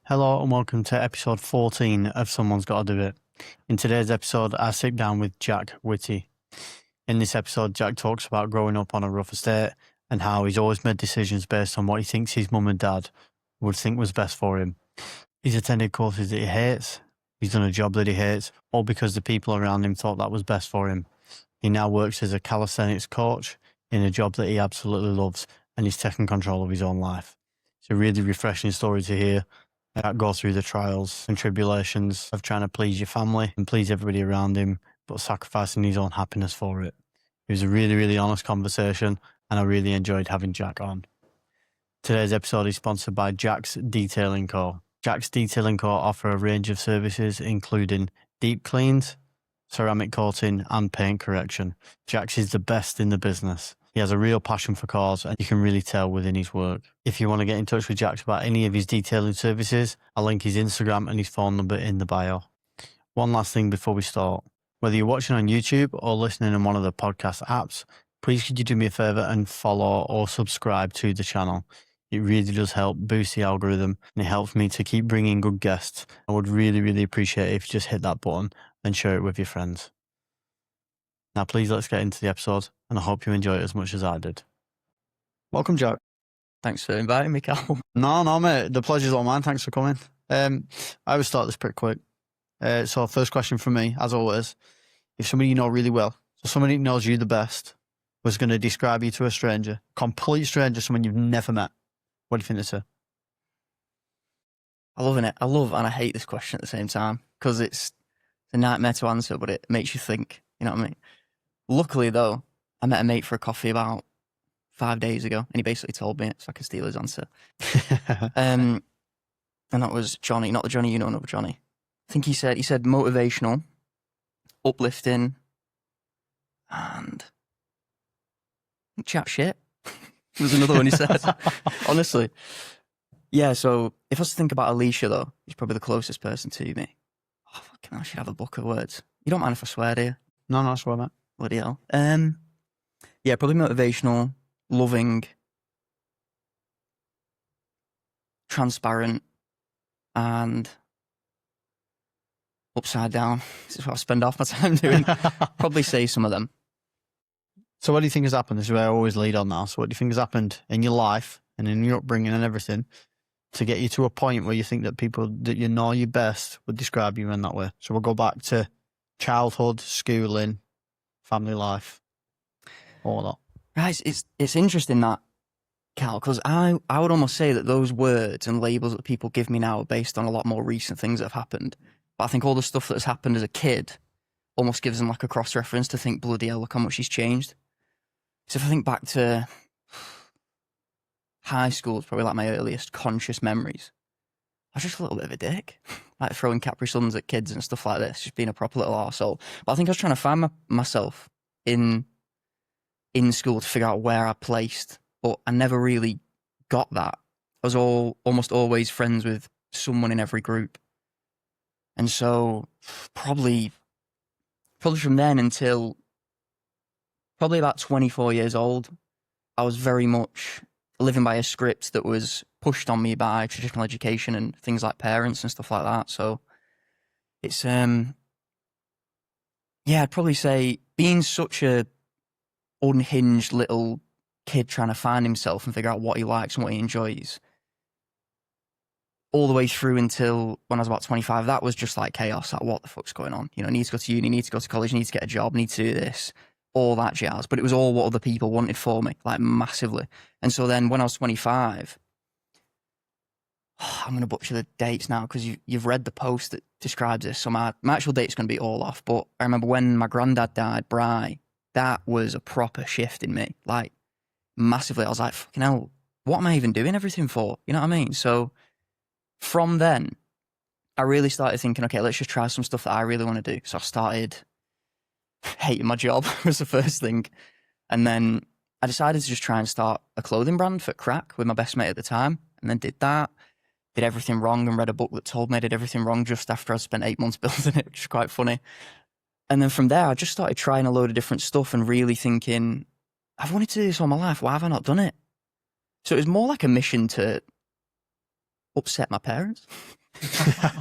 Hello and welcome to episode 14 of Someone's Gotta Do It. In today's episode, I sit down with Jack Whitty. In this episode, Jack talks about growing up on a rough estate and how he's always made decisions based on what he thinks his mum and dad would think was best for him. He's attended courses that he hates, he's done a job that he hates, all because the people around him thought that was best for him. He now works as a calisthenics coach in a job that he absolutely loves, and he's taken control of his own life. It's a really refreshing story to hear. Go through the trials and tribulations of trying to please your family and please everybody around him, but sacrificing his own happiness for it. It was a really, really honest conversation, and I really enjoyed having Jack on. Today's episode is sponsored by Jack's Detailing Co. Jack's Detailing Co offer a range of services, including deep cleans, ceramic coating, and paint correction. Jack's is the best in the business. He has a real passion for cars, and you can really tell within his work. If you want to get in touch with Jack about any of his detailing services, I'll link his Instagram and his phone number in the bio. One last thing before we start. Whether you're watching on YouTube or listening on one of the podcast apps, please could you do me a favour and follow or subscribe to the channel. It really does help boost the algorithm, and it helps me to keep bringing good guests. I would really, really appreciate it if you just hit that button and share it with your friends. Now, please let's get into the episode, and I hope you enjoy it as much as I did. Welcome, Jack. Thanks for inviting me, Cal. No, mate. The pleasure's all mine. Thanks for coming. I will start this pretty quick. So first question from me, as always, if somebody you know really well, so somebody who knows you the best, was going to describe you to a stranger, complete stranger, someone you've never met, what do you think they say? I love it. I love and I hate this question at the same time because it's a nightmare to answer, but it makes you think. You know what I mean? Luckily, though, I met a mate for a coffee about 5 days ago, and he basically told me it, so I can steal his answer. And that was Johnny, not the Johnny you know, another Johnny. I think he said motivational, uplifting, and chat shit. Was another one he said. Honestly. Yeah, so if I was to think about Alicia, though, he's probably the closest person to me. Oh, fucking hell, I should have a book of words. You don't mind if I swear, do you? No, I swear, mate. Bloody hell. Yeah, probably motivational, loving, transparent, and upside down. This is what I spend half my time doing. Probably say some of them. So what do you think has happened? This is where I always lead on now. So what do you think has happened in your life and in your upbringing and everything to get you to a point where you think that people that you know you best would describe you in that way? So we'll go back to childhood, schooling, family life, all that. Guys, it's interesting that, Cal, because I would almost say that those words and labels that people give me now are based on a lot more recent things that have happened. But I think all the stuff that has happened as a kid almost gives them like a cross-reference to think, bloody hell, look how much he's changed. So if I think back to high school, it's probably like my earliest conscious memories. I was just a little bit of a dick, like throwing Capri Suns at kids and stuff like this, just being a proper little arsehole. But I think I was trying to find myself in school to figure out where I placed, but I never really got that. I was almost always friends with someone in every group. And so probably from then until probably about 24 years old, I was very much living by a script that was pushed on me by traditional education and things like parents and stuff like that. So it's, I'd probably say being such a unhinged little kid trying to find himself and figure out what he likes and what he enjoys all the way through until when I was about 25, that was just like chaos. Like, what the fuck's going on? You know, I need to go to uni, need to go to college, need to get a job, need to do this, all that jazz. But it was all what other people wanted for me, like massively. And so then when I was 25, I'm going to butcher the dates now because you've read the post that describes this. So my actual date's going to be all off. But I remember when my granddad died, Bri, that was a proper shift in me, like massively. I was like, fucking hell, what am I even doing everything for? You know what I mean? So from then, I really started thinking, okay, let's just try some stuff that I really want to do. So I started hating my job was the first thing. And then I decided to just try and start a clothing brand for crack with my best mate at the time. And then did that, did everything wrong and read a book that told me I did everything wrong just after I spent 8 months building it, which is quite funny. And then from there, I just started trying a load of different stuff and really thinking, I've wanted to do this all my life. Why have I not done it? So it was more like a mission to upset my parents.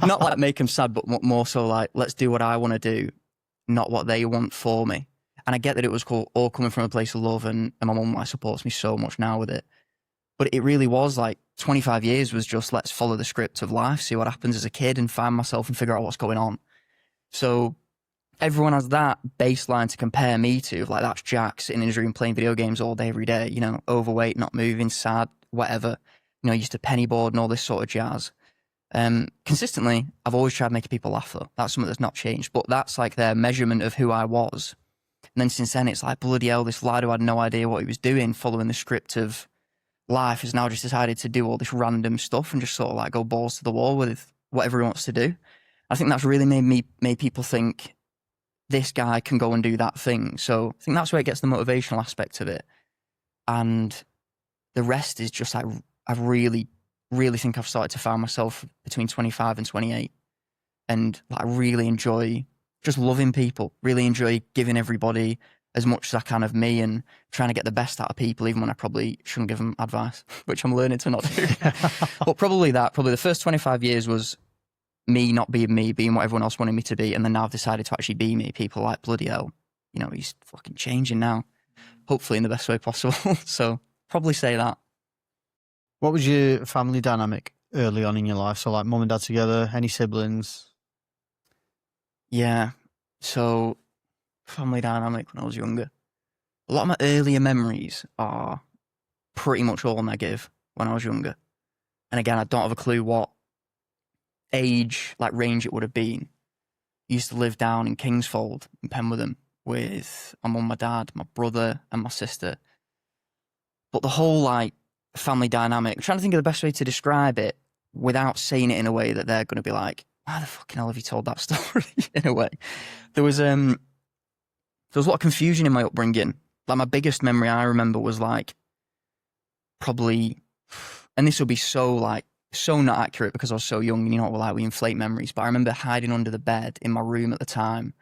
Not like make them sad, but more so like, let's do what I want to do, not what they want for me. And I get that it was all coming from a place of love, and my mum like, supports me so much now with it. But it really was like 25 years was just let's follow the script of life, see what happens as a kid and find myself and figure out what's going on. So everyone has that baseline to compare me to. Like, that's Jack sitting in his room playing video games all day, every day, you know, overweight, not moving, sad, whatever. You know, used to penny board and all this sort of jazz. Consistently, I've always tried making people laugh, though. That's something that's not changed. But that's like their measurement of who I was. And then since then, it's like, bloody hell, this lad who had no idea what he was doing, following the script of life, has now just decided to do all this random stuff and just sort of like go balls to the wall with whatever he wants to do. I think that's really made people think this guy can go and do that thing. So I think that's where it gets the motivational aspect of it. And the rest is just like, I really, really think I've started to find myself between 25 and 28. And like, I really enjoy just loving people, really enjoy giving everybody as much as I can of me and trying to get the best out of people, even when I probably shouldn't give them advice, which I'm learning to not do. But probably the first 25 years was me not being me, being what everyone else wanted me to be. And then now I've decided to actually be me. People are like, bloody hell, you know, he's fucking changing now, hopefully in the best way possible. So probably say that. What was your family dynamic early on in your life? So like mum and dad together, any siblings? Yeah. So family dynamic when I was younger. A lot of my earlier memories are pretty much all negative when I was younger. And again, I don't have a clue what age, like range it would have been. I used to live down in Kingsfold in Penwitham with my mum, my dad, my brother and my sister. But the whole like family dynamic, I'm trying to think of the best way to describe it without saying it in a way that they're going to be like, why the fucking hell have you told that story? In a way. There was a lot of confusion in my upbringing. Like, my biggest memory I remember was like probably, and this will be so not accurate because I was so young and you know what, like we inflate memories, but I remember hiding under the bed in my room at the time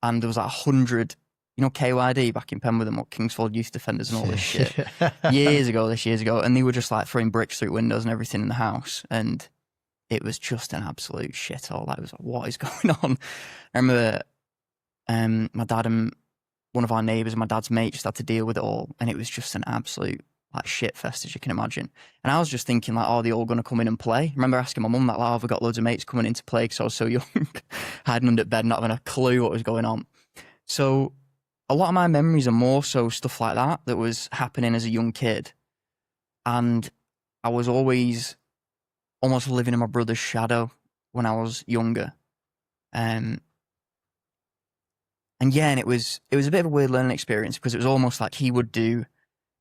and there was like 100, you know, KYD back in Penwitham or Kingsford Youth Defenders and all this shit years ago, and they were just like throwing bricks through windows and everything in the house, and it was just an absolute shithole. Like, it was like, what is going on? I remember my dad and one of our neighbours, my dad's mate, just had to deal with it all, and it was just an absolute like shit fest, as you can imagine. And I was just thinking like, oh, are they all going to come in and play? I remember asking my mum like, oh, have we got loads of mates coming in to play, because I was so young, hiding under bed, not having a clue what was going on. So a lot of my memories are more so stuff like that was happening as a young kid. And I was always almost living in my brother's shadow when I was younger. And yeah, and it was a bit of a weird learning experience, because it was almost like he would do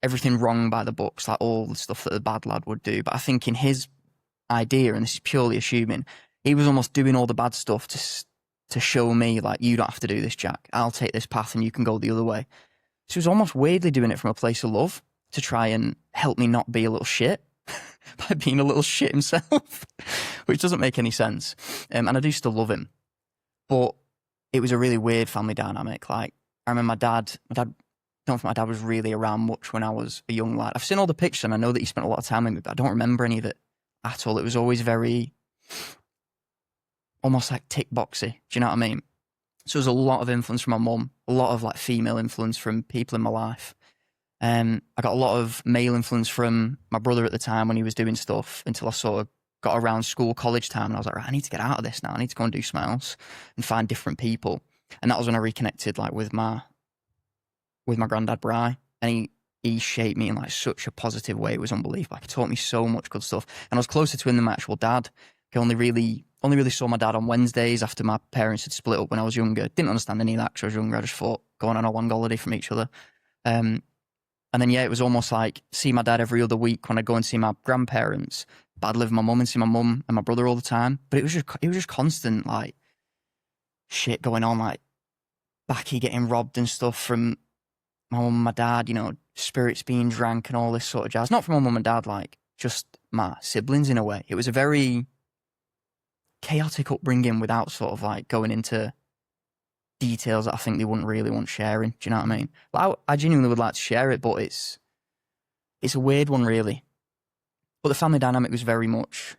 everything wrong by the books, like all the stuff that the bad lad would do. But I think in his idea, and this is purely assuming, he was almost doing all the bad stuff to show me, like, you don't have to do this, Jack. I'll take this path and you can go the other way. So he was almost weirdly doing it from a place of love to try and help me not be a little shit by being a little shit himself, which doesn't make any sense. And I do still love him. But it was a really weird family dynamic. Like, I remember my dad, I don't think my dad was really around much when I was a young lad. I've seen all the pictures and I know that he spent a lot of time with me, but I don't remember any of it at all. It was always very, almost like tick boxy. Do you know what I mean? So there was a lot of influence from my mum, a lot of like female influence from people in my life. I got a lot of male influence from my brother at the time when he was doing stuff, until I sort of got around school, college time, and I was like, right, I need to get out of this now. I need to go and do something else and find different people. And that was when I reconnected like with my granddad Bry, and he shaped me in like such a positive way. It was unbelievable. Like, he taught me so much good stuff, and I was closer to him than my actual dad. I only really saw my dad on Wednesdays after my parents had split up when I was younger. Didn't understand any of that because I was younger. I just thought, going on a long holiday from each other. And then, yeah, it was almost like see my dad every other week when I'd go and see my grandparents. But I'd live with my mum and see my mum and my brother all the time. But it was just constant like shit going on, like Backy getting robbed and stuff from my mum and my dad, you know, spirits being drank and all this sort of jazz. Not from my mum and dad, like just my siblings in a way. It was a very chaotic upbringing without sort of like going into details that I think they wouldn't really want sharing. Do you know what I mean? Like, I genuinely would like to share it, but it's a weird one, really. But the family dynamic was very much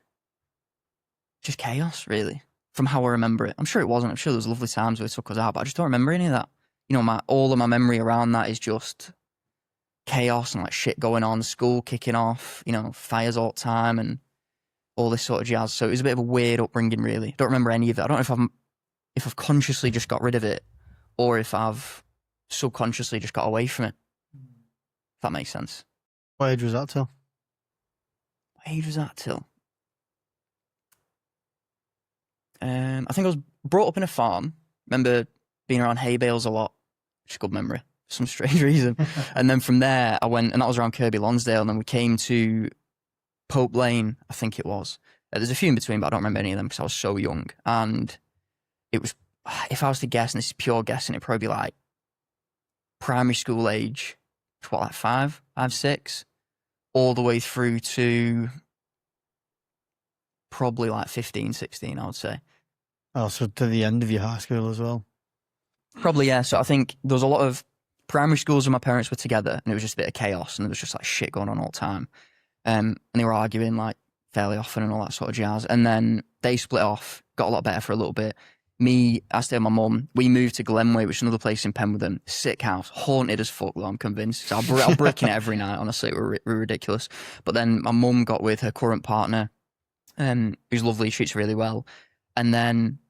just chaos, really, from how I remember it. I'm sure it wasn't. I'm sure there was lovely times where it took us out, but I just don't remember any of that. You know, all of my memory around that is just chaos and like shit going on, school kicking off, you know, fires all the time and all this sort of jazz. So it was a bit of a weird upbringing, really. I don't remember any of it. I don't know if I've consciously just got rid of it or if I've subconsciously just got away from it. If that makes sense. What age was that till? What age was that till? I think I was brought up in a farm. Remember being around hay bales a lot, which is a good memory for some strange reason. And then from there, I went, and that was around Kirby Lonsdale, and then we came to Pope Lane, I think it was. There's a few in between, but I don't remember any of them because I was so young. And it was, if I was to guess, and this is pure guessing, it'd probably be like primary school age, what, like 5, 6, all the way through to probably like 15, 16, I would say. Oh, so to the end of your high school as well? Probably, yeah. So I think there was a lot of primary schools where my parents were together and it was just a bit of chaos and there was just like shit going on all the time. And they were arguing like fairly often and all that sort of jazz. And then they split off, got a lot better for a little bit. I stayed with my mum. We moved to Glenway, which is another place in Penwitham. Sick house, haunted as fuck, though, I'm convinced. So I'll brick in it every night, honestly. We're ridiculous. But then my mum got with her current partner, who's lovely, treats her really well. And then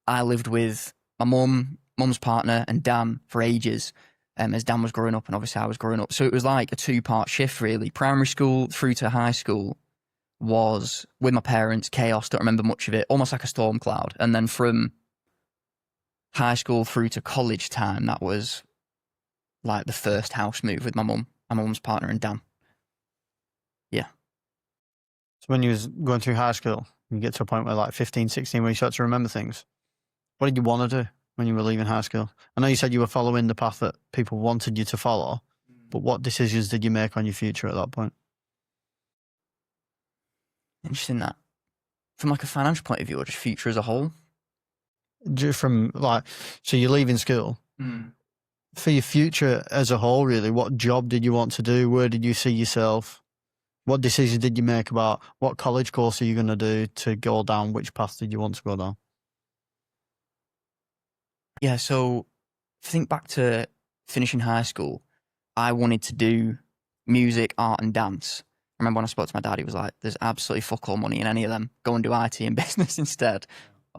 I lived with my mum's partner and Dan for ages, as Dan was growing up and obviously I was growing up. So it was like a 2-part shift, really. Primary school through to high school was with my parents, chaos, don't remember much of it, almost like a storm cloud. And then from high school through to college time, that was like the first house move with my mum's partner and Dan. Yeah. So when you was going through high school, you get to a point where like 15, 16, where you start to remember things. What did you want to do when you were leaving high school? I know you said you were following the path that people wanted you to follow, but what decisions did you make on your future at that point? Interesting that. From like a financial point of view or just future as a whole? Just from like, so you're leaving school. For your future as a whole, really, what job did you want to do? Where did you see yourself? What decisions did you make about what college course are you going to do to go down? Which path did you want to go down? Yeah, so think back to finishing high school, I wanted to do music, art and dance. I remember when I spoke to my dad, he was like, there's absolutely fuck all money in any of them. Go and do IT and business instead.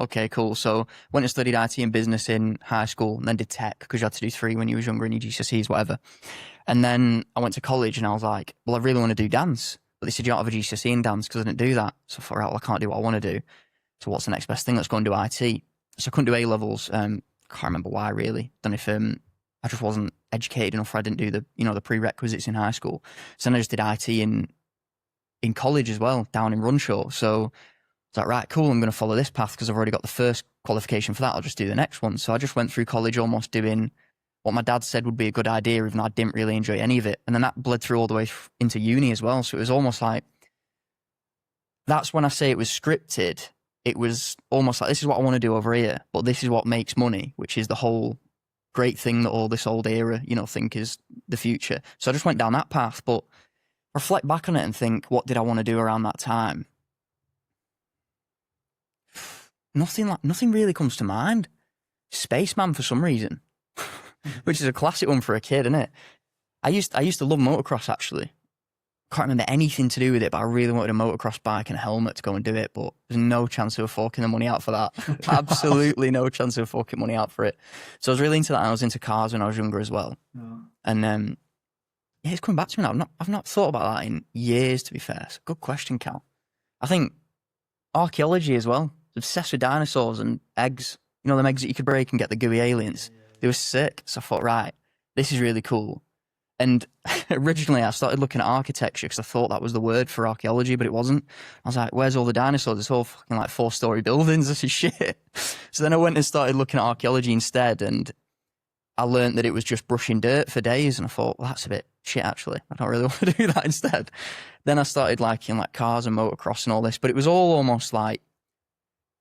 Okay, cool. So went and studied IT and business in high school and then did tech because you had to do 3 when you was younger in your GCSEs, whatever. And then I went to college and I was like, well, I really want to do dance. But they said you don't have a GCSE in dance because I didn't do that. So I thought, right, well, I can't do what I want to do. So what's the next best thing? Let's go and do IT. So I couldn't do A-levels. Can't remember why, really. Don't know if I just wasn't educated enough or I didn't do the prerequisites in high school. So then I just did IT in college as well, down in Runshaw. So I was like, right, cool, I'm going to follow this path because I've already got the first qualification for that. I'll just do the next one. So I just went through college almost doing what my dad said would be a good idea, even though I didn't really enjoy any of it. And then that bled through all the way into uni as well. So it was almost like, that's when I say it was scripted. It was almost like, this is what I want to do over here, but this is what makes money, which is the whole great thing that all this old era, think is the future. So I just went down that path, but reflect back on it and think, what did I want to do around that time? Nothing really comes to mind. Spaceman for some reason, which is a classic one for a kid, isn't it? I used to love motocross, actually. Can't remember anything to do with it, but I really wanted a motocross bike and a helmet to go and do it, but there's no chance of forking the money out for that. Absolutely no chance of forking money out for it. So I was really into that, and I was into cars when I was younger as well. Yeah. And yeah, it's coming back to me now. I've not thought about that in years, to be fair. It's a good question, Cal. I think archaeology as well. Obsessed with dinosaurs and eggs. Them eggs that you could break and get the gooey aliens. Yeah. They were sick. So I thought, right, this is really cool. And originally I started looking at architecture because I thought that was the word for archaeology, but it wasn't. I was like, where's all the dinosaurs? It's all fucking like 4-story buildings. This is shit. So then I went and started looking at archaeology instead, and I learned that it was just brushing dirt for days. And I thought, well, that's a bit shit, actually. I don't really want to do that instead. Then I started liking like cars and motocross and all this, but it was all almost like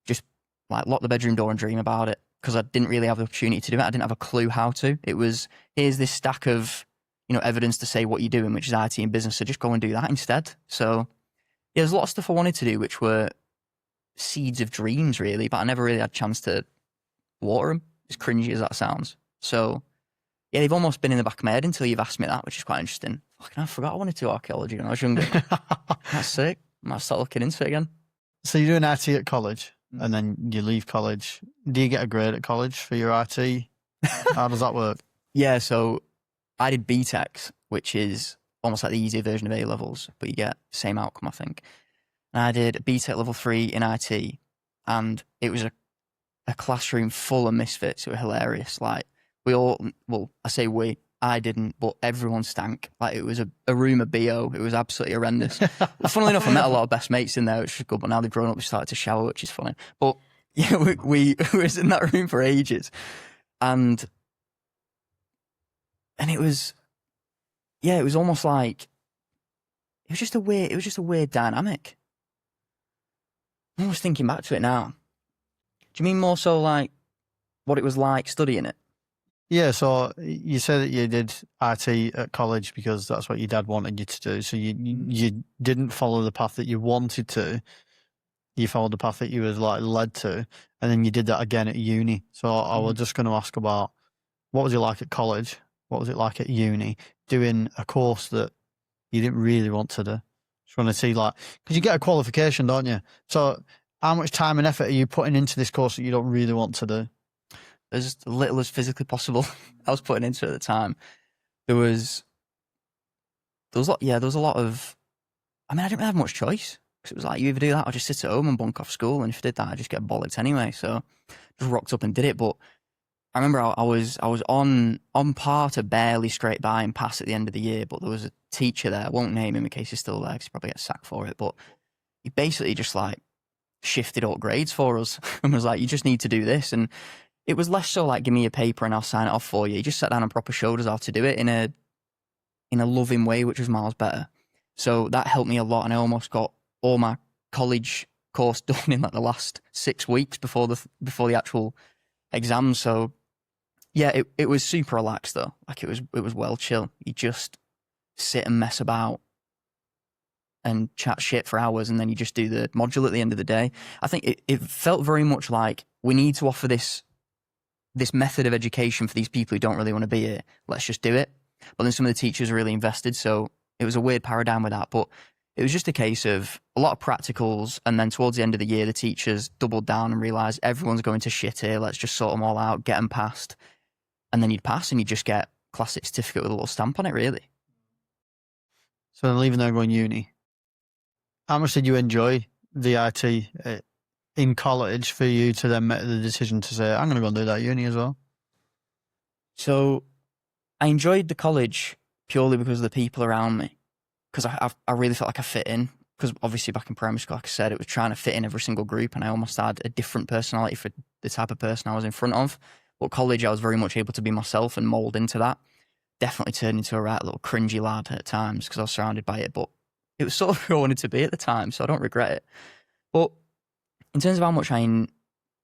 just like lock the bedroom door and dream about it because I didn't really have the opportunity to do it. I didn't have a clue how to. It was, here's this stack of evidence to say what you're doing, which is IT and business. So just go and do that instead. So yeah, there's a lot of stuff I wanted to do, which were seeds of dreams, really, but I never really had a chance to water them, as cringy as that sounds. So, yeah, they've almost been in the back of my head until you've asked me that, which is quite interesting. Fucking, I forgot I wanted to do archaeology when I was younger. That's sick. I might start looking into it again. So you're doing IT at college, and then you leave college. Do you get a grade at college for your IT? How does that work? Yeah, so I did BTECs, which is almost like the easier version of A-levels, but you get the same outcome, I think. And I did a BTEC level 3 in IT, and it was a classroom full of misfits who were hilarious. Like, we all, well, I say we, I didn't, but everyone stank. Like, it was a room of BO. It was absolutely horrendous. Funnily enough, I met a lot of best mates in there, which was good, but now they've grown up, we started to shower, which is funny. But yeah, we was in that room for ages. And it was, yeah, it was almost like, it was just a weird dynamic. I'm almost thinking back to it now. Do you mean more so like what it was like studying it? Yeah, so you said that you did IT at college because that's what your dad wanted you to do. So you didn't follow the path that you wanted to. You followed the path that you was like led to, and then you did that again at uni. So I was just going to ask about what was it like at college? What was it like at uni doing a course that you didn't really want to do? Just want to see, like, because you get a qualification, don't you? So how much time and effort are you putting into this course that you don't really want to do? As little as physically possible I was putting into it at the time. There was a lot of, I mean, I didn't really have much choice, because it was like, you either do that or just sit at home and bunk off school, and if I did that, I'd just get bollocked anyway, so just rocked up and did it. But I remember I was on par to barely scrape by and pass at the end of the year, but there was a teacher there, I won't name him in case he's still there, because he probably gets sacked for it, but he basically just like shifted up grades for us and was like, you just need to do this. And it was less so like, give me a paper and I'll sign it off for you. He just sat down and proper showed us how to do it in a loving way, which was miles better. So that helped me a lot, and I almost got all my college course done in like the last 6 weeks before the actual exam. So yeah, it was super relaxed though. Like, it was well chill. You just sit and mess about and chat shit for hours, and then you just do the module at the end of the day. I think it felt very much like, we need to offer this method of education for these people who don't really want to be here. Let's just do it. But then some of the teachers are really invested, so it was a weird paradigm with that. But it was just a case of a lot of practicals, and then towards the end of the year, the teachers doubled down and realised everyone's going to shit here. Let's just sort them all out, get them passed. And then you'd pass, and you'd just get a classic certificate with a little stamp on it, really. So then leaving there and going uni, how much did you enjoy the IT in college for you to then make the decision to say, I'm going to go and do that at uni as well? So I enjoyed the college purely because of the people around me, because I really felt like I fit in. Because obviously back in primary school, like I said, it was trying to fit in every single group, and I almost had a different personality for the type of person I was in front of. But college, I was very much able to be myself and mould into that. Definitely turned into a right little cringy lad at times because I was surrounded by it, but it was sort of who I wanted to be at the time, so I don't regret it. But in terms of how much I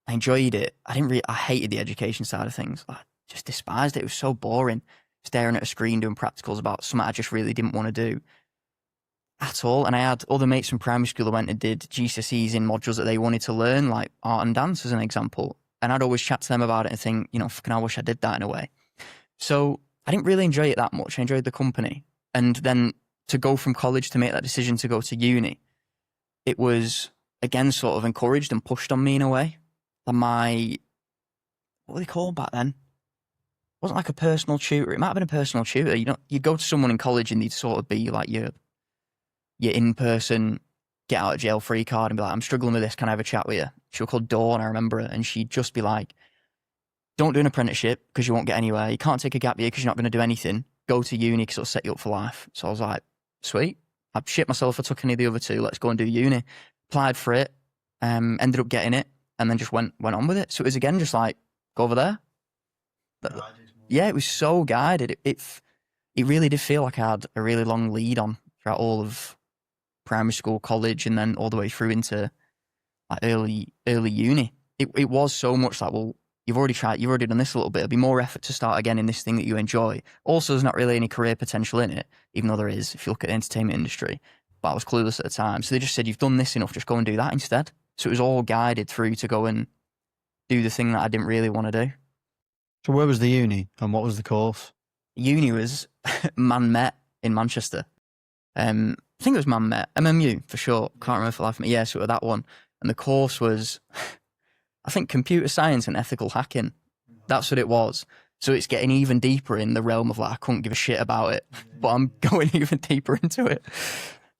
enjoyed it, I hated the education side of things. I just despised it. It was so boring, staring at a screen doing practicals about something I just really didn't want to do at all. And I had other mates from primary school that went and did GCSEs in modules that they wanted to learn, like art and dance as an example. And I'd always chat to them about it and think, fucking, I wish I did that in a way. So I didn't really enjoy it that much. I enjoyed the company. And then to go from college to make that decision to go to uni, it was, again, sort of encouraged and pushed on me in a way. And what were they called back then? It wasn't like a personal tutor. It might have been a personal tutor. You go to someone in college and they'd sort of be like your in-person get out of jail free card and be like, I'm struggling with this, can I have a chat with you? She was called Dawn, I remember it. And she'd just be like, don't do an apprenticeship because you won't get anywhere. You can't take a gap year because you're not going to do anything. Go to uni because it'll set you up for life. So I was like, sweet. I'd shit myself if I took any of the other two. Let's go and do uni. Applied for it, ended up getting it, and then just went on with it. So it was, again, just like, go over there. Yeah, it was so guided. It really did feel like I had a really long lead on throughout all of primary school, college, and then all the way through into like early uni. It was so much like, well, you've already done this a little bit. It'll be more effort to start again in this thing that you enjoy. Also, there's not really any career potential in it, even though there is if you look at the entertainment industry. But I was clueless at the time. So they just said, you've done this enough, just go and do that instead. So it was all guided through to go and do the thing that I didn't really want to do. So where was the uni and what was the course? Uni was Man Met in Manchester. I think it was Man Met, MMU for sure. Can't remember for the life of me. Yeah, so it was that one. And the course was, I think, computer science and ethical hacking. That's what it was. So it's getting even deeper in the realm of like, I couldn't give a shit about it, but I'm going even deeper into it.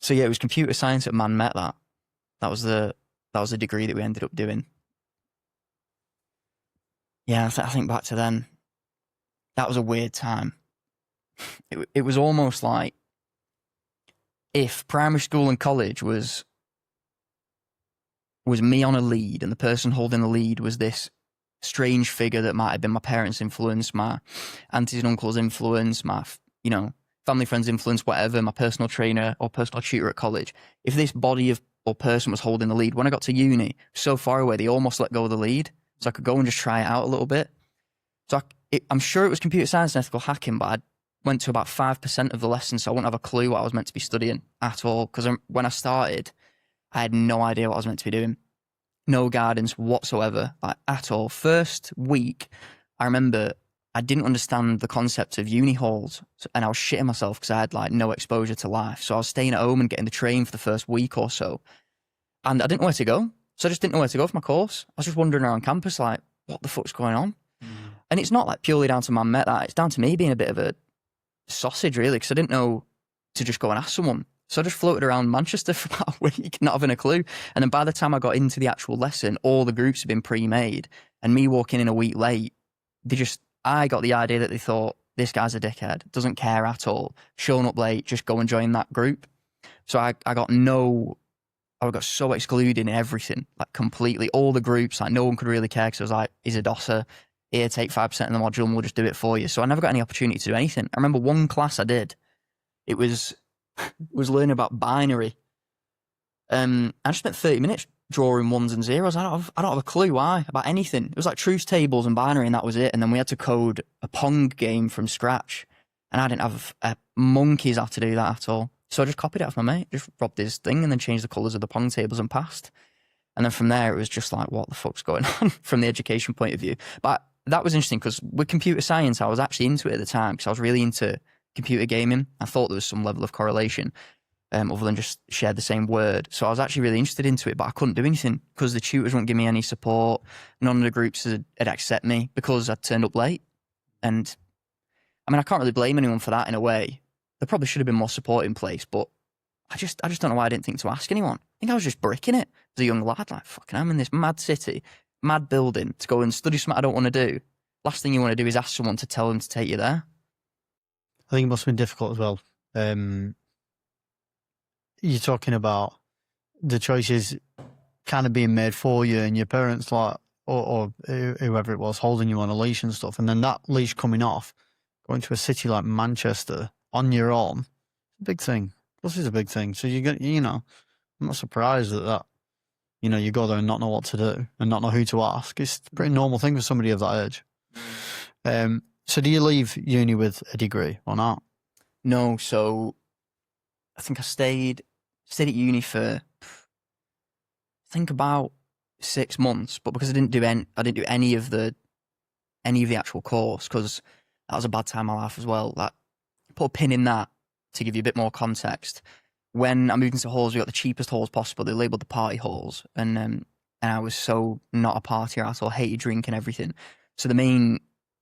So yeah, it was computer science at Man Met. That was the degree that we ended up doing. Yeah, I think back to then, that was a weird time. It was almost like if primary school and college was me on a lead, and the person holding the lead was this strange figure that might have been my parents' influence, my aunties and uncles' influence, my family friends' influence, whatever, my personal trainer or personal tutor at college. If this body of or person was holding the lead, when I got to uni, so far away, they almost let go of the lead, so I could go and just try it out a little bit. So I'm sure it was computer science and ethical hacking, but I went to about 5% of the lessons, so I wouldn't have a clue what I was meant to be studying at all. Because when I started, I had no idea what I was meant to be doing. No guidance whatsoever, like at all. First week, I remember I didn't understand the concept of uni halls, and I was shitting myself because I had like no exposure to life. So I was staying at home and getting the train for the first week or so, and I didn't know where to go. So I just didn't know where to go for my course. I was just wandering around campus like, what the fuck's going on? And it's not like purely down to Man Met that. It's down to me being a bit of a sausage, really, because I didn't know to just go and ask someone. So I just floated around Manchester for about a week, not having a clue. And then by the time I got into the actual lesson, all the groups had been pre-made. And me walking in a week late, I got the idea that they thought, this guy's a dickhead, doesn't care at all, showing up late, just go and join that group. So I got so excluded in everything, like completely. All the groups, like no one could really care because it was like, he's a dosser, here, take 5% of the module and we'll just do it for you. So I never got any opportunity to do anything. I remember one class I did, it was learning about binary. I just spent 30 minutes drawing ones and zeros. I don't have a clue why about anything. It was like truth tables and binary, and that was it. And then we had to code a Pong game from scratch, and I didn't have a monkey's how to do that at all. So I just copied it off my mate, just robbed his thing, and then changed the colours of the Pong tables and passed. And then from there, it was just like, what the fuck's going on from the education point of view? But that was interesting because with computer science, I was actually into it at the time because I was really into computer gaming. I thought there was some level of correlation other than just share the same word. So I was actually really interested into it, but I couldn't do anything because the tutors wouldn't give me any support. None of the groups had accept me because I turned up late. And I mean, I can't really blame anyone for that in a way. There probably should have been more support in place, but I just don't know why I didn't think to ask anyone. I think I was just bricking it as a young lad, like, fucking, I'm in this mad city, mad building to go and study something I don't want to do. Last thing you want to do is ask someone to tell them to take you there. I think it must have been difficult as well. You're talking about the choices kind of being made for you and your parents, like, or whoever it was, holding you on a leash and stuff. And then that leash coming off, going to a city like Manchester on your own, it's a big thing. This is a big thing. So I'm not surprised that you go there and not know what to do and not know who to ask. It's a pretty normal thing for somebody of that age. So do you leave uni with a degree or not? No, so I think I stayed at uni for about 6 months, but because I didn't do any of the actual course, because that was a bad time in my life as well. Like, put a pin in that to give you a bit more context. When I moved into halls, we got the cheapest halls possible. They labelled the party halls, and I was so not a partier at all. Hated drink and everything. So the main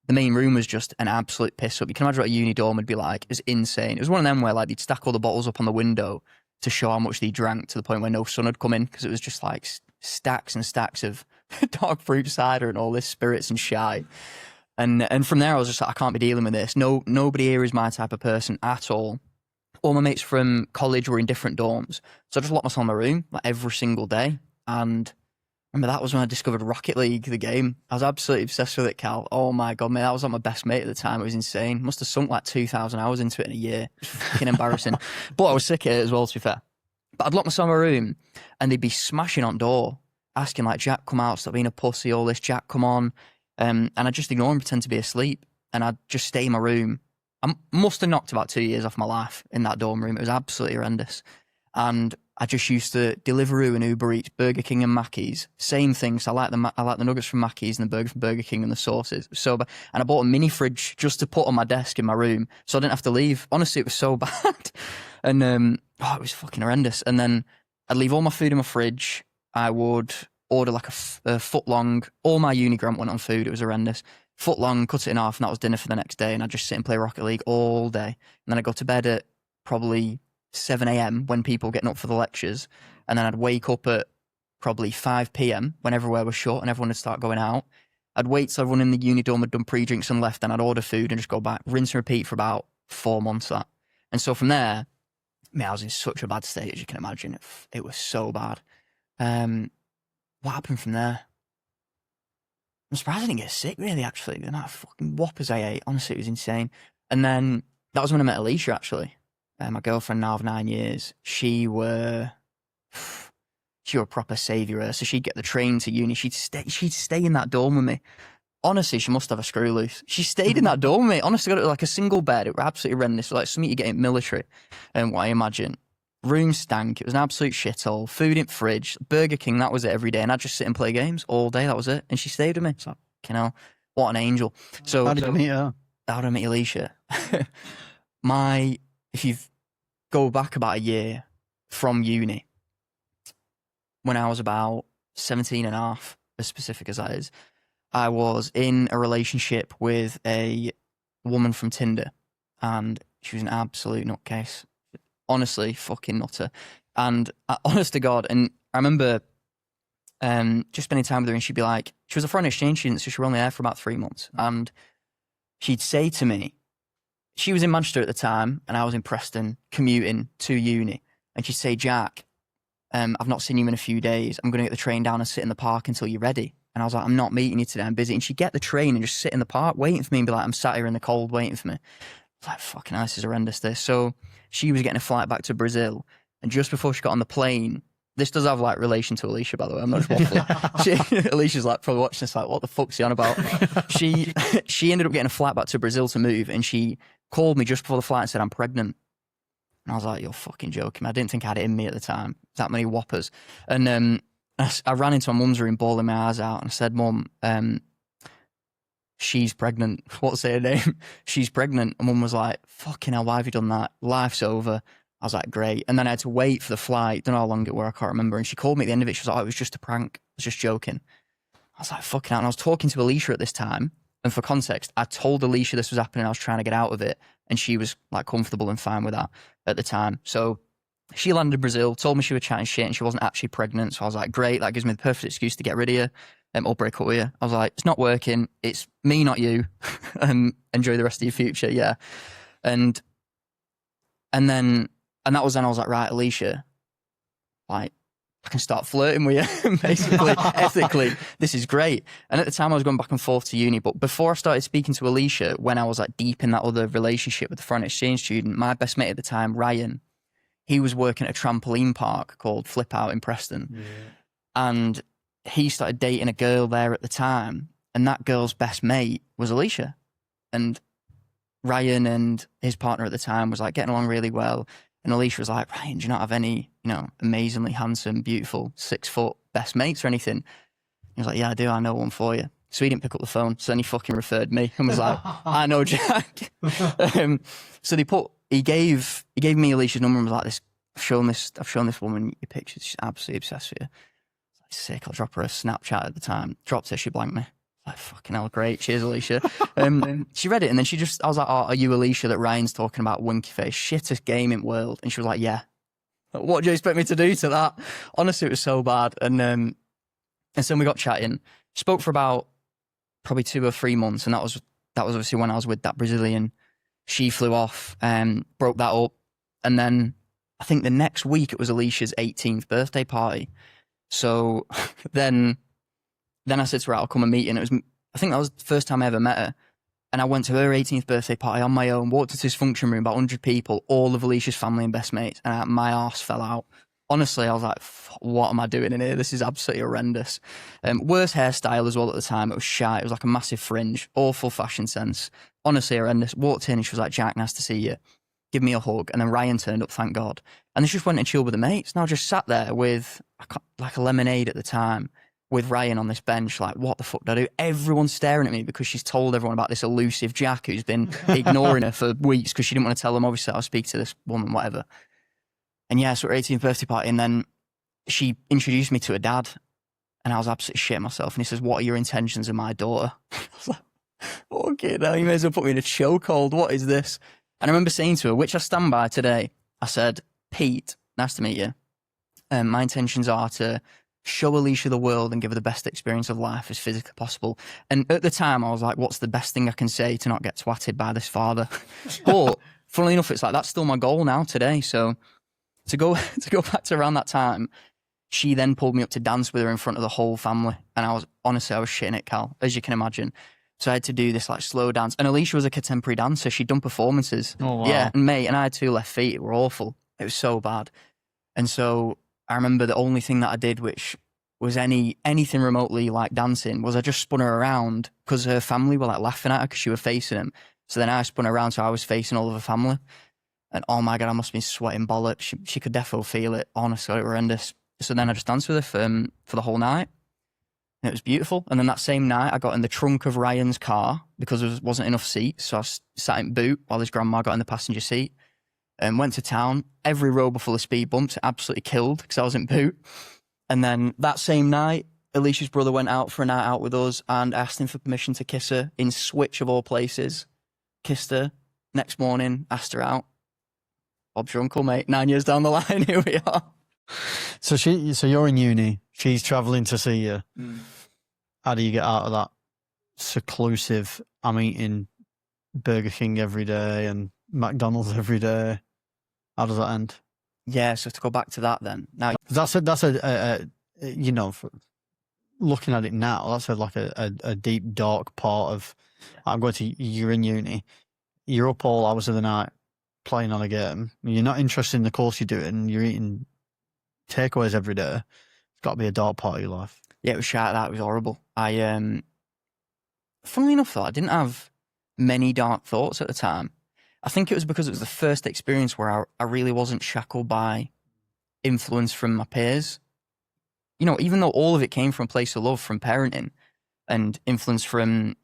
room was just an absolute piss up. You can imagine what a uni dorm would be like. It was insane. It was one of them where like they'd stack all the bottles up on the window to show how much they drank to the point where no sun had come in, because it was just like stacks and stacks of dark fruit cider and all this spirits and shy. And from there I was just like, I can't be dealing with this. Nobody here is my type of person at all. All my mates from college were in different dorms, so I just locked myself in my room like every single day. And I remember that was when I discovered Rocket League, the game. I was absolutely obsessed with it, Cal. Oh my God, mate, that was like my best mate at the time. It was insane. Must have sunk like 2,000 hours into it in a year. It was fucking embarrassing. But I was sick of it as well, to be fair. But I'd lock myself in my room and they'd be smashing on door, asking like, Jack, come out, stop being a pussy, all this, Jack, come on. And I'd just ignore and pretend to be asleep. And I'd just stay in my room. I must have knocked about 2 years off my life in that dorm room. It was absolutely horrendous. And I just used to Deliveroo and Uber Eats, Burger King and Mackey's. Same things. I like the nuggets from Mackey's and the burger from Burger King and the sauces. So bad. And I bought a mini fridge just to put on my desk in my room so I didn't have to leave. Honestly, it was so bad. And it was fucking horrendous. And then I'd leave all my food in my fridge. I would order like a foot long. All my uni grant went on food. It was horrendous. Foot long, cut it in half, and that was dinner for the next day. And I'd just sit and play Rocket League all day. And then I'd go to bed at probably 7 a.m. when people were getting up for the lectures. And then I'd wake up at probably 5 p.m. when everywhere was shut and everyone would start going out. I'd wait till everyone in the uni dorm had done pre-drinks and left, and I'd order food and just go back, rinse and repeat for about 4 months. That. And so from there, I was in such a bad state, as you can imagine. It was so bad. What happened from there? I'm surprised I didn't get sick, really, actually. The amount of fucking whoppers I ate, honestly, it was insane. And then that was when I met Alicia, actually. My girlfriend now of 9 years. She were a proper saviour. So she'd get the train to uni. She'd stay in that dorm with me. Honestly, she must have a screw loose. She stayed in that dorm with me. Honestly, got like a single bed. It was absolutely horrendous. Like something you get in military, what I imagine. Room stank. It was an absolute shithole. Food in fridge. Burger King, that was it every day. And I'd just sit and play games all day. That was it. And she stayed with me. So, what an angel. So, how did you meet her? How did I meet Alicia? If you go back about a year from uni, when I was about 17 and a half, as specific as that is, I was in a relationship with a woman from Tinder, and she was an absolute nutcase. Honestly, fucking nutter. And honest to God, and I remember just spending time with her, and she'd be like, she was a foreign exchange student, so she was only there for about 3 months. And she'd say to me, she was in Manchester at the time, and I was in Preston, commuting to uni. And she'd say, Jack, I've not seen you in a few days. I'm going to get the train down and sit in the park until you're ready. And I was like, I'm not meeting you today. I'm busy. And she'd get the train and just sit in the park waiting for me and be like, I'm sat here in the cold waiting for me. I was like, fucking hell, this is horrendous, this. So she was getting a flight back to Brazil. And just before she got on the plane, this does have like relation to Alicia, by the way. I'm not just waffling. Alicia's like probably watching this like, what the fuck's he on about? She ended up getting a flight back to Brazil to move. And she called me just before the flight and said, I'm pregnant. And I was like, you're fucking joking. I didn't think I had it in me at the time. That many whoppers. And I ran into my mum's room bawling my eyes out and I said, Mum, she's pregnant. What's her name? She's pregnant. And Mum was like, fucking hell, why have you done that? Life's over. I was like, great. And then I had to wait for the flight. Don't know how long it were. I can't remember. And she called me at the end of it. She was like, oh, it was just a prank. I was just joking. I was like, fucking hell. And I was talking to Alicia at this time. And for context, I told Alicia this was happening. I was trying to get out of it. And she was like comfortable and fine with that at the time. So she landed in Brazil, told me she was chatting shit and she wasn't actually pregnant. So I was like, great. That gives me the perfect excuse to get rid of you or break up with you. I was like, it's not working. It's me, not you. Enjoy the rest of your future. Yeah. And that was then I was like, right, Alicia, like, I can start flirting with you, basically, ethically. This is great. And at the time I was going back and forth to uni, but before I started speaking to Alicia, when I was like deep in that other relationship with the foreign exchange student, my best mate at the time, Ryan, he was working at a trampoline park called Flip Out in Preston. Yeah. And he started dating a girl there at the time. And that girl's best mate was Alicia. And Ryan and his partner at the time was like getting along really well. And Alicia was like, Ryan, do you not have any, amazingly handsome, beautiful, 6 foot best mates or anything? He was like, yeah, I do. I know one for you. So he didn't pick up the phone. So then he fucking referred me and was like, I know Jack. So he gave me Alicia's number and was like, I've shown this woman your pictures. She's absolutely obsessed with you. I was like, sick. I'll drop her a Snapchat at the time. Dropped her. She blanked me. Like, fucking hell, great. Cheers, Alicia. She read it and then I was like, oh, are you Alicia that Ryan's talking about, winky face, shittest gaming world? And she was like, yeah. What do you expect me to do to that? Honestly, it was so bad. And so we got chatting. Spoke for about probably 2 or 3 months. And that was obviously when I was with that Brazilian. She flew off, broke that up. And then I think the next week it was Alicia's 18th birthday party. So then I said to her, I'll come and meet you. And I think that was the first time I ever met her. And I went to her 18th birthday party on my own, walked into this function room, about 100 people, all of Alicia's family and best mates. And my arse fell out. Honestly, I was like, what am I doing in here? This is absolutely horrendous. Worst hairstyle as well at the time. It was shy. It was like a massive fringe, awful fashion sense. Honestly, horrendous. Walked in and she was like, Jack, nice to see you. give me a hug. And then Ryan turned up, thank God. And they just went and chilled with the mates. And I just sat there with like a lemonade at the time with Ryan on this bench, like, what the fuck do I do? Everyone's staring at me because she's told everyone about this elusive Jack who's been ignoring her for weeks because she didn't want to tell them, obviously, I'll speak to this woman, whatever. And yeah, so her 18th birthday party, and then she introduced me to her dad, and I was absolutely shitting myself. And he says, what are your intentions of my daughter? I was like, okay, now you may as well put me in a chokehold. What is this? And I remember saying to her, which I stand by today, I said, Pete, nice to meet you. My intentions are to show Alicia the world and give her the best experience of life as physically possible. And at the time, I was like, what's the best thing I can say to not get twatted by this father? But funnily enough, it's like, that's still my goal now today. So to go back to around that time, she then pulled me up to dance with her in front of the whole family. And I was shitting it, Cal, as you can imagine. So I had to do this like slow dance. And Alicia was a contemporary dancer. She'd done performances. Oh, wow. Yeah, and mate, and I had 2 left feet. It were awful. It was so bad. And so I remember the only thing that I did, which was anything remotely like dancing, was I just spun her around because her family were like laughing at her because she was facing them. So then I spun her around so I was facing all of her family. And oh my God, I must have been sweating bollocks. She could definitely feel it. Honestly, it was horrendous. So then I just danced with her for the whole night. And it was beautiful. And then that same night, I got in the trunk of Ryan's car because there wasn't enough seats. So I sat in boot while his grandma got in the passenger seat and went to town. Every road full of speed bumps, absolutely killed because I was in boot. And then that same night, Alicia's brother went out for a night out with us and asked him for permission to kiss her in Switch of all places. Kissed her. Next morning, asked her out. Bob's your uncle, mate. 9 years down the line, here we are. So you're in uni. She's travelling to see you. How do you get out of that seclusive? I'm eating Burger King every day and McDonald's every day. How does that end? Yeah, so to go back to that then. Now that's a you know, looking at it now, that's a deep dark part of. I'm going to. You're in uni. You're up all hours of the night playing on a game. You're not interested in the course you're doing. You're eating takeaways every day. It's got to be a dark part of your life. Yeah, it was shit. That was horrible. Funnily enough, though, I didn't have many dark thoughts at the time. I think it was because it was the first experience where I really wasn't shackled by influence from my peers. You know, even though all of it came from a place of love, from parenting and influence from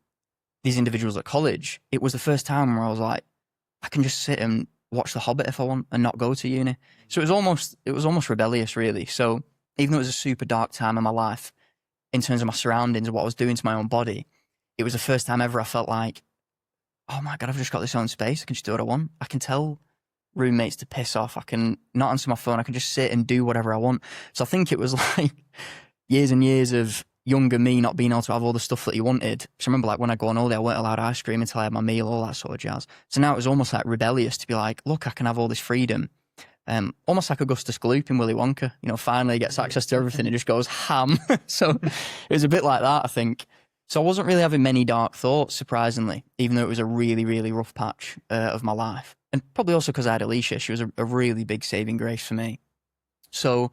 these individuals at college, it was the first time where I was like, I can just sit and watch The Hobbit if I want and not go to uni. So it was almost rebellious, really. So even though it was a super dark time in my life, in terms of my surroundings and what I was doing to my own body, it was the first time ever I felt like, oh my God, I've just got this own space. I can just do what I want. I can tell roommates to piss off. I can not answer my phone. I can just sit and do whatever I want. So I think it was like years and years of younger me not being able to have all the stuff that he wanted. So I remember like when I go on holiday, I weren't allowed ice cream until I had my meal, all that sort of jazz. So now it was almost like rebellious to be like, look, I can have all this freedom. Almost like Augustus Gloop in Willy Wonka, you know, finally he gets access to everything and just goes ham. So it was a bit like that, I think. So I wasn't really having many dark thoughts, surprisingly, even though it was a really, really rough patch of my life. And probably also because I had Alicia. She was a really big saving grace for me. So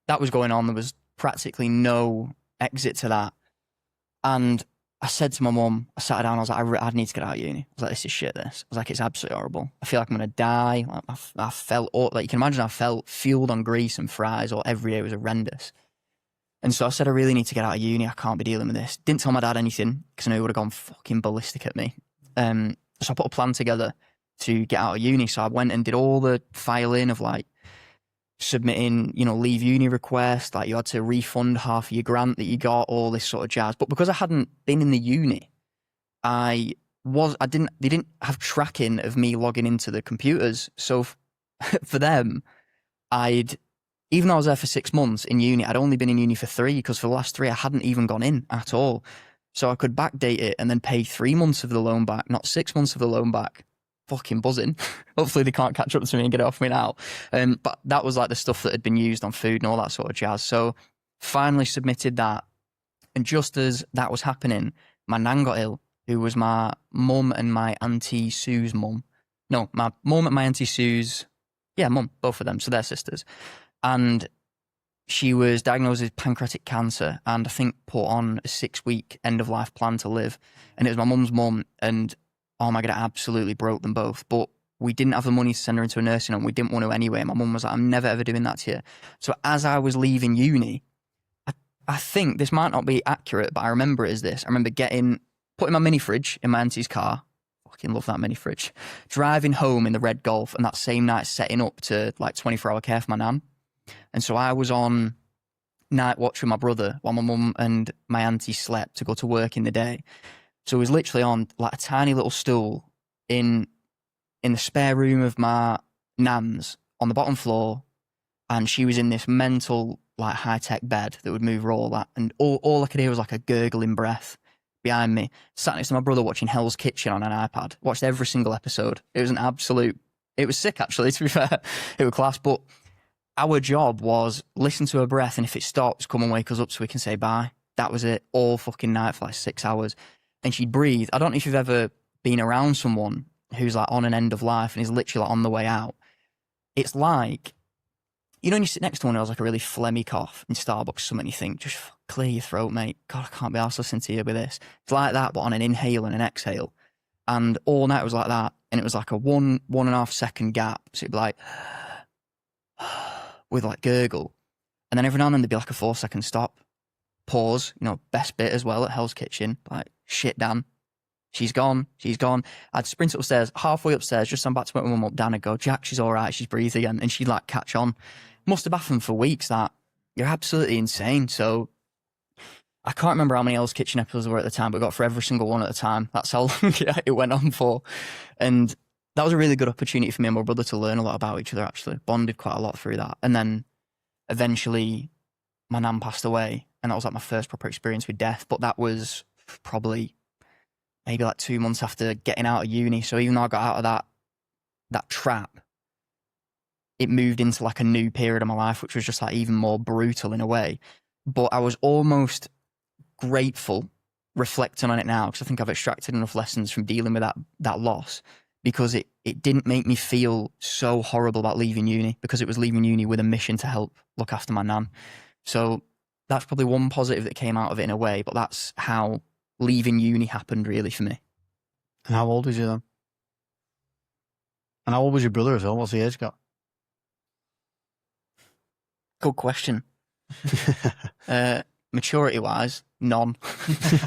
that was going on. There was practically no exit to that. And I said to my mum, I sat her down, I was like, I need to get out of uni. I was like, this is shit, this. I was like, it's absolutely horrible. I feel like I'm going to die. Like, I felt, like you can imagine, I felt fueled on grease and fries or every day. It was horrendous. And so I said, I really need to get out of uni. I can't be dealing with this. Didn't tell my dad anything because I knew he would have gone fucking ballistic at me. So I put a plan together to get out of uni. So I went and did all the filing of like submitting, you know, leave uni request. Like you had to refund half of your grant that you got, all this sort of jazz. But because I hadn't been in the uni, they didn't have tracking of me logging into the computers. So for them, even though I was there for 6 months in uni, I'd only been in uni for 3 because for the last 3, I hadn't even gone in at all. So I could backdate it and then pay 3 months of the loan back, not 6 months of the loan back. Fucking buzzing. Hopefully they can't catch up to me and get it off me now. But that was like the stuff that had been used on food and all that sort of jazz. So finally submitted that. And just as that was happening, my nan got ill, who was my mum and my Auntie Sue's mum. No, my mum and my Auntie Sue's, mum, both of them. So they're sisters. And she was diagnosed with pancreatic cancer and I think put on a 6-week end-of-life plan to live. And it was my mum's mum and oh my God, it absolutely broke them both. But We didn't have the money to send her into a nursing home. We didn't want to anyway. My mum was like, I'm never ever doing that to you. So as I was leaving uni, I think this might not be accurate, but I remember it as this. I remember putting my mini fridge in my auntie's car. Fucking love that mini fridge. Driving home in the red Golf, and that same night setting up to like 24-hour care for my nan. And so I was on night watch with my brother while my mum and my auntie slept to go to work in the day. So it was literally on like a tiny little stool in the spare room of my nan's on the bottom floor, and she was in this mental like high-tech bed that would move her all that, and all I could hear was like a gurgling breath behind me. Sat next to my brother watching Hell's Kitchen on an iPad. Watched every single episode. It was sick actually, to be fair. It was class, but our job was listen to her breath, and if it stops, come and wake us up so we can say bye. That was it, all fucking night for like 6 hours. And she'd breathe. I don't know if you've ever been around someone who's like on an end of life and is literally like on the way out. It's like, you know when you sit next to one who has like a really phlegmy cough in Starbucks or something, you think, just clear your throat, mate. God, I can't be arsed listening to you with this. It's like that, but on an inhale and an exhale. And all night it was like that. And it was like a 1.5 second gap. So it'd be like, with like gurgle. And then every now and then there'd be like a 4-second stop. Pause, best bit as well at Hell's Kitchen. Like, shit, Dan. She's gone. I'd sprint upstairs, halfway upstairs, just stand back to my mum up, Dan, and go, Jack, she's all right, she's breathing again. And she'd like catch on. Must have happened for weeks that. You're absolutely insane. So I can't remember how many Hell's Kitchen episodes there were at the time, but we got for every single one at the time. That's how long it went on for. And that was a really good opportunity for me and my brother to learn a lot about each other, actually. Bonded quite a lot through that. And then eventually my nan passed away, and that was like my first proper experience with death. But that was probably maybe like 2 months after getting out of uni. So even though I got out of that trap, it moved into like a new period of my life, which was just like even more brutal in a way. But I was almost grateful reflecting on it now, because I think I've extracted enough lessons from dealing with that loss, because it didn't make me feel so horrible about leaving uni, because it was leaving uni with a mission to help look after my nan. So that's probably one positive that came out of it in a way, but that's how leaving uni happened really for me. And how old was you then? And how old was your brother as well? What's the age got? Good question. Maturity-wise, none.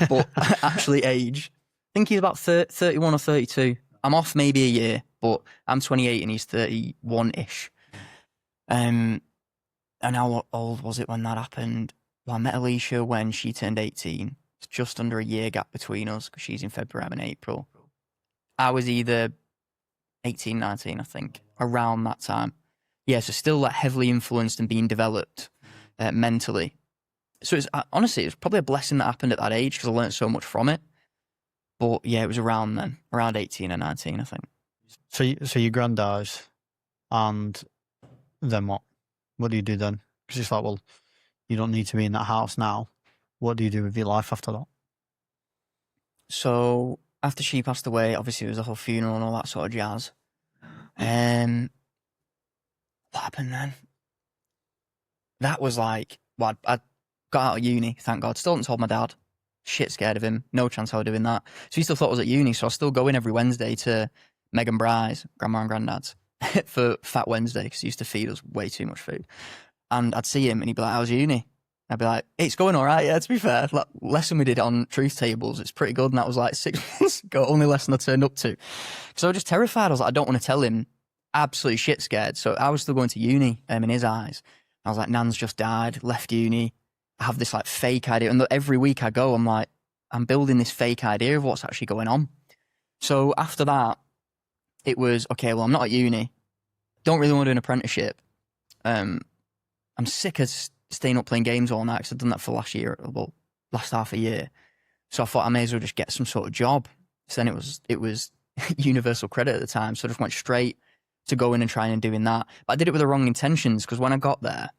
But actually age, I think he's about 31 or 32. I'm off maybe a year, but I'm 28 and he's 31-ish. And how old was it when that happened? Well, I met Alicia when she turned 18. It's just under a year gap between us, because she's in February, I'm in April. I was either 18, 19, I think, around that time. Yeah, so still like heavily influenced and being developed mentally. So honestly, it was probably a blessing that happened at that age, because I learned so much from it. But yeah, it was around then, around 18 or 19, I think. So your grand dies, and then what? What do you do then? Because it's like, well, you don't need to be in that house now. What do you do with your life after that? So after she passed away, obviously it was a whole funeral and all that sort of jazz. What happened then? That was like, well, I got out of uni, thank God. Still hadn't told my dad. Shit scared of him. No chance I was doing that. So he still thought I was at uni, so I still go in every Wednesday to Meg and Bry's, grandma and granddad's, for Fat Wednesday, because he used to feed us way too much food. And I'd see him and he'd be like, how's uni? I'd be like, it's going all right, yeah, to be fair. Like, lesson we did on truth tables, it's pretty good. And that was like 6 months ago, only lesson I turned up to. Because I was just terrified. I was like, I don't want to tell him. Absolutely shit scared. So I was still going to uni in his eyes. I was like, Nan's just died, left uni. I have this like fake idea. And every week I go, I'm like, I'm building this fake idea of what's actually going on. So after that, it was, okay, well, I'm not at uni. Don't really want to do an apprenticeship. I'm sick of staying up playing games all night, because I've done that for last half a year. So I thought I may as well just get some sort of job. So then it was universal credit at the time. So I just went straight to going and trying and doing that. But I did it with the wrong intentions, because when I got there,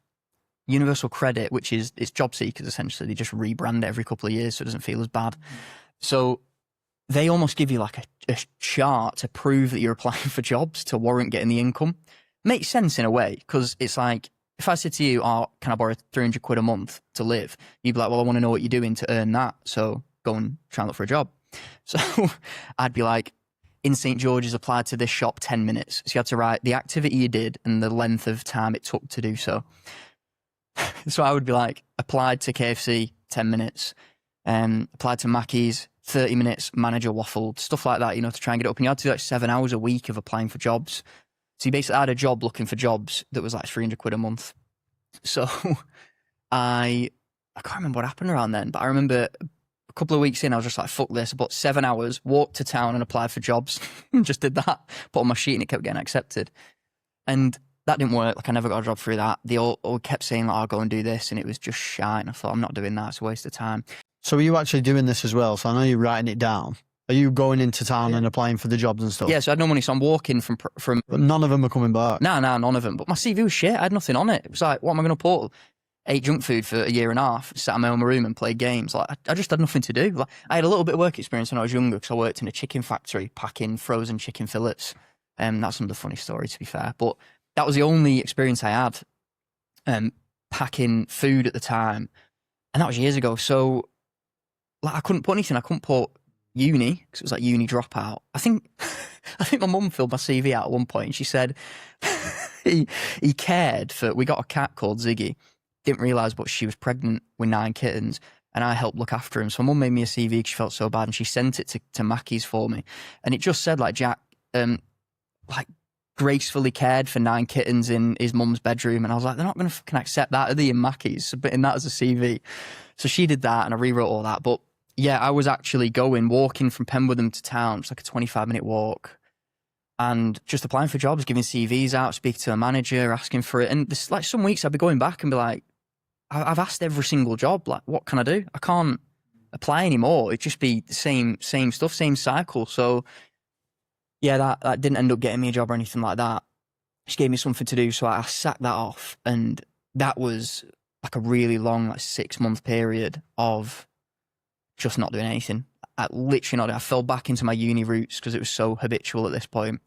universal credit, which is, it's job seekers essentially, they just rebrand it every couple of years so it doesn't feel as bad. So they almost give you like a chart to prove that you're applying for jobs to warrant getting the income. Makes sense in a way, because it's like, if I said to you, oh, can I borrow 300 quid a month to live? You'd be like, well, I want to know what you're doing to earn that. So go and try and look for a job. So I'd be like, in St. George's, applied to this shop 10 minutes. So you had to write the activity you did and the length of time it took to do so. So I would be like, applied to KFC, 10 minutes. Applied to Mackey's, 30 minutes, manager waffled, stuff like that, to try and get it up. And you had to do like 7 hours a week of applying for jobs. So you basically had a job looking for jobs that was like 300 quid a month. So I can't remember what happened around then, but I remember a couple of weeks in, I was just like, fuck this. I bought 7 hours, walked to town and applied for jobs. Just did that, put on my sheet and it kept getting accepted. And that didn't work. Like I never got a job through that. They all kept saying like, I'll go and do this. And it was just shite. And I thought, I'm not doing that. It's a waste of time. So are you actually doing this as well? So I know you're writing it down. Are you going into town and applying for the jobs and stuff? Yeah, so I had no money. So I'm walking from. But none of them are coming back. Nah, none of them. But my CV was shit. I had nothing on it. It was like, what am I going to put? Ate junk food for a year and a half, sat in my own room and played games. Like I just had nothing to do. Like, I had a little bit of work experience when I was younger because I worked in a chicken factory packing frozen chicken fillets. That's another funny story, to be fair. But that was the only experience I had packing food at the time. And that was years ago. So like, I couldn't put anything. I couldn't put uni because it was like uni dropout. I think my mum filled my CV out at one point and she said he cared for, we got a cat called Ziggy. Didn't realise, but she was pregnant with 9 kittens and I helped look after him. So my mum made me a CV because she felt so bad and she sent it to Mackey's for me. And it just said like, Jack, like gracefully cared for 9 kittens in his mum's bedroom. And I was like, they're not going to fucking accept that, are they, in Mackey's? Submitting that as a CV. So she did that and I rewrote all that. But yeah, I was actually walking from Penwortham to town. It's like a 25-minute walk. And just applying for jobs, giving CVs out, speaking to a manager, asking for it. And this, like some weeks I'd be going back and be like, I've asked every single job, like, what can I do? I can't apply anymore. It'd just be the same stuff, same cycle. So yeah, that didn't end up getting me a job or anything like that. She gave me something to do. So I sacked that off. And that was like a really long, like 6-month period of just not doing anything. I literally not. I fell back into my uni roots because it was so habitual at this point.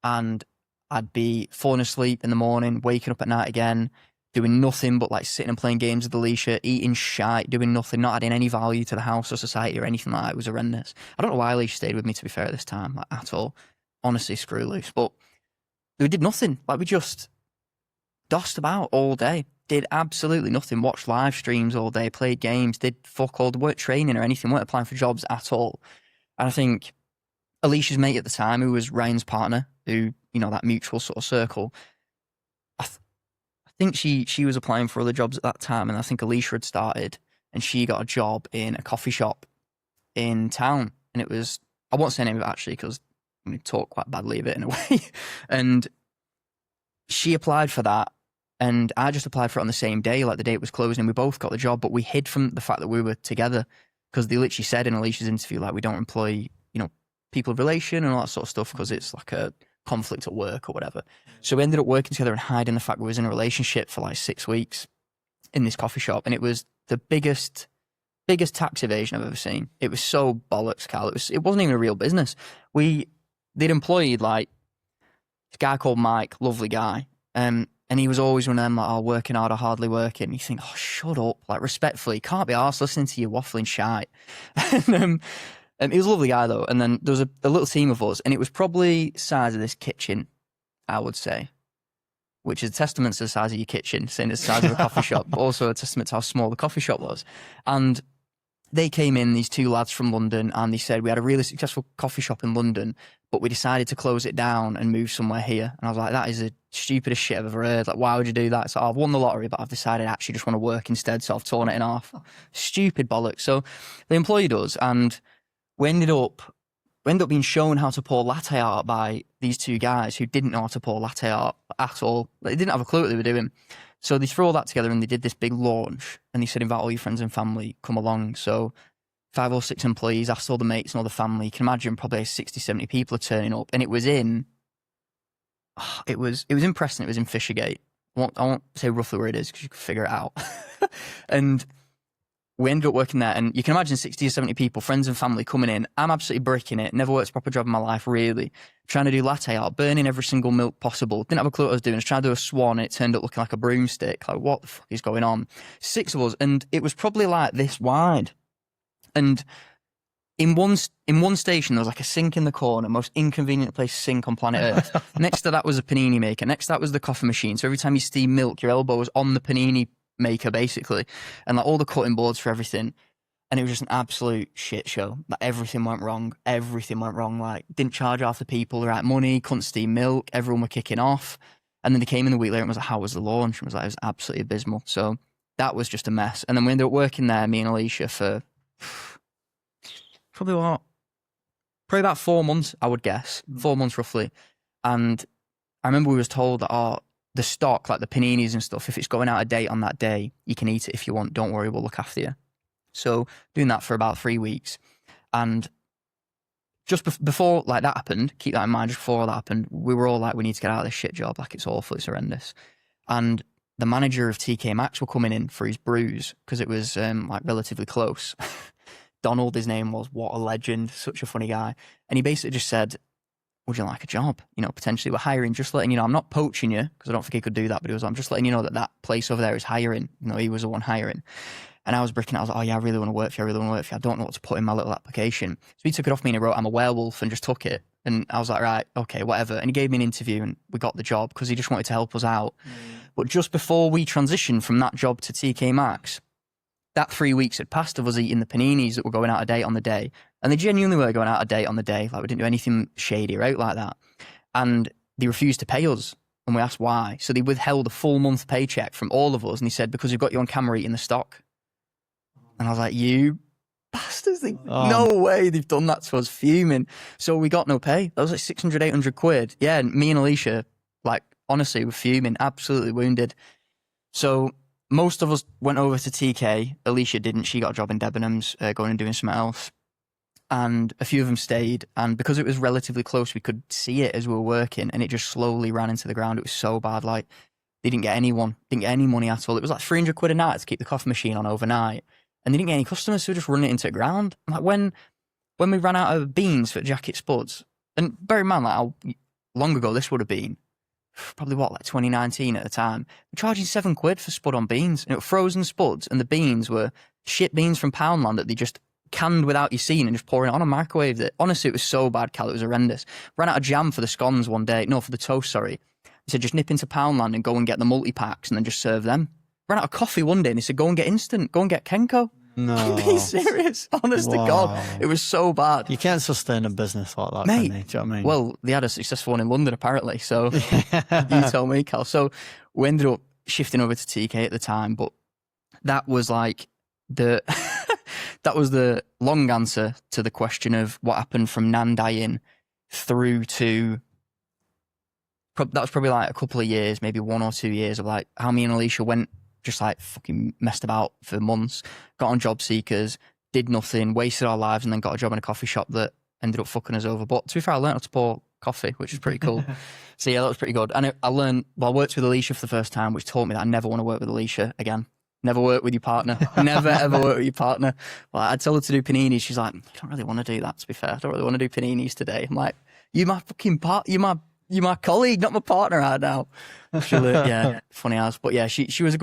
And I'd be falling asleep in the morning, waking up at night again, doing nothing but like sitting and playing games with Alicia, eating shite, doing nothing, not adding any value to the house or society or anything like that. It was horrendous. I don't know why Alicia stayed with me, to be fair, at this time, like, at all. Honestly, screw loose. But we did nothing. Like, we just dossed about all day. Did absolutely nothing. Watched live streams all day, played games, did fuck all. Weren't training or anything, weren't applying for jobs at all. And I think Alicia's mate at the time, who was Ryan's partner, who, that mutual sort of circle, I think she was applying for other jobs at that time. And I think Alicia had started and she got a job in a coffee shop in town. And it was, I won't say the name of it actually because we talk quite badly of it in a way. And she applied for that. And I just applied for it on the same day, like the day it was closing, and we both got the job, but we hid from the fact that we were together because they literally said in Alicia's interview, like, we don't employ, people of relation and all that sort of stuff because it's like a conflict at work or whatever. So we ended up working together and hiding the fact we was in a relationship for like 6 weeks in this coffee shop. And it was the biggest tax evasion I've ever seen. It was so bollocks, Cal. It wasn't even a real business. They'd employed like this guy called Mike, lovely guy. And he was always one of them, like, working hard or hardly working. And you think, shut up. Like, respectfully, can't be arsed listening to you waffling shite. And he was a lovely guy, though. And then there was a little team of us. And it was probably the size of this kitchen, I would say, which is a testament to the size of your kitchen, saying it's the size of a coffee shop, but also a testament to how small the coffee shop was. And they came in, these 2 lads from London, and they said, we had a really successful coffee shop in London, but we decided to close it down and move somewhere here. And I was like, that is the stupidest shit I've ever heard. Like, why would you do that? So I've won the lottery, but I've decided I actually just want to work instead. So I've torn it in half. Stupid bollocks. So they employed us, and we ended up being shown how to pour latte art by these 2 guys who didn't know how to pour latte art at all. They didn't have a clue what they were doing. So they threw all that together and they did this big launch, and they said, invite all your friends and family, come along. So 5 or 6 employees, asked all the mates and all the family. You can imagine probably 60, 70 people are turning up. And it was in Preston, it was in Fishergate. I won't say roughly where it is because you can figure it out. And we ended up working there, and you can imagine 60 or 70 people, friends and family coming in. I'm absolutely bricking it. Never worked a proper job in my life, really. Trying to do latte art, burning every single milk possible. Didn't have a clue what I was doing. I was trying to do a swan, and it turned up looking like a broomstick. Like, what the fuck is going on? 6 of us, and it was probably like this wide. And in one station, there was like a sink in the corner, most inconvenient place to sink on planet Earth. Next to that was a panini maker. Next to that was the coffee machine. So every time you steam milk, your elbow was on the panini maker, basically. And like all the cutting boards for everything. And it was just an absolute shit show. Like everything went wrong. Everything went wrong. Like didn't charge half the people the right money, couldn't steam milk. Everyone were kicking off. And then they came in the week later and was like, how was the launch? And was like, it was absolutely abysmal. So that was just a mess. And then we ended up working there, me and Alicia, for probably about 4 months, I would guess. 4 months roughly. And I remember we was told that the stock, like the paninis and stuff, if it's going out of date on that day, you can eat it if you want. Don't worry, we'll look after you. So doing that for about 3 weeks. And just before like that happened, keep that in mind, just before that happened, we were all like, we need to get out of this shit job. Like it's awful, it's horrendous. And the manager of TK Maxx were coming in for his brews because it was like relatively close. Donald, his name was, what a legend, such a funny guy. And he basically just said, would you like a job? You know, potentially we're hiring, just letting you know, I'm not poaching you because I don't think he could do that, but he was, I'm just letting you know that place over there is hiring. You know, he was the one hiring. And I was bricking out. I was like, oh yeah, I really want to work for you. I really want to work for you. I don't know what to put in my little application. So he took it off me and he wrote, I'm a werewolf, and just took it. And I was like, right, okay, whatever. And he gave me an interview and we got the job because he just wanted to help us out. But just before we transitioned from that job to TK Maxx, that 3 weeks had passed of us eating the paninis that were going out of date on the day. And they genuinely were going out of date on the day. Like we didn't do anything shady or out like that. And they refused to pay us. And we asked why. So they withheld a full month paycheck from all of us. And he said, because we've got you on camera eating the stock. And I was like, you bastards, no way they've done that to us, fuming. So we got no pay. That was like 600, 800 quid. Yeah, and me and Alicia, like, honestly, were fuming, absolutely wounded. So most of us went over to TK. Alicia didn't. She got a job in Debenhams, going and doing something else. And a few of them stayed. And because it was relatively close, we could see it as we were working. And it just slowly ran into the ground. It was so bad. Like, they didn't get any money at all. It was like 300 quid a night to keep the coffee machine on overnight. And they didn't get any customers, so we just run it into the ground. Like when we ran out of beans for jacket spuds, and bear in mind, like how long ago this would have been, probably what, like 2019 at the time, we're charging £7 for spud on beans. And it were frozen spuds, and the beans were shit beans from Poundland that they just canned without you seeing and just pouring it on and microwaved it. Honestly, it was so bad, Cal, it was horrendous. Ran out of jam for the scones one day, no, for the toast, sorry. He said, just nip into Poundland and go and get the multi-packs and then just serve them. Ran out of coffee one day and he said, go and get instant, go and get Kenko. No. Are you being serious? Honest to God. It was so bad. You can't sustain a business like that, mate. Can you? Do you know what I mean? Well, they had a successful one in London, apparently. So you tell me, Cal. So we ended up shifting over to TK at the time, but that was like that was the long answer to the question of what happened from Nan dying through to, that was probably like a couple of years, maybe 1 or 2 years of like how me and Alicia went, just like fucking messed about for months, got on job seekers, did nothing, wasted our lives, and then got a job in a coffee shop that ended up fucking us over. But to be fair, I learned how to pour coffee, which is pretty cool. So yeah, that was pretty good. And I learned, well, I worked with Alicia for the first time, which taught me that I never want to work with Alicia again. Never work with your partner. Never, ever work with your partner. Well, I'd tell her to do paninis. She's like, I don't really want to do that, to be fair. I don't really want to do paninis today. I'm like, you're my fucking you're my colleague, not my partner right now. Yeah, funny as. But yeah, she was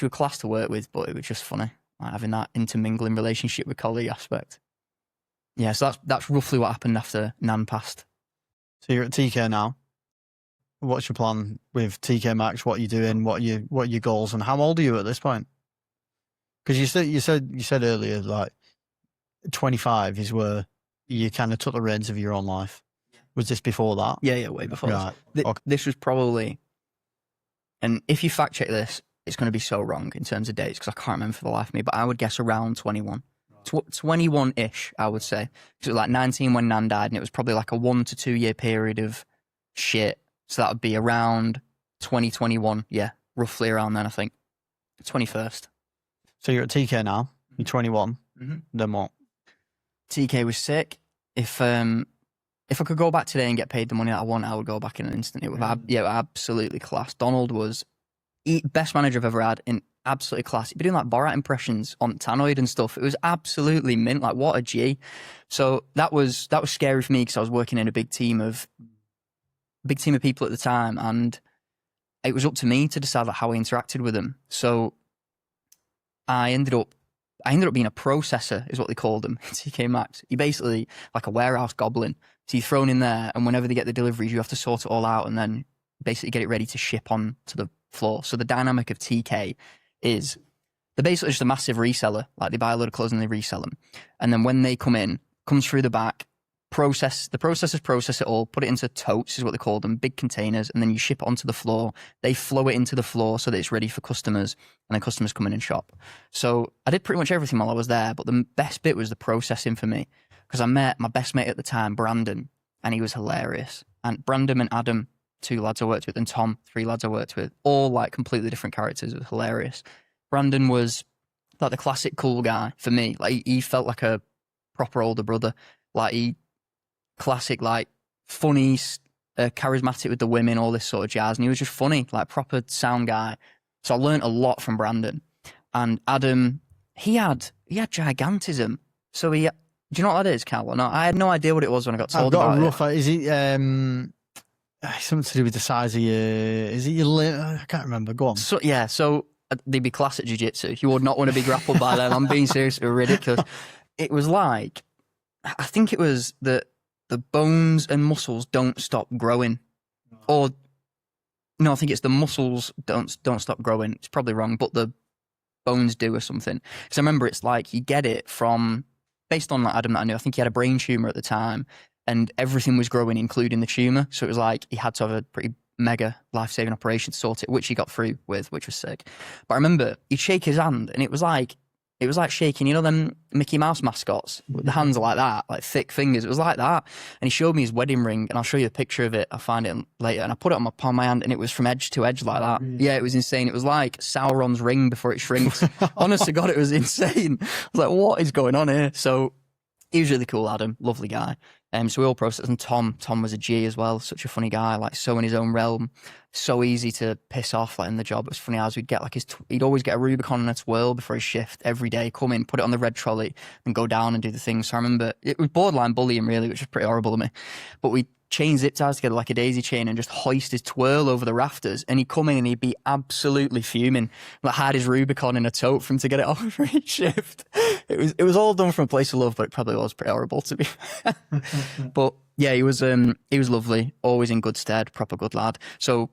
class to work with, but it was just funny, like having that intermingling relationship with colleague aspect. Yeah, so that's roughly what happened after Nan passed. So you're at TK now. What's your plan with TK Maxx? What are you doing? What are your goals? And how old are you at this point? Because you said earlier, like 25 is where you kind of took the reins of your own life. Was this before that? Yeah, way before. Right. This was probably, and if you fact check this, it's going to be so wrong in terms of dates because I can't remember for the life of me, but I would guess around 21. 21-ish, I would say. Because it was like 19 when Nan died, and it was probably like a 1 to 2 year period of shit. So that would be around 2021. Yeah, roughly around then, I think. 21st. So you're at TK now. You're 21. Mm-hmm. Then what? TK was sick. If I could go back today and get paid the money that I want, I would go back in an instant. It was absolutely class. Donald was best manager I've ever had, in absolutely class. He'd be doing like Borat impressions on Tannoid and stuff. It was absolutely mint. Like, what a G. So that was scary for me because I was working in a big team of people at the time, and it was up to me to decide like how I interacted with them. So I ended up I ended up being a processor, is what they called them, TK Maxx. You're basically like a warehouse goblin. So you're thrown in there, and whenever they get the deliveries, you have to sort it all out and then basically get it ready to ship on to the floor. So the dynamic of TK is they're basically just a massive reseller. Like they buy a load of clothes and they resell them. And then when they come in, comes through the back, the processors process it all, put it into totes, is what they call them, big containers, and then you ship it onto the floor. They flow it into the floor so that it's ready for customers, and then customers come in and shop. So I did pretty much everything while I was there, but the best bit was the processing for me, because I met my best mate at the time, Brandon, and he was hilarious. And Brandon and Adam, 2 lads I worked with, and Tom, 3 lads I worked with, all like completely different characters. It was hilarious. Brandon was like the classic cool guy for me. Like he felt like a proper older brother. Like he classic, like funny, charismatic with the women, all this sort of jazz. And he was just funny, like proper sound guy. So I learned a lot from Brandon. And Adam, he had gigantism. So do you know what that is, Cal? Or not? I had no idea what it was when I got told about it. Is it something to do with the size of your? Is it your? I can't remember. Go on. So yeah, so they'd be classic jiu-jitsu. You would not want to be grappled by them. I'm being serious. It was ridiculous. It was like, I think it was that the bones and muscles don't stop growing, or no, I think it's the muscles don't stop growing. It's probably wrong, but the bones do or something. Because I remember it's like you get it from, based on like Adam that I knew, I think he had a brain tumor at the time, and everything was growing, including the tumor. So it was like he had to have a pretty mega life-saving operation to sort it, which he got through with, which was sick. But I remember he'd shake his hand, and it was like shaking, you know, them Mickey Mouse mascots with the hands like that, like thick fingers. It was like that. And he showed me his wedding ring, and I'll show you a picture of it. I'll find it later. And I put it on my palm of my hand, and it was from edge to edge like that. Yeah, it was insane. It was like Sauron's ring before it shrinks. Honest to God, it was insane. I was like, what is going on here? So he was really cool, Adam. Lovely guy. So we all processed. And Tom was a G as well. Such a funny guy, like so in his own realm. So easy to piss off like in the job. It was funny as we'd get like he'd always get a Rubicon and a twirl before his shift every day, come in, put it on the red trolley and go down and do the thing. So I remember it was borderline bullying really, which was pretty horrible of me. But we chain zip ties together like a daisy chain and just hoist his twirl over the rafters, and he'd come in and he'd be absolutely fuming, like had his Rubicon in a tote for him to get it off for each shift. It was all done from a place of love, but it probably was pretty horrible to be fair. But yeah, he was lovely, always in good stead, proper good lad. So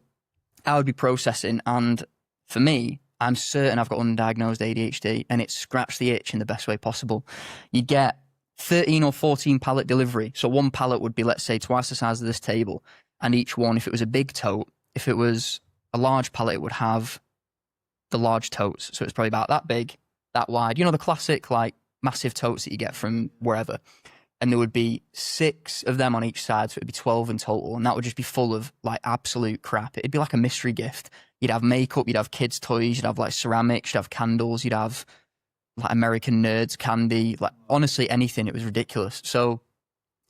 I would be processing, and for me, I'm certain I've got undiagnosed ADHD, and it scratched the itch in the best way possible. You get 13 or 14 pallet delivery. So one pallet would be, let's say, twice the size of this table. And each one, if it was a big tote, if it was a large pallet, it would have the large totes. So it's probably about that big, that wide. You know, the classic, like, massive totes that you get from wherever. And there would be 6 of them on each side. So it'd be 12 in total. And that would just be full of, like, absolute crap. It'd be like a mystery gift. You'd have makeup, you'd have kids' toys, you'd have, like, ceramics, you'd have candles, you'd have like American Nerds candy, like honestly anything. It was ridiculous. So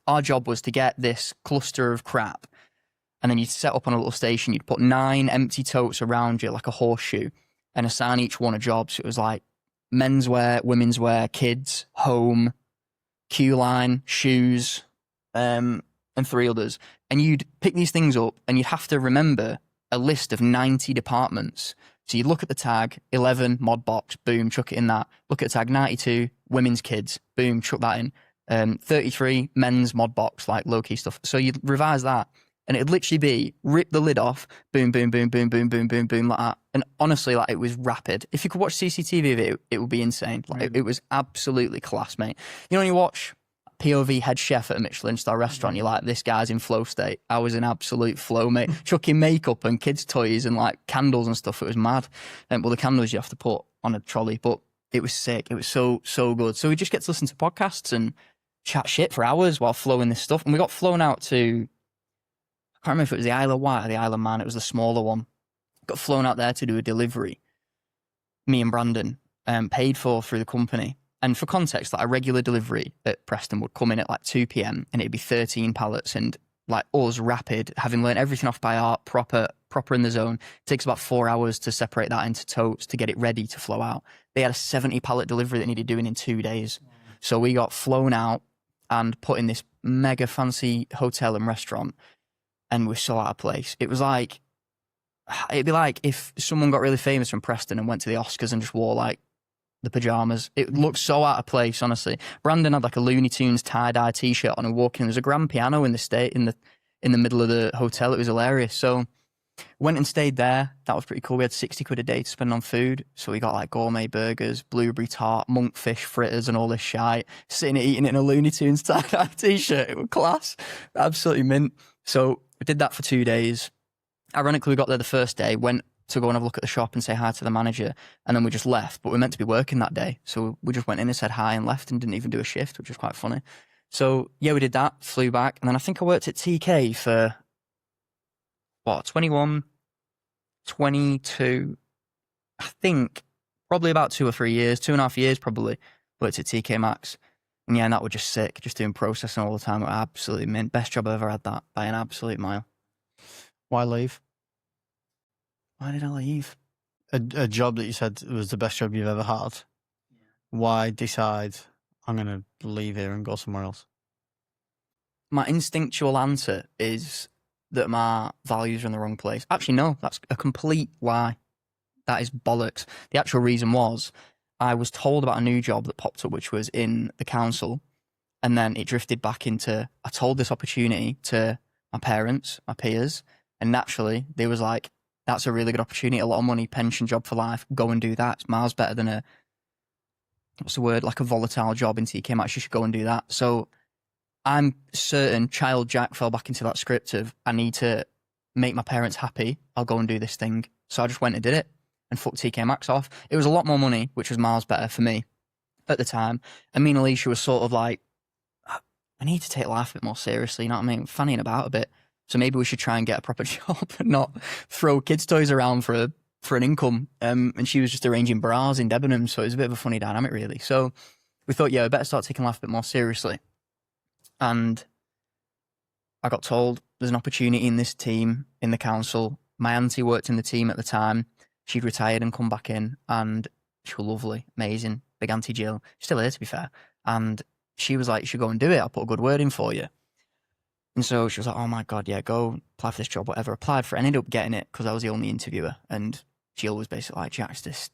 our job was to get this cluster of crap, and then you'd set up on a little station. You'd put 9 empty totes around you like a horseshoe and assign each one a job. So it was like menswear, women's wear, kids, home, Q-line, shoes, and 3 others. And you'd pick these things up, and you'd have to remember a list of 90 departments. So you look at the tag, 11, mod box, boom, chuck it in that. Look at the tag, 92, women's kids, boom, chuck that in. 33, men's mod box, like low-key stuff. So you'd revise that, and it'd literally be, rip the lid off, boom, boom, boom, boom, boom, boom, boom, boom, like that. And honestly, like, it was rapid. If you could watch CCTV of it, it would be insane. Like, it was absolutely class, mate. You know, when you watch POV head chef at a Michelin star restaurant, you're like, this guy's in flow state. I was in absolute flow, mate. Chucking makeup and kids' toys and like candles and stuff. It was mad. Well, the candles you have to put on a trolley, but it was sick. It was so good. So we just get to listen to podcasts and chat shit for hours while flowing this stuff. And we got flown out to, I can't remember if it was the Isle of Wight or the Isle of Man. It was the smaller one. Got flown out there to do a delivery. Me and Brandon, paid for through the company. And for context, like a regular delivery at Preston would come in at like 2 p.m. and it'd be 13 pallets, and like us rapid, having learned everything off by heart, proper in the zone. It takes about 4 hours to separate that into totes to get it ready to flow out. They had a 70 pallet delivery that needed doing in 2 days. So we got flown out and put in this mega fancy hotel and restaurant, and we're so out of place. It was like, it'd be like if someone got really famous from Preston and went to the Oscars and just wore like the pajamas. It looked so out of place, honestly. Brandon had like a Looney Tunes tie-dye t-shirt on and walking. There's a grand piano in the middle of the hotel. It was hilarious. So went and stayed there. That was pretty cool. We had 60 quid a day to spend on food. So we got like gourmet burgers, blueberry tart, monkfish fritters and all this shite. Sitting and eating it in a Looney Tunes tie-dye t-shirt. It was class. Absolutely mint. So we did that for 2 days. Ironically, we got there the first day, went to go and have a look at the shop and say hi to the manager, and then we just left. But we were meant to be working that day. So we just went in and said hi and left and didn't even do a shift, which was quite funny. So yeah, we did that, flew back. And then I think I worked at TK for, 21, 22, I think probably about 2 or 3 years, 2.5 years probably, worked at TK Maxx. And yeah, and that was just sick, just doing processing all the time. It was absolutely mint. Best job I ever had, that, by an absolute mile. Why leave? Why did I leave? A job that you said was the best job you've ever had. Yeah. Why decide I'm going to leave here and go somewhere else? My instinctual answer is that my values are in the wrong place. Actually, no, that's a complete lie. That is bollocks. The actual reason was I was told about a new job that popped up, which was in the council. And then it drifted back into, I told this opportunity to my parents, my peers, and naturally they was like, that's a really good opportunity, a lot of money, pension, job for life, go and do that. It's miles better than like a volatile job in TK Maxx. You should go and do that. So I'm certain child Jack fell back into that script of, I need to make my parents happy, I'll go and do this thing. So I just went and did it and fucked TK Maxx off. It was a lot more money, which was miles better for me at the time. And me and Alicia was sort of like, I need to take life a bit more seriously, you know what I mean? Fannying about a bit. So maybe we should try and get a proper job and not throw kids' toys around for an income. And she was just arranging bras in Debenhams, so it was a bit of a funny dynamic, really. So we thought, yeah, we better start taking life a bit more seriously. And I got told there's an opportunity in this team in the council. My auntie worked in the team at the time. She'd retired and come back in, and she was lovely, amazing, big Auntie Jill. She's still here, to be fair. And she was like, you should go and do it. I'll put a good word in for you. And so she was like, oh my God, yeah, go apply for this job, whatever. Applied for it. I ended up getting it because I was the only interviewer. And Jill was basically like, Jack's this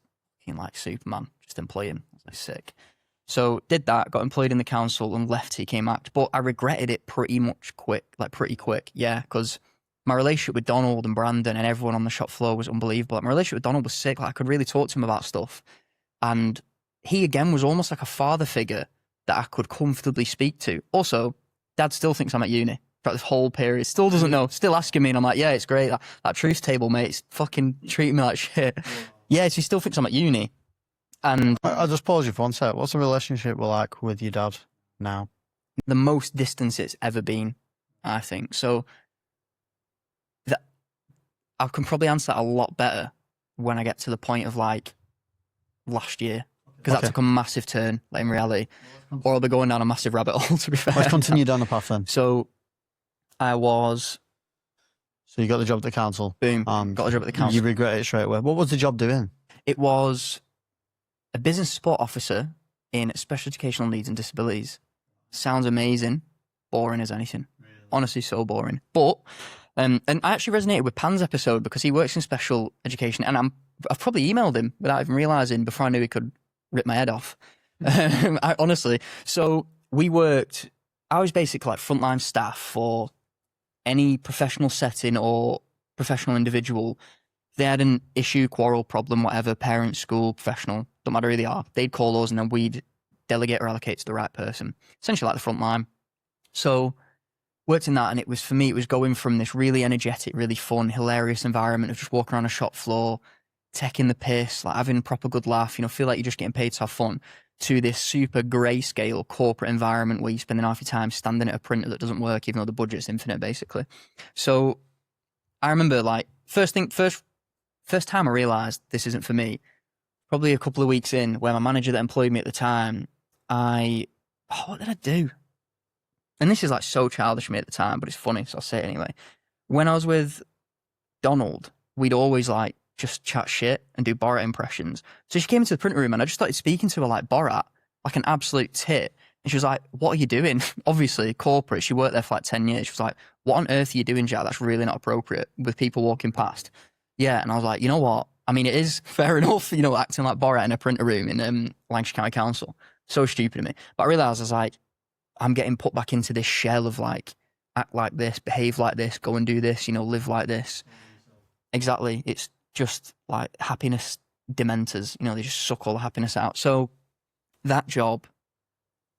like Superman, just employ him. I was like, sick. So did that, got employed in the council and left TK Maxx. But I regretted it pretty quick. Yeah, because my relationship with Donald and Brandon and everyone on the shop floor was unbelievable. Like, my relationship with Donald was sick. Like, I could really talk to him about stuff. And he, again, was almost like a father figure that I could comfortably speak to. Also, Dad still thinks I'm at uni. Throughout this whole period, still doesn't know, still asking me, and I'm like, yeah, it's great. That truth table, mate, it's fucking treating me like shit. Yeah, so he still thinks I'm at uni. And I'll just pause you for one sec. What's the relationship like with your dad now? The most distance it's ever been, I think. So I can probably answer that a lot better when I get to the point of like last year, because that took a massive turn, like in reality, or I'll be going down a massive rabbit hole, to be fair. Let's continue down the path then. So you got the job at the council. Boom. Got a job at the council. You regret it straight away. What was the job doing? It was a business support officer in special educational needs and disabilities. Sounds amazing. Boring as anything. Really? Honestly, so boring. But, and I actually resonated with Pan's episode because he works in special education, and I've probably emailed him without even realising before I knew he could rip my head off. Honestly. So I was basically like frontline staff for any professional setting or professional individual. They had an issue, quarrel, problem, whatever, parent, school, professional, don't matter who they are. They'd call us and then we'd delegate or allocate to the right person. Essentially like the front line. So worked in that, and it was, for me, it was going from this really energetic, really fun, hilarious environment of just walking around a shop floor, taking the piss, like having a proper good laugh, feel like you're just getting paid to have fun, to this super grayscale corporate environment where you're spending half your time standing at a printer that doesn't work, even though the budget's infinite, basically. So I remember, like, first time I realised this isn't for me, probably a couple of weeks in, where my manager that employed me at the time, what did I do? And this is like so childish of me at the time, but it's funny, so I'll say it anyway. When I was with Donald, we'd always like just chat shit and do Borat impressions. So she came into the printer room and I just started speaking to her like Borat, like an absolute tit. And she was like, what are you doing? Obviously, corporate. She worked there for like 10 years. She was like, what on earth are you doing, Jack? That's really not appropriate with people walking past. Yeah. And I was like, you know what? I mean, it is fair enough, you know, acting like Borat in a printer room in Lancashire County Council. So stupid of me. But I realised I was like, I'm getting put back into this shell of like, act like this, behave like this, go and do this, you know, live like this. Exactly. It's just like happiness dementors, you know, they just suck all the happiness out. So that job,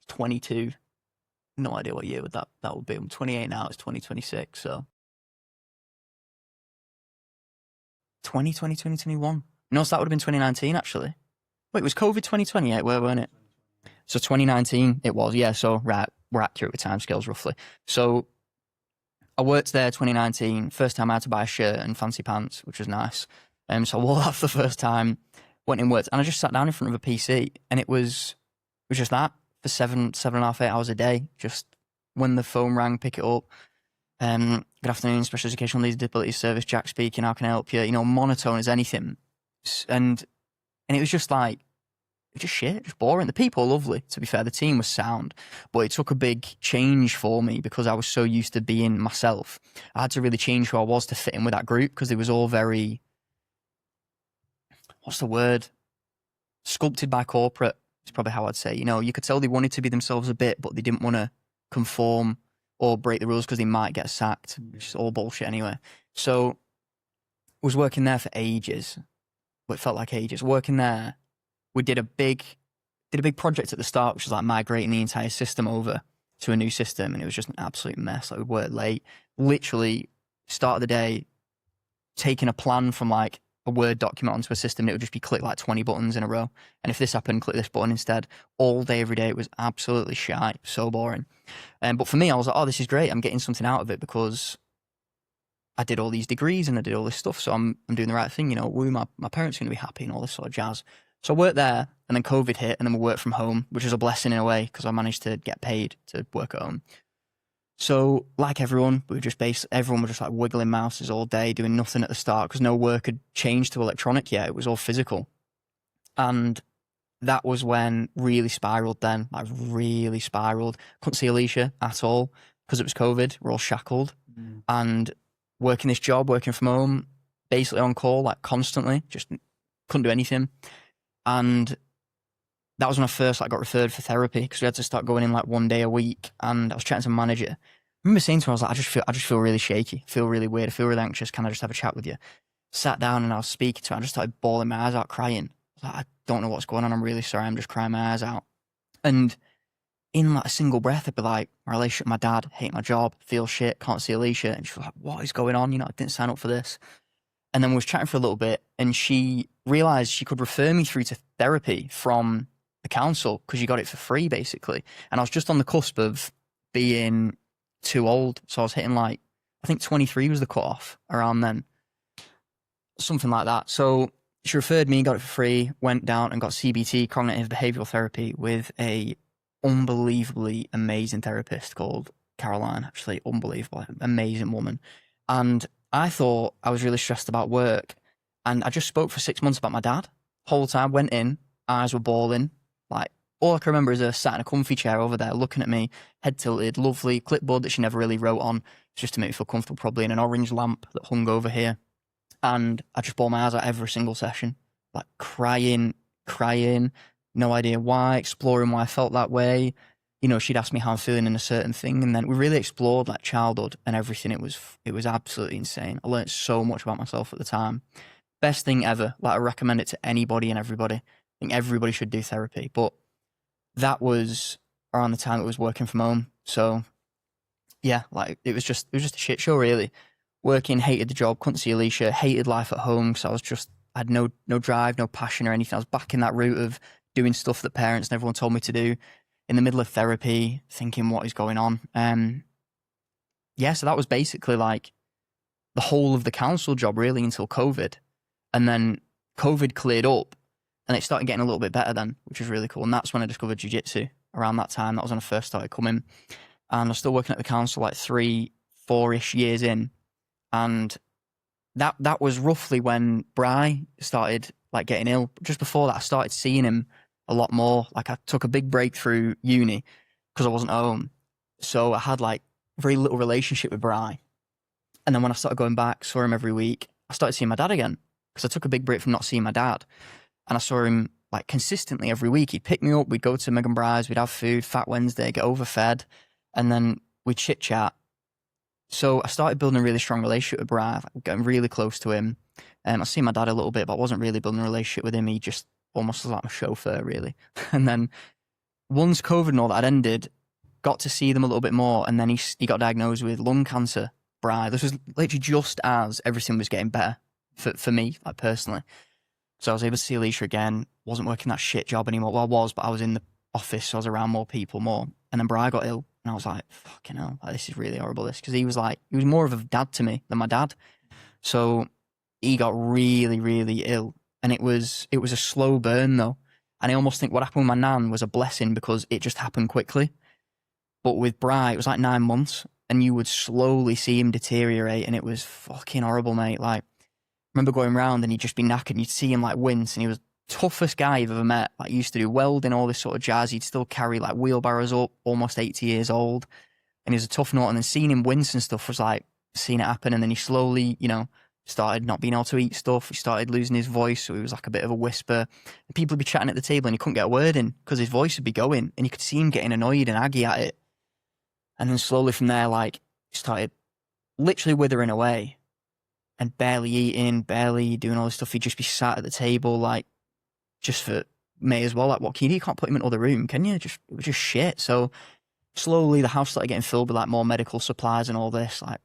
22, no idea what year that would be. I'm 28 now, it's 2026, so 2020, 2021. No, so that would have been 2019 actually. Wait, it was COVID 2020, yeah, weren't it? So 2019 it was, yeah, so right, we're accurate with timescales roughly. So I worked there 2019, first time I had to buy a shirt and fancy pants, which was nice. So I wore that for the first time, went in worked, and I just sat down in front of a PC, and it was just that for 7.5, 8 hours a day. Just when the phone rang, pick it up. Good afternoon, Special Educational Needs Disability Service, Jack speaking, how can I help you? You know, monotone as anything. And it was just like, just shit, just boring. The people are lovely, to be fair. The team was sound, but it took a big change for me because I was so used to being myself. I had to really change who I was to fit in with that group because it was all very, what's the word? Sculpted by corporate is probably how I'd say. You know, you could tell they wanted to be themselves a bit, but they didn't want to conform or break the rules because they might get sacked, which is all bullshit anyway. So I was working there for ages. Well, it felt like ages. Working there, we did a big project at the start, which was like migrating the entire system over to a new system, and it was just an absolute mess. Like we worked late, literally start of the day, taking a plan from like a Word document onto a system, and it would just be click like 20 buttons in a row. And if this happened, click this button instead. All day, every day. It was absolutely shite, so boring. But for me, I was like, oh, this is great. I'm getting something out of it because I did all these degrees and I did all this stuff, so I'm doing the right thing. You know, my parents are going to be happy and all this sort of jazz. So I worked there, and then COVID hit, and then we worked from home, which was a blessing in a way because I managed to get paid to work at home. So, like everyone, everyone was just like wiggling mouses all day, doing nothing at the start because no work had changed to electronic yet. It was all physical. And that was when really spiraled then. Like really spiraled. Couldn't see Alicia at all because it was COVID. We're all shackled. And working this job, working from home, basically on call, like constantly, just couldn't do anything. And that was when I first got referred for therapy because we had to start going in like one day a week. And I was chatting to my manager. I remember saying to her, I was like, I just feel really shaky, I feel really weird, I feel really anxious. Can I just have a chat with you? Sat down and I was speaking to her. I just started bawling my eyes out, crying. I was like, I don't know what's going on. I'm really sorry. I'm just crying my eyes out. And in like a single breath, I'd be like, my relationship with my dad, hate my job, feel shit, can't see Alicia. And she was like, what is going on? You know, I didn't sign up for this. And then we was chatting for a little bit, and she realised she could refer me through to therapy from the council because you got it for free, basically. And I was just on the cusp of being too old. So I was hitting like, I think 23 was the cutoff around then. Something like that. So she referred me, got it for free, went down and got CBT, cognitive behavioural therapy, with a unbelievably amazing therapist called Caroline. Actually, unbelievable, amazing woman. And I thought I was really stressed about work, and I just spoke for 6 months about my dad. Whole time, went in, eyes were bawling. Like, all I can remember is her sat in a comfy chair over there looking at me, head tilted, lovely clipboard that she never really wrote on, just to make me feel comfortable, probably, in an orange lamp that hung over here. And I just bawled my eyes out every single session, like crying, no idea why, exploring why I felt that way. You know, she'd ask me how I'm feeling in a certain thing, and then we really explored like childhood and everything. It was absolutely insane. I learned so much about myself at the time. Best thing ever. Like, I recommend it to anybody and everybody. I think everybody should do therapy. But that was around the time it was working from home. So yeah, like it was just a shit show really. Working, hated the job, couldn't see Alicia, hated life at home because I had no drive, no passion or anything. I was back in that route of doing stuff that parents and everyone told me to do, in the middle of therapy, thinking what is going on. Yeah, so that was basically like the whole of the council job really until COVID. And then COVID cleared up and it started getting a little bit better then, which was really cool. And that's when I discovered jiu-jitsu around that time. That was when I first started coming. And I was still working at the council like 3-4-ish years in. And that was roughly when Bry started like getting ill. Just before that, I started seeing him a lot more. Like, I took a big break through uni because I wasn't home. So I had like very little relationship with Bry. And then when I started going back, saw him every week, I started seeing my dad again because I took a big break from not seeing my dad. And I saw him like consistently every week. He'd pick me up, we'd go to Megan Bry's, we'd have food, Fat Wednesday, get overfed, and then we'd chit chat. So I started building a really strong relationship with Bri, getting really close to him. I seen my dad a little bit, but I wasn't really building a relationship with him. He just almost was like my chauffeur, really. And then once COVID and all that had ended, got to see them a little bit more, and then he got diagnosed with lung cancer. Bri, this was literally just as everything was getting better for me, like personally. So I was able to see Alicia again. Wasn't working that shit job anymore. Well, I was, but I was in the office, so I was around more people more. And then Bri got ill, and I was like, fucking hell, like, this is really horrible, this. Because he was more of a dad to me than my dad. So he got really, really ill. And it was a slow burn, though. And I almost think what happened with my nan was a blessing because it just happened quickly. But with Bri, it was like 9 months, and you would slowly see him deteriorate, and it was fucking horrible, mate. Like, I remember going round and he'd just be knackered and you'd see him like wince, and he was the toughest guy you've ever met. Like, he used to do welding, all this sort of jazz. He'd still carry like wheelbarrows up, almost 80 years old. And he was a tough nut. And then seeing him wince and stuff was like seeing it happen. And then he slowly, started not being able to eat stuff. He started losing his voice. So he was like a bit of a whisper. And people would be chatting at the table and he couldn't get a word in because his voice would be going. And you could see him getting annoyed and aggy at it. And then slowly from there, like, he started literally withering away. And barely eating, barely doing all this stuff. He'd just be sat at the table, like, just for me as well. Like, what can you do? You can't put him in another room, can you? It was just shit. So slowly the house started getting filled with like more medical supplies and all this, like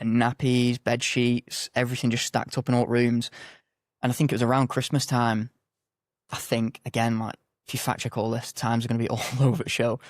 nappies, bed sheets, everything just stacked up in all rooms. And I think it was around Christmas time. I think, again, like, if you fact check all this, times are going to be all over the show.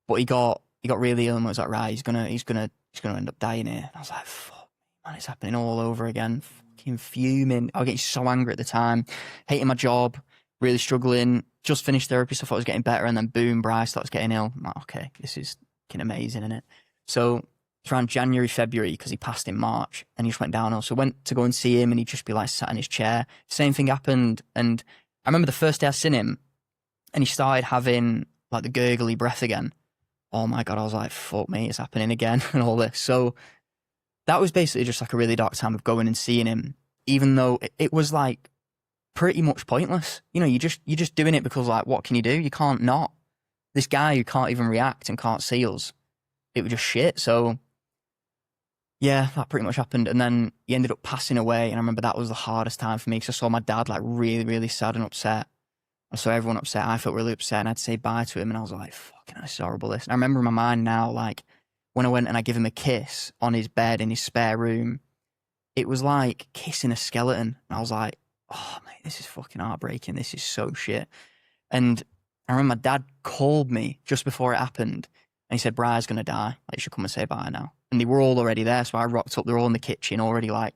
But he got really ill and was like, right, he's gonna end up dying here. And I was like, fuck. Man, it's happening all over again. Fucking fuming. I was getting so angry at the time. Hating my job. Really struggling. Just finished therapy, so I thought I was getting better. And then boom, Bryce starts getting ill. I'm like, okay, this is fucking amazing, isn't it? So it's around January, February, because he passed in March. And he just went downhill. So I went to go and see him and he'd just be like sat in his chair. Same thing happened. And I remember the first day I seen him and he started having like the gurgly breath again. Oh my God, I was like, fuck me, it's happening again and all this. So that was basically just like a really dark time of going and seeing him, even though it was like pretty much pointless. You're just doing it because, like, what can you do? You can't not. This guy who can't even react and can't see us, it was just shit. So yeah, that pretty much happened. And then he ended up passing away. And I remember that was the hardest time for me because I saw my dad like really, really sad and upset. I saw everyone upset. I felt really upset and I had to say bye to him. And I was like, fucking, this is horrible. This. And I remember in my mind now, like, when I went and I give him a kiss on his bed in his spare room, it was like kissing a skeleton. And I was like, oh, mate, this is fucking heartbreaking. This is so shit. And I remember my dad called me just before it happened. And he said, Brian's going to die. Like, you should come and say bye now. And they were all already there. So I rocked up. They were all in the kitchen already, like,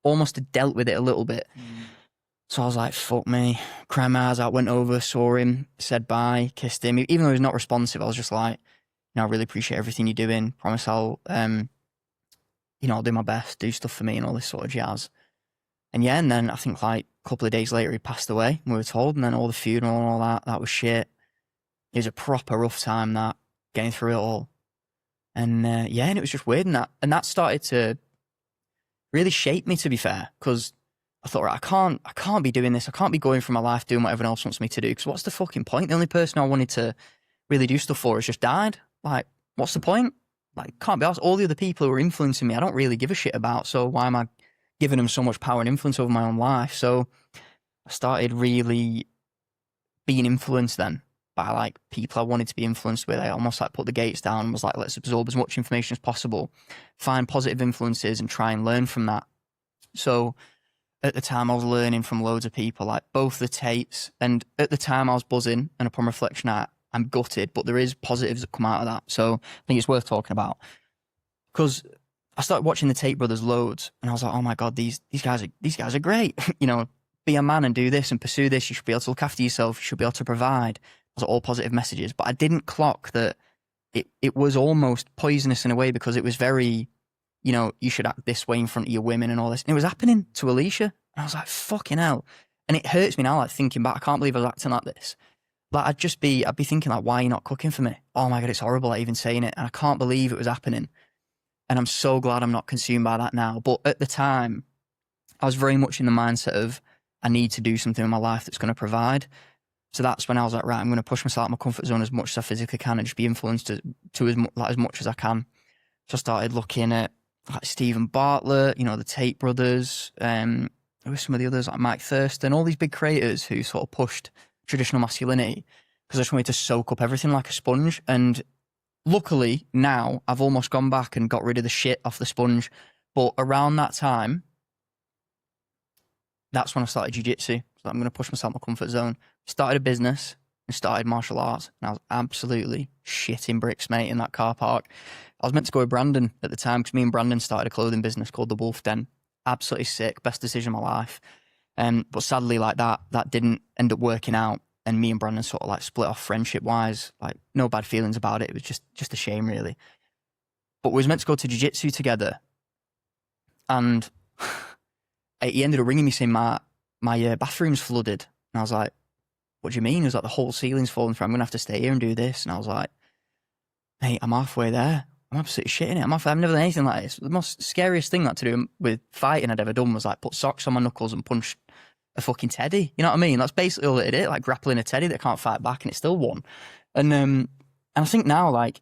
almost had dealt with it a little bit. So I was like, fuck me. Cried my eyes out, went over, saw him, said bye, kissed him. Even though he was not responsive, I was just like, I really appreciate everything you're doing. Promise I'll, I'll do my best, do stuff for me and all this sort of jazz. And yeah, and then I think like a couple of days later he passed away, we were told, and then all the funeral and all that was shit. It was a proper rough time, that, getting through it all. And and it was just weird, and that started to really shape me, to be fair, because I thought, right, I can't be doing this. I can't be going through my life doing what everyone else wants me to do, because what's the fucking point? The only person I wanted to really do stuff for has just died. Like, what's the point? Like, can't be asked. All the other people who are influencing me, I don't really give a shit about. So why am I giving them so much power and influence over my own life? So I started really being influenced then by like people I wanted to be influenced with. I almost like put the gates down and was like, let's absorb as much information as possible, find positive influences and try and learn from that. So at the time I was learning from loads of people, like both the Tates, and at the time I was buzzing, and upon reflection I'm gutted, but there is positives that come out of that. So I think it's worth talking about, because I started watching the Tate brothers loads and I was like, oh my God, these guys are great. Be a man and do this and pursue this. You should be able to look after yourself. You should be able to provide. Those are all positive messages. But I didn't clock that it was almost poisonous in a way, because it was very, you should act this way in front of your women and all this. And it was happening to Alicia. And I was like, fucking hell. And it hurts me now, like, thinking back. I can't believe I was acting like this. Like, I'd be thinking, like, why are you not cooking for me? Oh my God, it's horrible, like, even saying it. And I can't believe it was happening. And I'm so glad I'm not consumed by that now. But at the time, I was very much in the mindset of I need to do something in my life that's going to provide. So that's when I was like, right, I'm going to push myself out of my comfort zone as much as I physically can and just be influenced to as much as I can. So I started looking at like Stephen Bartlett, you know, the Tate brothers, who were some of the others, like Mike Thurston, all these big creators who sort of pushed traditional masculinity, because I just wanted to soak up everything like a sponge. And luckily now I've almost gone back and got rid of the shit off the sponge. But around that time, that's when I started jiu-jitsu. So I'm going to push myself out of my comfort zone. Started a business and started martial arts. And I was absolutely shitting bricks, mate, in that car park. I was meant to go with Brandon at the time because me and Brandon started a clothing business called The Wolf Den. Absolutely sick. Best decision of my life. But sadly, like that didn't end up working out. And me and Brandon sort of like split off friendship-wise. Like, no bad feelings about it. It was just a shame, really. But we was meant to go to jiu-jitsu together. And he ended up ringing me saying my bathroom's flooded. And I was like, what do you mean? He was like, the whole ceiling's falling through. I'm going to have to stay here and do this. And I was like, mate, I'm halfway there. I'm absolutely shitting it. I've never done anything like this. The most scariest thing that to do with fighting I'd ever done was like put socks on my knuckles and punch a fucking teddy. You know what I mean? That's basically all it is, like grappling a teddy that can't fight back and it still won. And I think now, like,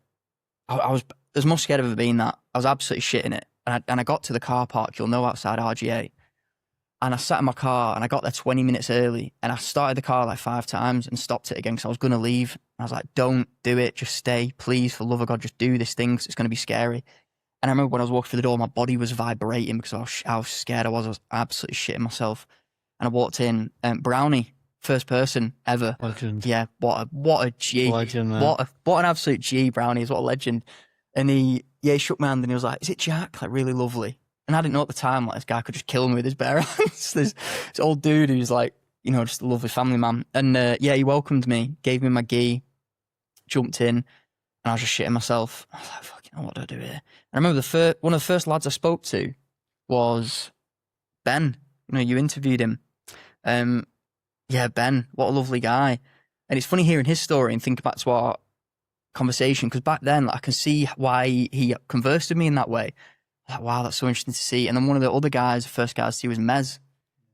I was as most scared I've ever been that. I was absolutely shitting it. And I got to the car park, you'll know, outside RGA. And I sat in my car and I got there 20 minutes early and I started the car like 5 times and stopped it again because I was going to leave. I was like, don't do it. Just stay. Please, for the love of God, just do this thing because it's going to be scary. And I remember when I was walking through the door, my body was vibrating because I was how scared I was. I was absolutely shitting myself. And I walked in, Brownie, first person ever. Legend. Yeah, what a G. Legend, man. What an absolute G, Brownie is. What a legend. And he shook my hand and he was like, is it Jack? Like, really lovely. And I didn't know at the time, like, this guy could just kill me with his bare hands. This old dude who's like, you know, just a lovely family man. And he welcomed me, gave me my gi, jumped in, and I was just shitting myself. I was like, fucking hell, what do I do here? I remember one of the first lads I spoke to was Ben. You know, you interviewed him. Yeah, Ben, what a lovely guy. And it's funny hearing his story and thinking back to our conversation, because back then, like, I can see why he conversed with me in that way. Like, wow, that's so interesting to see. And then one of the other guys, the first guy I see was Mez.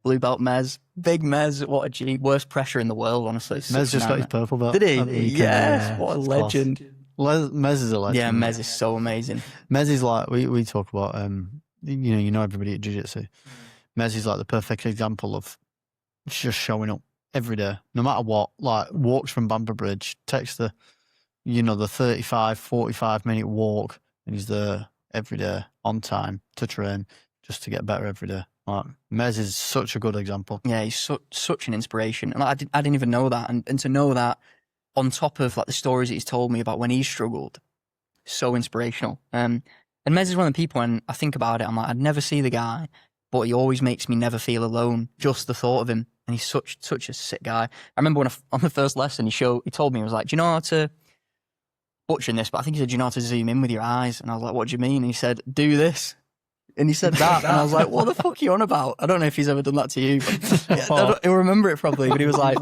Blue belt Mez. Big Mez, what a G. Worst pressure in the world, honestly. Mez just got his purple belt. Did he? Yes, what a legend. Mez is a legend. Yeah, Mez is so amazing. Mez is like, we talk about, you know everybody at jiu-jitsu. Mez is like the perfect example of just showing up every day, no matter what. Like, walks from Bamber Bridge, takes the 35, 45-minute walk, and he's there every day on time to train just to get better every day. Like, Mez is such a good example. Yeah, he's such an inspiration. And like, I didn't even know that. And to know that on top of like the stories that he's told me about when he struggled, so inspirational. And Mez is one of the people, when I think about it, I'm like, I'd never see the guy, but he always makes me never feel alone. Just the thought of him. And he's such a sick guy. I remember when on the first lesson, he told me, he was like, do you know how to, butchering this, but I think he said, do you know how to zoom in with your eyes? And I was like, what do you mean? And he said, do this. And he said that. And I was like, what the fuck are you on about? I don't know if he's ever done that to you. But he'll remember it probably. But he was like,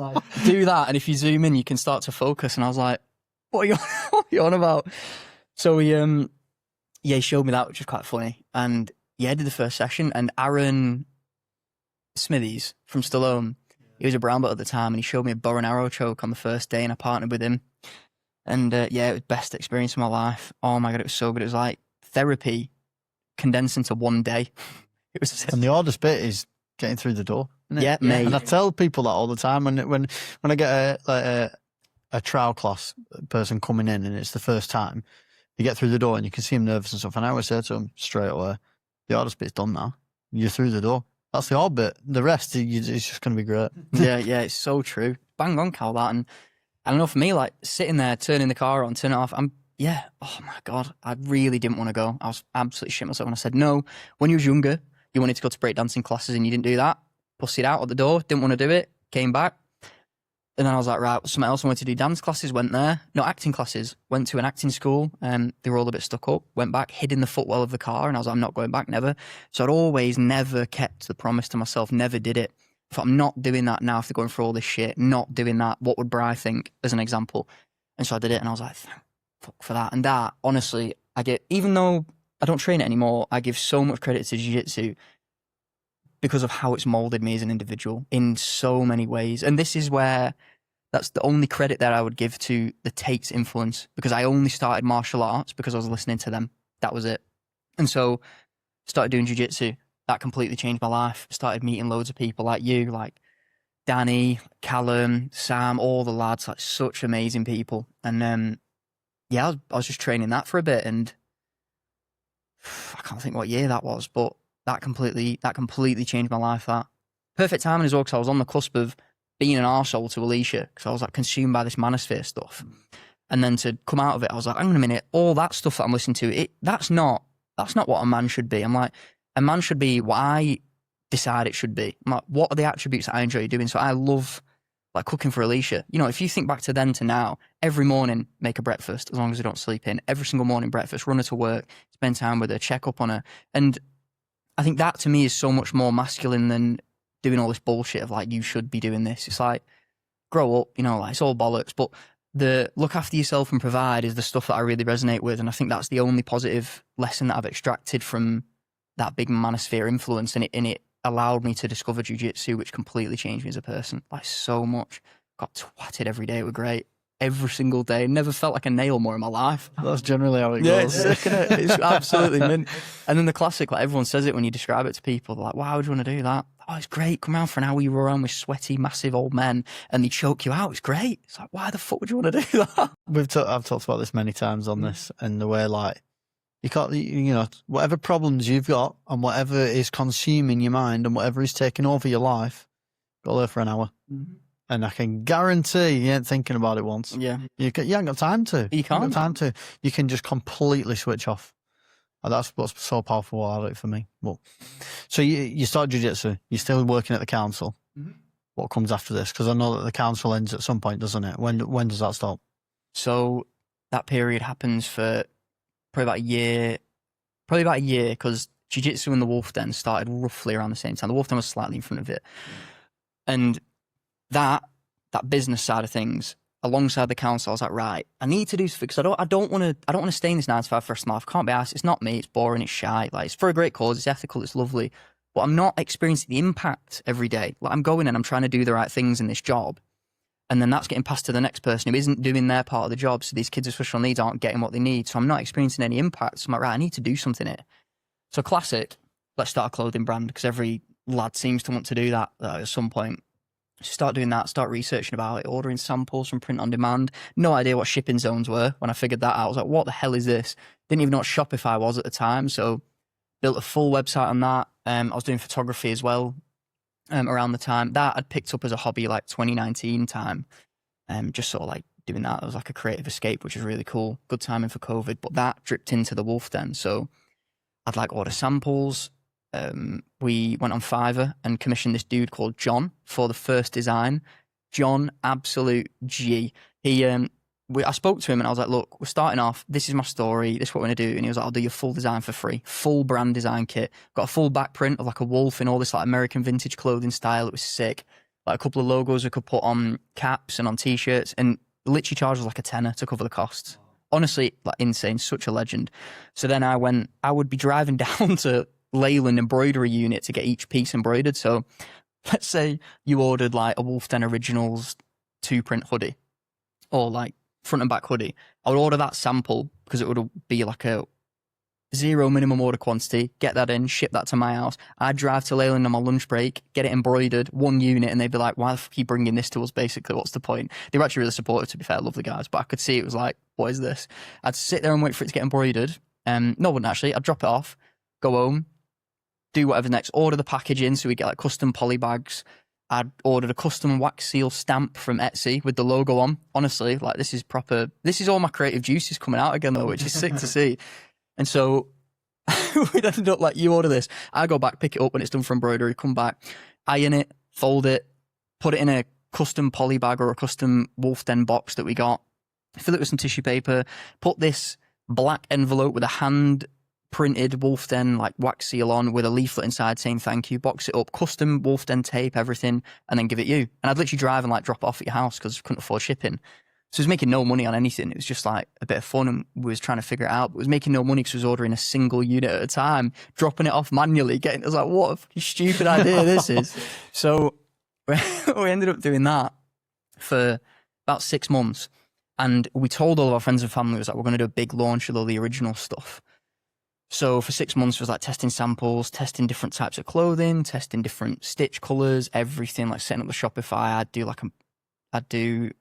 do that. And if you zoom in, you can start to focus. And I was like, what are you on about? So he showed me that, which was quite funny. And did the first session. And Aaron Smithies from Stallone, he was a brown belt at the time. And he showed me a bow and arrow choke on the first day. And I partnered with him. And it was the best experience of my life. Oh my God, it was so good. It was like therapy condensed into one day. It was. And the hardest bit is getting through the door, isn't it? Yeah, mate. And I tell people that all the time when I get a trial class person coming in and it's the first time, you get through the door and you can see them nervous and stuff. And I always say to them straight away, the hardest bit's done now. You're through the door. That's the hard bit. The rest, it's just going to be great. Yeah, it's so true. Bang on, Cal, that. And I don't know, for me, like, sitting there, turning the car on, turning it off, oh my God, I really didn't want to go. I was absolutely shit myself when I said no. When you was younger, you wanted to go to breakdancing classes and you didn't do that. Pussied out at the door, didn't want to do it, came back. And then I was like, right, something else. I wanted to do dance classes, went there. No, acting classes. Went to an acting school, they were all a bit stuck up. Went back, hid in the footwell of the car, and I was like, I'm not going back, never. So I'd always never kept the promise to myself, never did it. If I'm not doing that now, after going through all this shit, not doing that, what would Bri think, as an example? And so I did it, and I was like, fuck for that. And that, honestly, even though I don't train it anymore, I give so much credit to jiu-jitsu. because of how it's molded me as an individual in so many ways. And this is where that's the only credit that I would give to the Tate's influence, because I only started martial arts because I was listening to them. That was it. And so started doing jiu-jitsu. That completely changed my life. Started meeting loads of people like you, like Danny, Callum, Sam, all the lads, like such amazing people. And yeah, I was just training that for a bit, and I can't think what year that was, but that completely changed my life. That perfect timing as well, because I was on the cusp of being an arsehole to Alicia, because I was like consumed by this manosphere stuff. And then to come out of it, I was like, hang on a minute, all that stuff that I'm listening to, that's not what a man should be. I'm like, a man should be what I decide it should be. I'm like, what are the attributes that I enjoy doing? So I love like cooking for Alicia. You know, if you think back to then to now, every morning make a breakfast, as long as I don't sleep in. Every single morning breakfast, run her to work, spend time with her, check up on her. And I think that to me is so much more masculine than doing all this bullshit of like, you should be doing this. It's like, grow up, you know, like it's all bollocks. But the look after yourself and provide is the stuff that I really resonate with. And I think that's the only positive lesson that I've extracted from that big manosphere influence. And it allowed me to discover jiu-jitsu, which completely changed me as a person. Like so much. Got twatted every day. It was great. Every single day. Never felt like a nail more in my life. That's generally how it Yeah, goes. it's sick, isn't it? It's absolutely mint. And then the classic, like everyone says it when you describe it to people. They're like, why would you want to do that? Oh, it's great. Come around for an hour, you run around with sweaty, massive old men and they choke you out. It's great. It's like, why the fuck would you want to do that? I've talked about this many times on this, and the way like you can't, you know, whatever problems you've got and whatever is consuming your mind and whatever is taking over your life, go there for an hour. Mm-hmm. And I can guarantee you ain't thinking about it once. Yeah. You ain't got time to. You can't. Got time to. You can just completely switch off. And that's what's so powerful about it for me. Well, so you start jiu-jitsu. You're still working at the council. Mm-hmm. What comes after this? Because I know that the council ends at some point, doesn't it? When does that stop? So that period happens for probably about a year, because jiu-jitsu and the Wolf Den started roughly around the same time. The Wolf Den was slightly in front of it. And that business side of things, alongside the council, I was like, right, I need to do something, because I don't want to stay in this 9 to 5 for the rest of my life. I can't be asked. It's not me. It's boring. It's shy. Like, it's for a great cause. It's ethical. It's lovely. But I'm not experiencing the impact every day. Like, I'm going and I'm trying to do the right things in this job, and then that's getting passed to the next person who isn't doing their part of the job. So these kids with special needs aren't getting what they need. So I'm not experiencing any impact. So I'm like, right, I need to do something here. So classic, let's start a clothing brand, because every lad seems to want to do that at some point. Start doing that, start researching about it, ordering samples from print on demand. No idea what shipping zones were. When I figured that out, I was like, what the hell is this? Didn't even know what Shopify was at the time. So built a full website on that. I was doing photography as well around the time. That I'd picked up as a hobby like 2019 time. Just sort of like doing that. It was like a creative escape, which was really cool. Good timing for COVID. But that dripped into the Wolf Den. So I'd like order samples. We went on Fiverr and commissioned this dude called John for the first design. John, absolute G. I spoke to him and I was like, look, we're starting off. This is my story. This is what we're going to do. And he was like, I'll do your full design for free. Full brand design kit. Got a full back print of like a wolf in all this like American vintage clothing style. It was sick. Like a couple of logos we could put on caps and on t-shirts, and literally charged us like a tenner to cover the costs. Honestly, like insane. Such a legend. So then I would be driving down to Leyland embroidery unit to get each piece embroidered. So let's say you ordered like a Wolf Den Originals 2-print hoodie, or like front and back hoodie. I would order that sample, because it would be like a 0 minimum order quantity, get that in, ship that to my house. I'd drive to Leyland on my lunch break, get it embroidered, 1 unit, and they'd be like, why the fuck are you bringing this to us, basically? What's the point? They were actually really supportive, to be fair, lovely guys, but I could see it was like, what is this? I'd sit there and wait for it to get embroidered. No, I wouldn't actually. I'd drop it off, go home, do whatever's next, order the packaging, so we get like custom poly bags. I'd ordered a custom wax seal stamp from Etsy with the logo on. Honestly, like this is all my creative juices coming out again though, which is sick to see. And so we'd ended up like, you order this, I go back, pick it up when it's done for embroidery, come back, iron it, fold it, put it in a custom poly bag or a custom Wolf Den box that we got, fill it with some tissue paper, put this black envelope with a hand printed Wolf Den like wax seal on with a leaflet inside saying thank you, box it up, custom Wolf Den tape, everything, and then give it you. And I'd literally drive and like drop it off at your house because I couldn't afford shipping. So it was making no money on anything. It was just like a bit of fun, and we was trying to figure it out. But it was making no money because we was ordering a single unit at a time, dropping it off manually, getting. I was like, what a fucking stupid idea this is. So we ended up doing that for about 6 months, and we told all of our friends and family, was like, we're going to do a big launch of all the original stuff. So for 6 months, it was like testing samples, testing different types of clothing, testing different stitch colors, everything, like setting up the Shopify. I'd do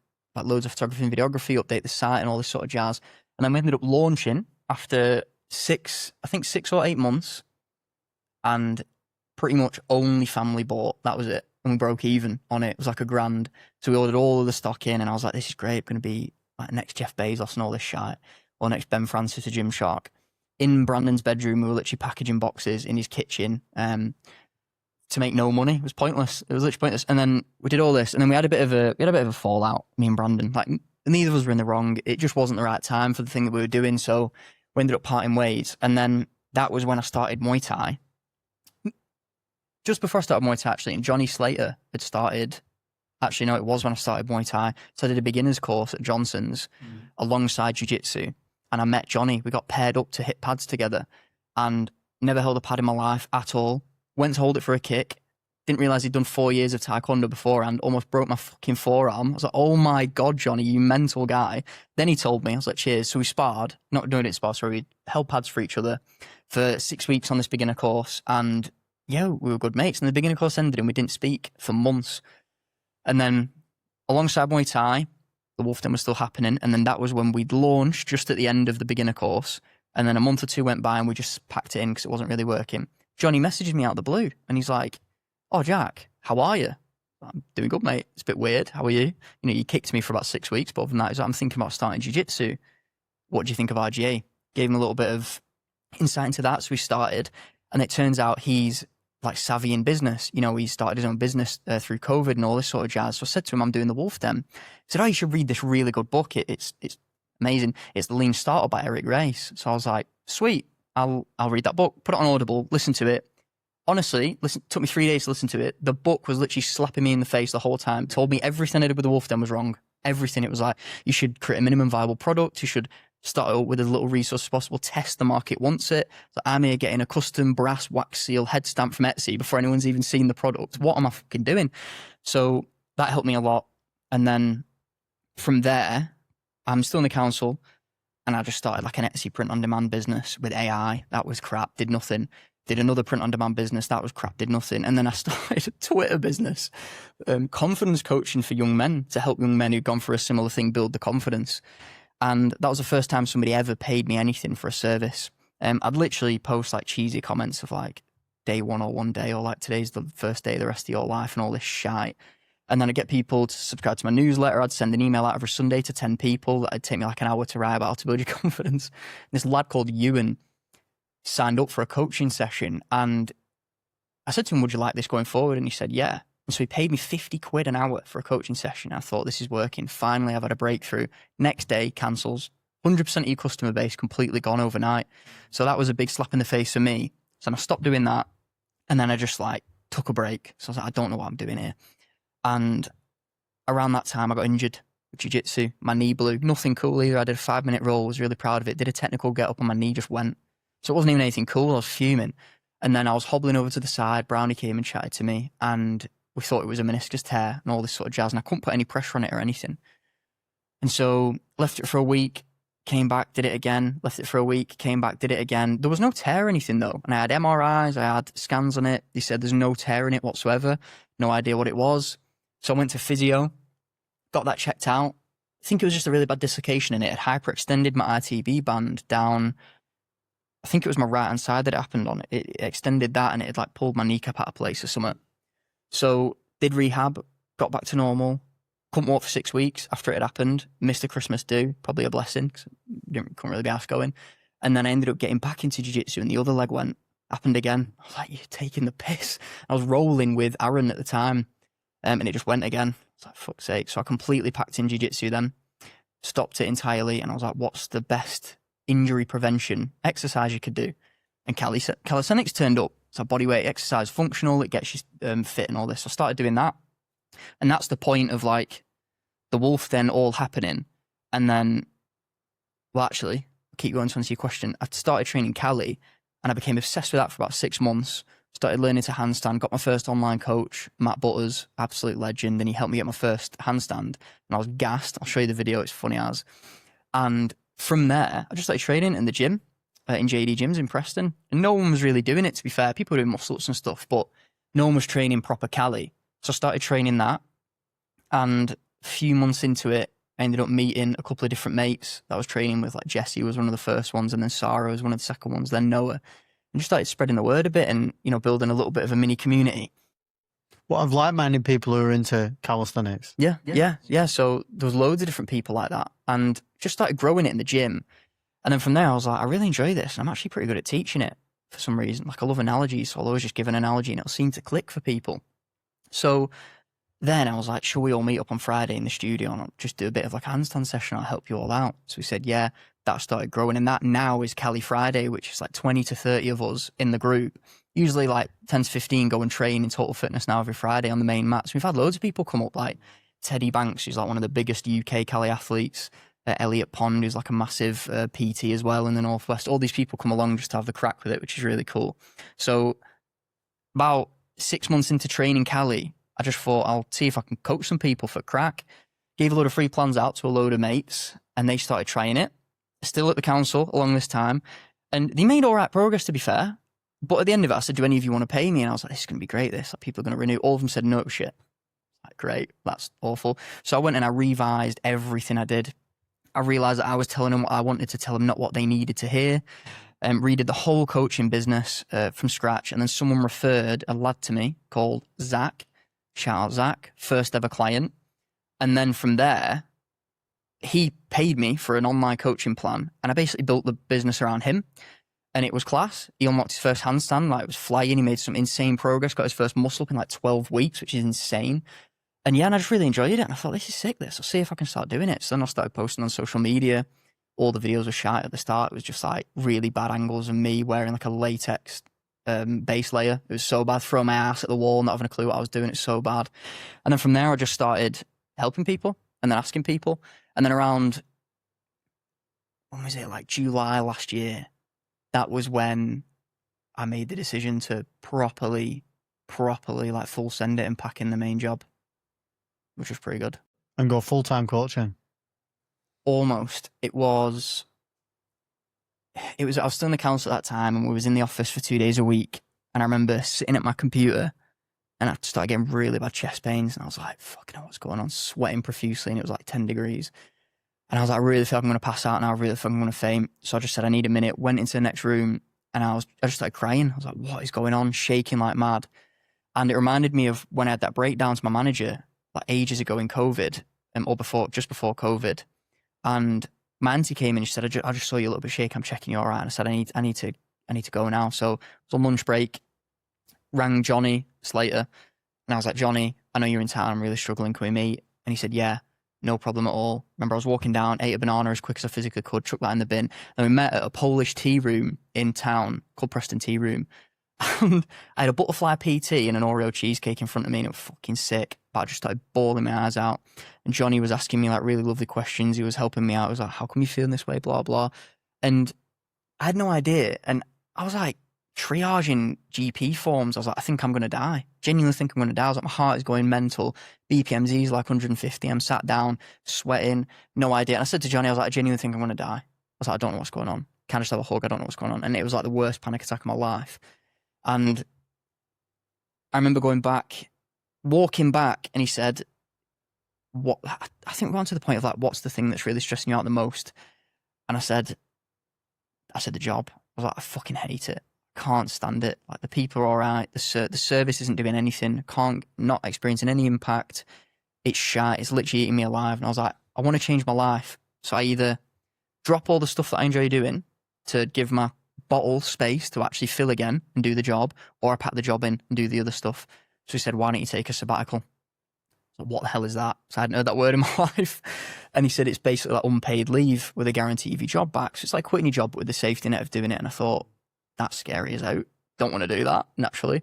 loads of photography and videography, update the site and all this sort of jazz. And then we ended up launching after 6 or 8 months, and pretty much only family bought. That was it. And we broke even on it. It was like $1,000. So we ordered all of the stock in, and I was like, this is great. Going to be like next Jeff Bezos and all this shit, or next Ben Francis or Gymshark. In Brandon's bedroom, we were literally packaging boxes in his kitchen to make no money. It was pointless. It was literally pointless. And then we did all this, and then we had a bit of a fallout, me and Brandon. Like, neither of us were in the wrong. It just wasn't the right time for the thing that we were doing. So we ended up parting ways. And then that was when I started Muay Thai. Just before I started Muay Thai, actually, and Johnny Slater had started. Actually, no, it was when I started Muay Thai. So I did a beginner's course at Johnson's alongside Jiu-Jitsu. And I met Johnny. We got paired up to hit pads together, and never held a pad in my life at all. Went to hold it for a kick. Didn't realise he'd done 4 years of Taekwondo beforehand. Almost broke my fucking forearm. I was like, oh my God, Johnny, you mental guy. Then he told me, I was like, cheers. So we sparred. Not doing it spar, sorry. We held pads for each other for 6 weeks on this beginner course. And yeah, we were good mates. And the beginner course ended and we didn't speak for months. And then alongside Muay Thai, the Wolf Den was still happening. And then that was when we'd launched just at the end of the beginner course. And then a month or two went by and we just packed it in because it wasn't really working. Johnny messages me out of the blue and he's like, oh, Jack, how are you? I'm doing good, mate. It's a bit weird. How are you? You know, you kicked me for about 6 weeks, but other than that, I'm thinking about starting jiu-jitsu. What do you think of RGA? Gave him a little bit of insight into that. So we started, and it turns out he's like savvy in business. You know, he started his own business through COVID and all this sort of jazz. So I said to him, I'm doing the Wolf Den. He said, oh, you should read this really good book. It's amazing. It's The Lean Starter by Eric Race. So I was like, sweet, I'll read that book, put it on Audible, listen to it. Honestly, took me 3 days to listen to it. The book was literally slapping me in the face the whole time. Told me everything I did with the Wolf Den was wrong. Everything. It was like, you should create a minimum viable product. You should start out with as little resource as possible. Test the market wants it. So I'm here getting a custom brass wax seal head stamp from Etsy before anyone's even seen the product. What am I fucking doing? So that helped me a lot. And then from there, I'm still in the council, and I just started like an Etsy print on demand business with AI. That was crap. Did nothing. Did another print on demand business. That was crap. Did nothing. And then I started a Twitter business, confidence coaching for young men, to help young men who'd gone for a similar thing build the confidence. And that was the first time somebody ever paid me anything for a service. I'd literally post like cheesy comments of like day one or one day, or like today's the first day of the rest of your life and all this shite. And then I'd get people to subscribe to my newsletter. I'd send an email out every Sunday to 10 people. It'd take me like an hour to write about how to build your confidence. And this lad called Ewan signed up for a coaching session, and I said to him, would you like this going forward? And he said, yeah. And so he paid me 50 quid an hour for a coaching session. I thought, this is working. Finally, I've had a breakthrough. Next day, cancels. 100% of your customer base completely gone overnight. So that was a big slap in the face for me. So I stopped doing that. And then I just like took a break. So I was like, I don't know what I'm doing here. And around that time, I got injured with jiu-jitsu. My knee blew. Nothing cool either. I did a 5-minute roll. Was really proud of it. Did a technical get up and my knee just went. So it wasn't even anything cool. I was fuming. And then I was hobbling over to the side. Brownie came and chatted to me, and we thought it was a meniscus tear and all this sort of jazz. And I couldn't put any pressure on it or anything. And so left it for a week, came back, did it again. Left it for a week, came back, did it again. There was no tear or anything though. And I had MRIs, I had scans on it. They said there's no tear in it whatsoever. No idea what it was. So I went to physio, got that checked out. I think it was just a really bad dislocation in it. It had hyperextended my ITB band down. I think it was my right hand side that it happened on. It extended that, and it had like pulled my kneecap out of place or something. So did rehab, got back to normal. Couldn't walk for 6 weeks after it had happened. Missed a Christmas do, probably a blessing, because couldn't really be asked going. And then I ended up getting back into jiu-jitsu, and the other leg happened again. I was like, you're taking the piss. I was rolling with Aaron at the time, and it just went again. I was like, fuck's sake. So I completely packed in jiu-jitsu then, stopped it entirely, and I was like, what's the best injury prevention exercise you could do? And calisthenics turned up. So bodyweight exercise, functional, it gets you fit and all this. So I started doing that. And that's the point of like the Wolf Den all happening. And then, well, actually, keep going to answer your question. I started training Cali, and I became obsessed with that for about 6 months. Started learning to handstand, got my first online coach, Matt Butters, absolute legend, and he helped me get my first handstand. And I was gassed. I'll show you the video, it's funny as. And from there, I just started training in the gym, in JD gyms in Preston. And no one was really doing it, to be fair. People were doing muscle-ups and stuff, but no one was training proper Cali. So I started training that. And a few months into it, I ended up meeting a couple of different mates that I was training with. Like Jesse was one of the first ones, and then Sarah was one of the second ones, then Noah. And just started spreading the word a bit and, building a little bit of a mini community. What of like-minded people who are into calisthenics? Yeah. So there was loads of different people like that, and just started growing it in the gym. And then from there, I was like, I really enjoy this. And I'm actually pretty good at teaching it for some reason. Like, I love analogies, so I'll always just give an analogy and it'll seem to click for people. So then I was like, should we all meet up on Friday in the studio and I'll just do a bit of like a handstand session? I'll help you all out. So we said, yeah. That started growing, and that now is Cali Friday, which is like 20 to 30 of us in the group. Usually like 10 to 15 go and train in Total Fitness now every Friday on the main mats. We've had loads of people come up, like Teddy Banks, who's like one of the biggest UK Cali athletes, Elliot Pond, who's like a massive PT as well in the Northwest. All these people come along just to have the crack with it, which is really cool. So about 6 months into training Cali, I just thought I'll see if I can coach some people for crack. Gave a load of free plans out to a load of mates, and they started trying it. Still at the council along this time, and they made all right progress, to be fair. But at the end of it, I said, do any of you want to pay me? And I was like, this is going to be great, this. Like, people are going to renew. All of them said, no shit. Like, great, that's awful. So I went and I revised everything I did. I realized that I was telling them what I wanted to tell them, not what they needed to hear. And redid the whole coaching business from scratch. And then someone referred a lad to me called Zach. Shout out Zach, first ever client. And then from there, he paid me for an online coaching plan, and I basically built the business around him, and it was class. He unlocked his first handstand, like it was flying. He made some insane progress, got his first muscle up in like 12 weeks, which is insane. And yeah, and I just really enjoyed it. And I thought, this is sick, this. I'll see if I can start doing it. So then I started posting on social media. All the videos were shite at the start. It was just like really bad angles of me wearing like a latex base layer. It was so bad, throwing my ass at the wall, not having a clue what I was doing. It's so bad. And then from there, I just started helping people and then asking people. And then around, when was it, like July last year, that was when I made the decision to properly like full send it and pack in the main job, which was pretty good. And go full-time coaching? Almost. I was still in the council at that time, and we was in the office for 2 days a week. And I remember sitting at my computer, and I started getting really bad chest pains, and I was like, fucking hell, what's going on? Sweating profusely, and it was like 10 degrees. And I was like, I really feel like I'm going to pass out now. I really feel like I'm going to faint. So I just said, I need a minute. Went into the next room, and I just started crying. I was like, what is going on? Shaking like mad. And it reminded me of when I had that breakdown to my manager, like ages ago in COVID, or just before COVID. And my auntie came in and she said, I just saw you a little bit shaky. I'm checking you all right. And I said, I need to go now. So I was on lunch break, rang Johnny Slater, and I was like, Johnny, I know you're in town. I'm really struggling. Can we meet? And he said, yeah, no problem at all. Remember, I was walking down, ate a banana as quick as I physically could, chucked that in the bin. And we met at a Polish tea room in town called Preston Tea Room. And I had a butterfly PT and an Oreo cheesecake in front of me, and it was fucking sick. But I just started bawling my eyes out. And Johnny was asking me like really lovely questions. He was helping me out. He was like, how come you feeling this way? Blah, blah. And I had no idea. And I was like triaging GP forms. I was like, I think I'm going to die. Genuinely think I'm going to die. I was like, my heart is going mental. BPMZ is like 150. I'm sat down, sweating, no idea. And I said to Johnny, I was like, I genuinely think I'm going to die. I was like, I don't know what's going on. Can I just have a hug? I don't know what's going on. And it was like the worst panic attack of my life. And I remember walking back, and he said, "What?" I think we got to the point of like, what's the thing that's really stressing you out the most? And I said, the job. I was like, I fucking hate it. Can't stand it. Like, the people are all right. The service isn't doing anything. Not experiencing any impact. It's shite. It's literally eating me alive. And I was like, I want to change my life. So I either drop all the stuff that I enjoy doing to give my bottle space to actually fill again and do the job, or I pack the job in and do the other stuff. So he said, why don't you take a sabbatical? So what the hell is that? So I hadn't heard that word in my life. And he said, it's basically like unpaid leave with a guarantee of your job back. So it's like quitting your job, but with the safety net of doing it. And I thought, that's scary as out. Don't want to do that, naturally.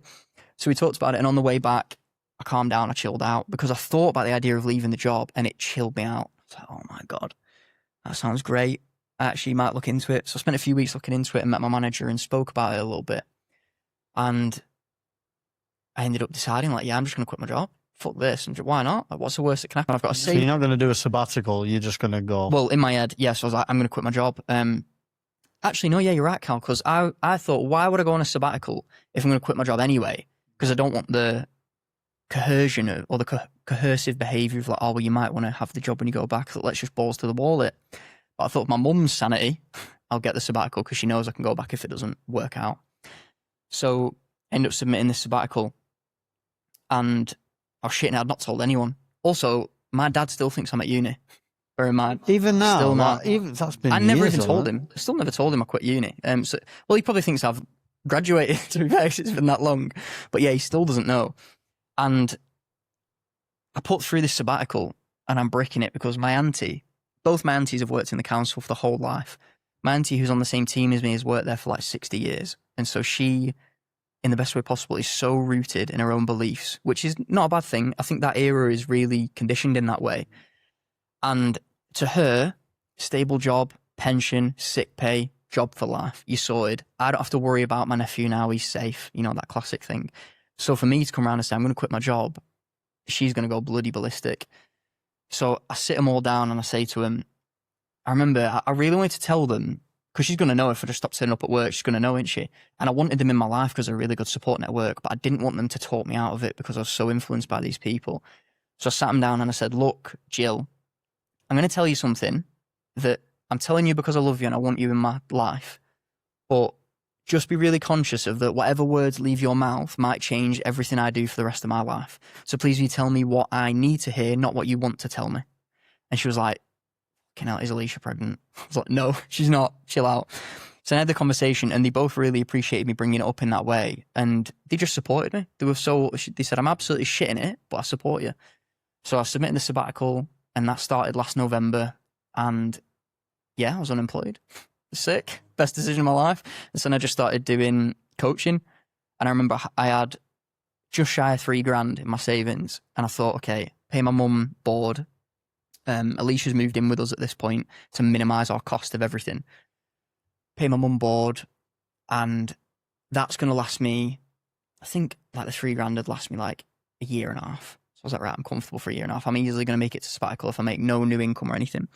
So we talked about it. And on the way back, I calmed down, I chilled out, because I thought about the idea of leaving the job, and it chilled me out. I was like, oh my God. that sounds great. I actually might look into it. So I spent a few weeks looking into it and met my manager and spoke about it a little bit. And I ended up deciding, like, yeah, I'm just going to quit my job. Fuck this. And why not? Like, what's the worst that can happen? I've got to So save. you're not going to do a sabbatical. You're just going to go. Well, in my head, yes, I was like, I'm going to quit my job. Actually, no, yeah, you're right, Cal, because I thought, why would I go on a sabbatical if I'm going to quit my job anyway? Because I don't want the coercion or the coercive behaviour of like, oh, well, you might want to have the job when you go back. So let's just balls to the wall it. But I thought, for my mum's sanity, I'll get the sabbatical because she knows I can go back if it doesn't work out. So I ended up submitting this sabbatical, and I was shitting. I'd not told anyone. Also, my dad still thinks I'm at uni. Bear in mind, even now, still like, not. even that's been. I never years, even told though, him. I still never told him I quit uni. So, well, he probably thinks I've graduated. To be fair, 'cause it's been that long. But yeah, he still doesn't know. And I put through this sabbatical, and I'm bricking it because both my aunties have worked in the council for the whole life. My auntie, who's on the same team as me, has worked there for like 60 years. And so she, in the best way possible, is so rooted in her own beliefs, which is not a bad thing. I think that era is really conditioned in that way. And to her, stable job, pension, sick pay, job for life, you're sorted. I don't have to worry about my nephew now, he's safe, that classic thing. So for me to come around and say, I'm going to quit my job, she's going to go bloody ballistic. So I sit them all down and I say to them, I remember I really wanted to tell them, because she's going to know if I just stop turning up at work, she's going to know, isn't she? And I wanted them in my life because they're a really good support network, but I didn't want them to talk me out of it because I was so influenced by these people. So I sat them down and I said, look, Jill, I'm going to tell you something that I'm telling you because I love you and I want you in my life, but just be really conscious of that whatever words leave your mouth might change everything I do for the rest of my life. So please will you tell me what I need to hear, not what you want to tell me. And she was like, fucking hell, is Alicia pregnant? I was like, no, she's not. Chill out. So I had the conversation and they both really appreciated me bringing it up in that way. And they just supported me. They said, I'm absolutely shitting it, but I support you. So I submitted the sabbatical and that started last November. And yeah, I was unemployed. Sick. Best decision of my life. And so then I just started doing coaching. And I remember I had just shy of $3,000 in my savings. And I thought, okay, pay my mum board. Alicia's moved in with us at this point to minimise our cost of everything. Pay my mum board. And that's going to last me, I think like the $3,000 would last me like a year and a half. So I was like, right, I'm comfortable for a year and a half. I'm easily going to make it to sabbatical if I make no new income or anything.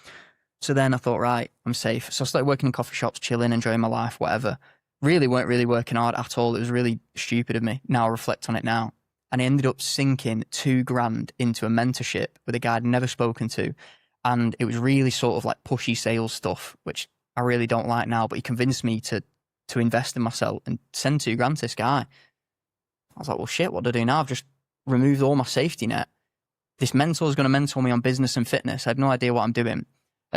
So then I thought, right, I'm safe. So I started working in coffee shops, chilling, enjoying my life, whatever. Really weren't really working hard at all. It was really stupid of me. Now I reflect on it now. And I ended up sinking $2,000 into a mentorship with a guy I'd never spoken to. And it was really sort of like pushy sales stuff, which I really don't like now. But he convinced me to invest in myself and send $2,000 to this guy. I was like, well, shit, what do I do now? I've just removed all my safety net. This mentor is going to mentor me on business and fitness. I had no idea what I'm doing.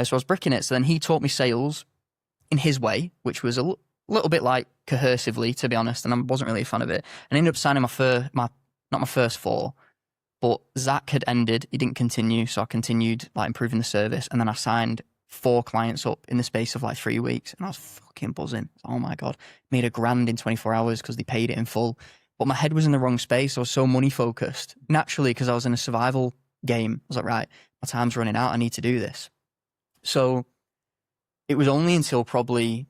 So I was bricking it. So then he taught me sales in his way, which was a little bit like coercively, to be honest, and I wasn't really a fan of it. And I ended up signing not my first 4, but Zach had ended. He didn't continue, so I continued like improving the service. And then I signed 4 clients up in the space of like 3 weeks, and I was fucking buzzing. Oh my God, made $1,000 in 24 hours because they paid it in full. But my head was in the wrong space. I was so money focused naturally because I was in a survival game. I was like, right, my time's running out. I need to do this. So it was only until probably,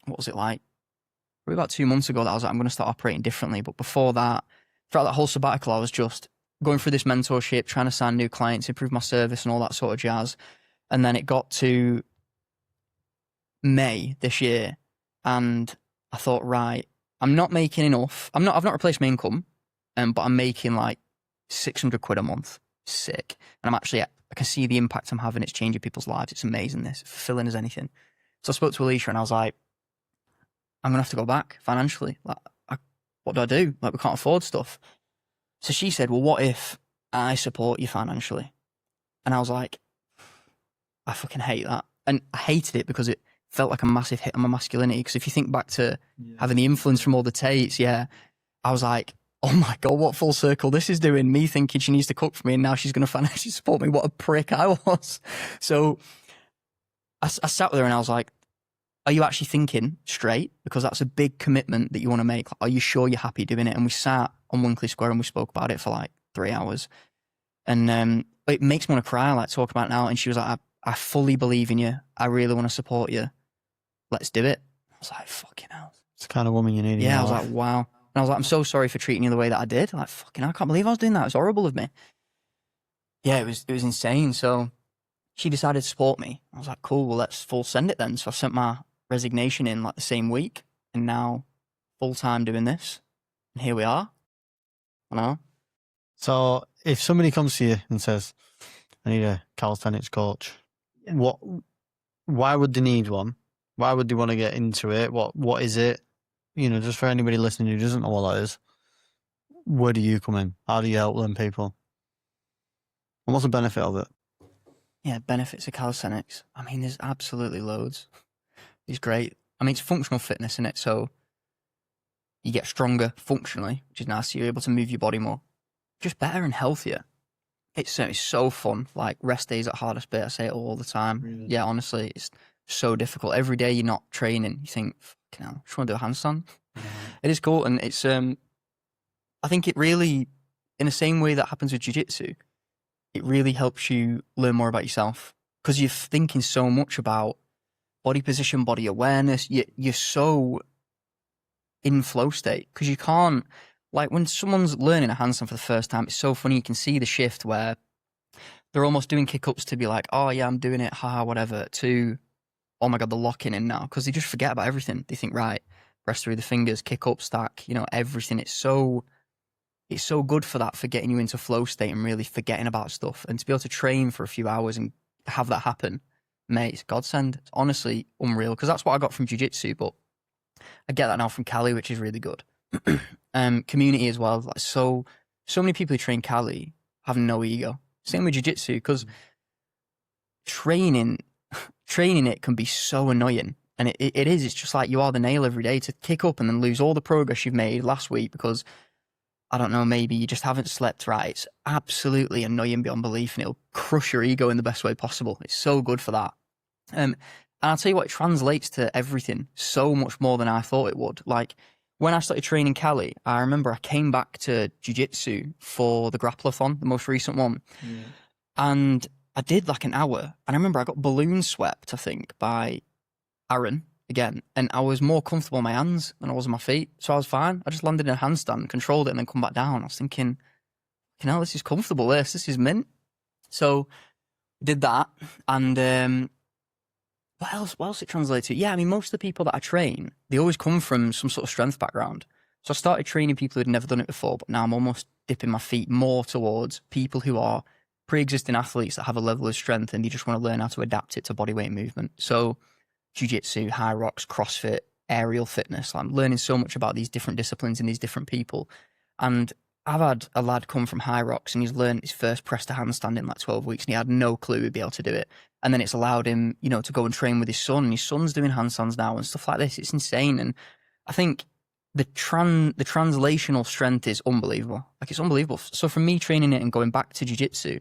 what was it like? Probably about 2 months ago that I was like, I'm going to start operating differently. But before that, throughout that whole sabbatical, I was just going through this mentorship, trying to sign new clients, improve my service and all that sort of jazz. And then it got to May this year and I thought, right, I'm not making enough. I've not replaced my income, but I'm making like £600 a month. Sick. And I can see the impact I'm having. It's changing people's lives. It's amazing. This fulfilling as anything. So I spoke to Alicia and I was like, I'm going to have to go back financially. Like, what do I do? Like, we can't afford stuff. So she said, well, what if I support you financially? And I was like, I fucking hate that. And I hated it because it felt like a massive hit on my masculinity. Because if you think back to having the influence from all the Tates, I was like, oh my God, what full circle this is doing. Me thinking she needs to cook for me and now she's going to financially support me. What a prick I was. So I sat with her and I was like, are you actually thinking straight? Because that's a big commitment that you want to make. Are you sure you're happy doing it? And we sat on Winkley Square and we spoke about it for like 3 hours. And it makes me want to cry, like talk about it now. And she was like, I fully believe in you. I really want to support you. Let's do it. I was like, fucking hell. It's the kind of woman you need in Yeah, your I was life. like, wow. And I was like, I'm so sorry for treating you the way that I did. Like, fucking hell, I can't believe I was doing that. It was horrible of me. Yeah, it was insane. So she decided to support me. I was like, cool, well, let's full send it then. So I sent my resignation in like the same week, and now full-time doing this. And here we are. I know. So if somebody comes to you and says, I need a calisthenics coach, why would they need one? Why would they want to get into it? What is it? You know, just for anybody listening who doesn't know what that is, where do you come in? How do you help them people? And what's the benefit of it? Yeah, benefits of calisthenics. I mean, there's absolutely loads. It's great. I mean, it's functional fitness, isn't it? So you get stronger functionally, which is nice. You're able to move your body more. Just better and healthier. It's so fun. Like, rest days at hardest bit. I say it all the time. Really? Yeah, honestly, it's so difficult. Every day you're not training, you think, fucking hell, just want to do a handstand. It is cool, and it's I think it really, in the same way that happens with jiu-jitsu, it really helps you learn more about yourself, because you're thinking so much about body position, body awareness. You're so in flow state, because you can't, like, when someone's learning a handstand for the first time, it's so funny. You can see the shift where they're almost doing kick-ups to be like, oh yeah, I'm doing it, haha, whatever, to, oh my God, they're locking in now, because they just forget about everything. They think, right, press through the fingers, kick up, stack, everything. It's so good for that, for getting you into flow state and really forgetting about stuff. And to be able to train for a few hours and have that happen, mate, it's godsend. It's honestly unreal, because that's what I got from jiu-jitsu, but I get that now from Cali, which is really good. Community as well. Like, so many people who train Cali have no ego. Same with jiu-jitsu, because training it can be so annoying. And it is. It's just like you are the nail every day, to kick up and then lose all the progress you've made last week because, I don't know, maybe you just haven't slept right. It's absolutely annoying beyond belief, and it'll crush your ego in the best way possible. It's so good for that. And I'll tell you what, it translates to everything so much more than I thought it would. Like, when I started training Cali, I remember I came back to jiu-jitsu for the grappler-thon, the most recent one. Yeah. And I did like an hour. And I remember I got balloon swept, I think, by Aaron again. And I was more comfortable on my hands than I was on my feet. So I was fine. I just landed in a handstand, controlled it, and then come back down. I was thinking, this is comfortable, this is mint. So did that. And what else it translates to? Yeah, I mean, most of the people that I train, they always come from some sort of strength background. So I started training people who'd never done it before, but now I'm almost dipping my feet more towards people who are pre-existing athletes that have a level of strength, and you just want to learn how to adapt it to body weight movement. So jiu-jitsu, high rocks, CrossFit, aerial fitness. I'm learning so much about these different disciplines and these different people. And I've had a lad come from high rocks, and he's learned his first press to handstand in like 12 weeks, and he had no clue he'd be able to do it. And then it's allowed him, to go and train with his son, and his son's doing handstands now and stuff like this. It's insane. And I think the translational strength is unbelievable. Like, it's unbelievable. So for me, training it and going back to jiu-jitsu,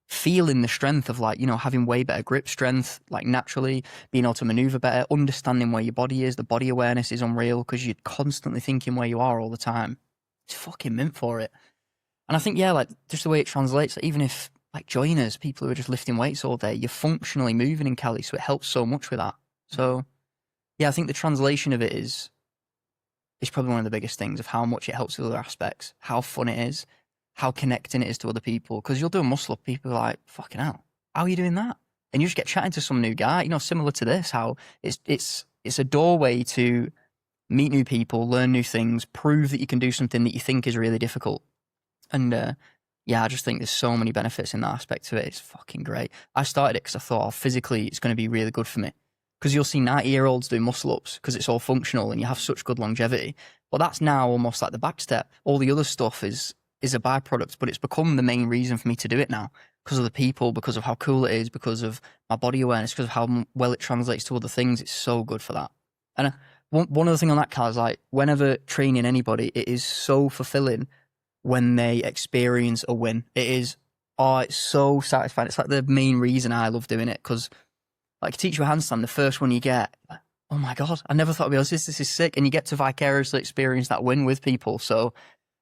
feeling the strength of, like, having way better grip strength, like, naturally being able to maneuver better, understanding where your body is, the body awareness is unreal, because you're constantly thinking where you are all the time. It's fucking mint for it. And I think, yeah, like, just the way it translates, like, even if, like, joiners, people who are just lifting weights all day, you're functionally moving in Cali, so it helps so much with that. So, yeah, I think the translation of it is probably one of the biggest things, of how much it helps with other aspects, how fun it is, how connecting it is to other people. Because you'll do a muscle up, people are like, fucking hell, how are you doing that? And you just get chatting to some new guy, similar to this, how it's a doorway to meet new people, learn new things, prove that you can do something that you think is really difficult. And yeah, I just think there's so many benefits in that aspect to it. It's fucking great. I started it because I thought, physically it's going to be really good for me. Because you'll see 90-year-olds do muscle-ups because it's all functional and you have such good longevity. But that's now almost like the back step. All the other stuff is a byproduct, but it's become the main reason for me to do it now. Because of the people, because of how cool it is, because of my body awareness, because of how well it translates to other things. It's so good for that. And one other thing on that, Cal, is like, whenever training anybody, it is so fulfilling when they experience a win. It's so satisfying. It's like the main reason I love doing it, because, like, teach you a handstand, the first one you get, like, oh my God, I never thought I'd be able to do this. This is sick. And you get to vicariously experience that win with people. So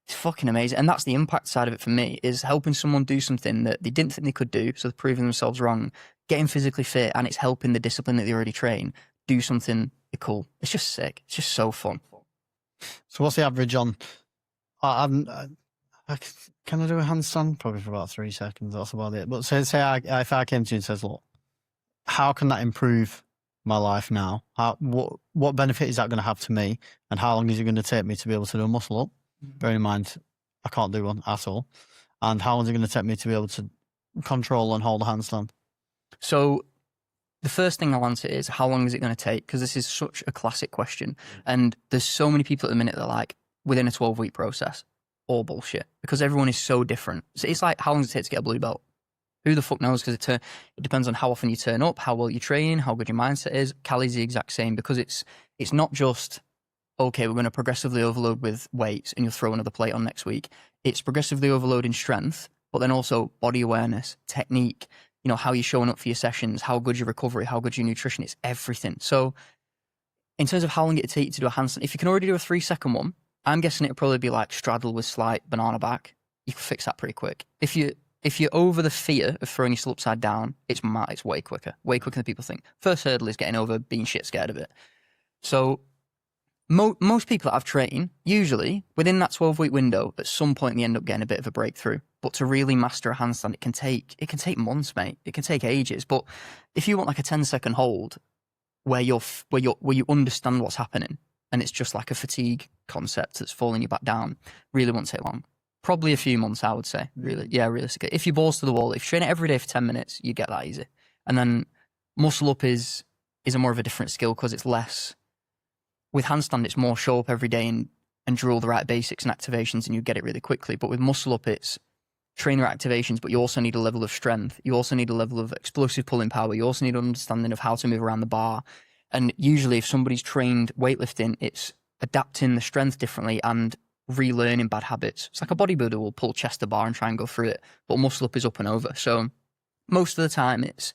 it's fucking amazing. And that's the impact side of it for me, is helping someone do something that they didn't think they could do. So they're proving themselves wrong. getting physically fit and it's helping the discipline that they already train do something cool. It's just sick. It's just so fun. So what's the average on? Can I do a handstand? Probably for about 3 seconds. That's about it. But say if I came to you and says, look, how can that improve my life now? What benefit is that going to have to me? And how long is it going to take me to be able to do a muscle up? Bearing in mind, I can't do one at all. And how long is it going to take me to be able to control and hold a handstand? So the first thing I'll answer is, how long is it going to take? Because this is such a classic question. And there's so many people at the minute that are like, within a 12-week process. All bullshit. Because everyone is so different. So it's like, how long does it take to get a blue belt? Who the fuck knows? Because it depends on how often you turn up, how well you train, how good your mindset is. Cali's the exact same, because it's not just, okay, we're going to progressively overload with weights and you'll throw another plate on next week. It's progressively overloading strength, but then also body awareness, technique, how you're showing up for your sessions, how good your recovery, how good your nutrition, it's everything. So in terms of how long it takes you to do a handstand, if you can already do a 3-second one, I'm guessing it'll probably be like straddle with slight banana back. You can fix that pretty quick. If you're over the fear of throwing yourself upside down, it's way quicker than people think. First hurdle is getting over being shit scared of it. So most people that I've trained, usually within that 12-week window, at some point they end up getting a bit of a breakthrough. But to really master a handstand, it can take months, mate. It can take ages. But if you want like a 10-second hold where you understand what's happening, and it's just like a fatigue concept that's falling you back down, really won't take long. Probably a few months, I would say. Really, yeah, realistically. If you balls to the wall, if you train it every day for 10 minutes, you get that easy. And then muscle up is a more of a different skill, because it's less. With handstand, it's more show up every day and drill the right basics and activations, and you get it really quickly. But with muscle up, it's train the right activations, but you also need a level of strength. You also need a level of explosive pulling power. You also need an understanding of how to move around the bar. And usually if somebody's trained weightlifting, it's adapting the strength differently and relearning bad habits. It's like a bodybuilder will pull chest to bar and try and go through it, but muscle up is up and over. So most of the time it's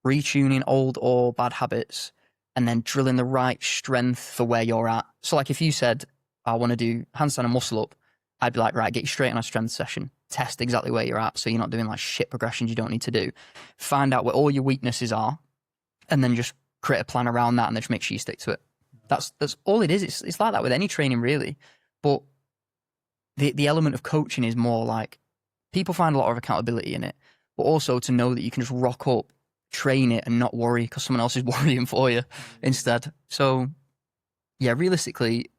retuning old or bad habits and then drilling the right strength for where you're at. So like if you said, I want to do handstand and muscle up, I'd be like, right, get you straight on a strength session. Test exactly where you're at, so you're not doing like shit progressions you don't need to do. Find out where all your weaknesses are, and then just create a plan around that, and then just make sure you stick to it. That's all it is. It's like that with any training, really. But the element of coaching is more like, people find a lot of accountability in it, but also to know that you can just rock up, train it, and not worry because someone else is worrying for you instead. So yeah, realistically,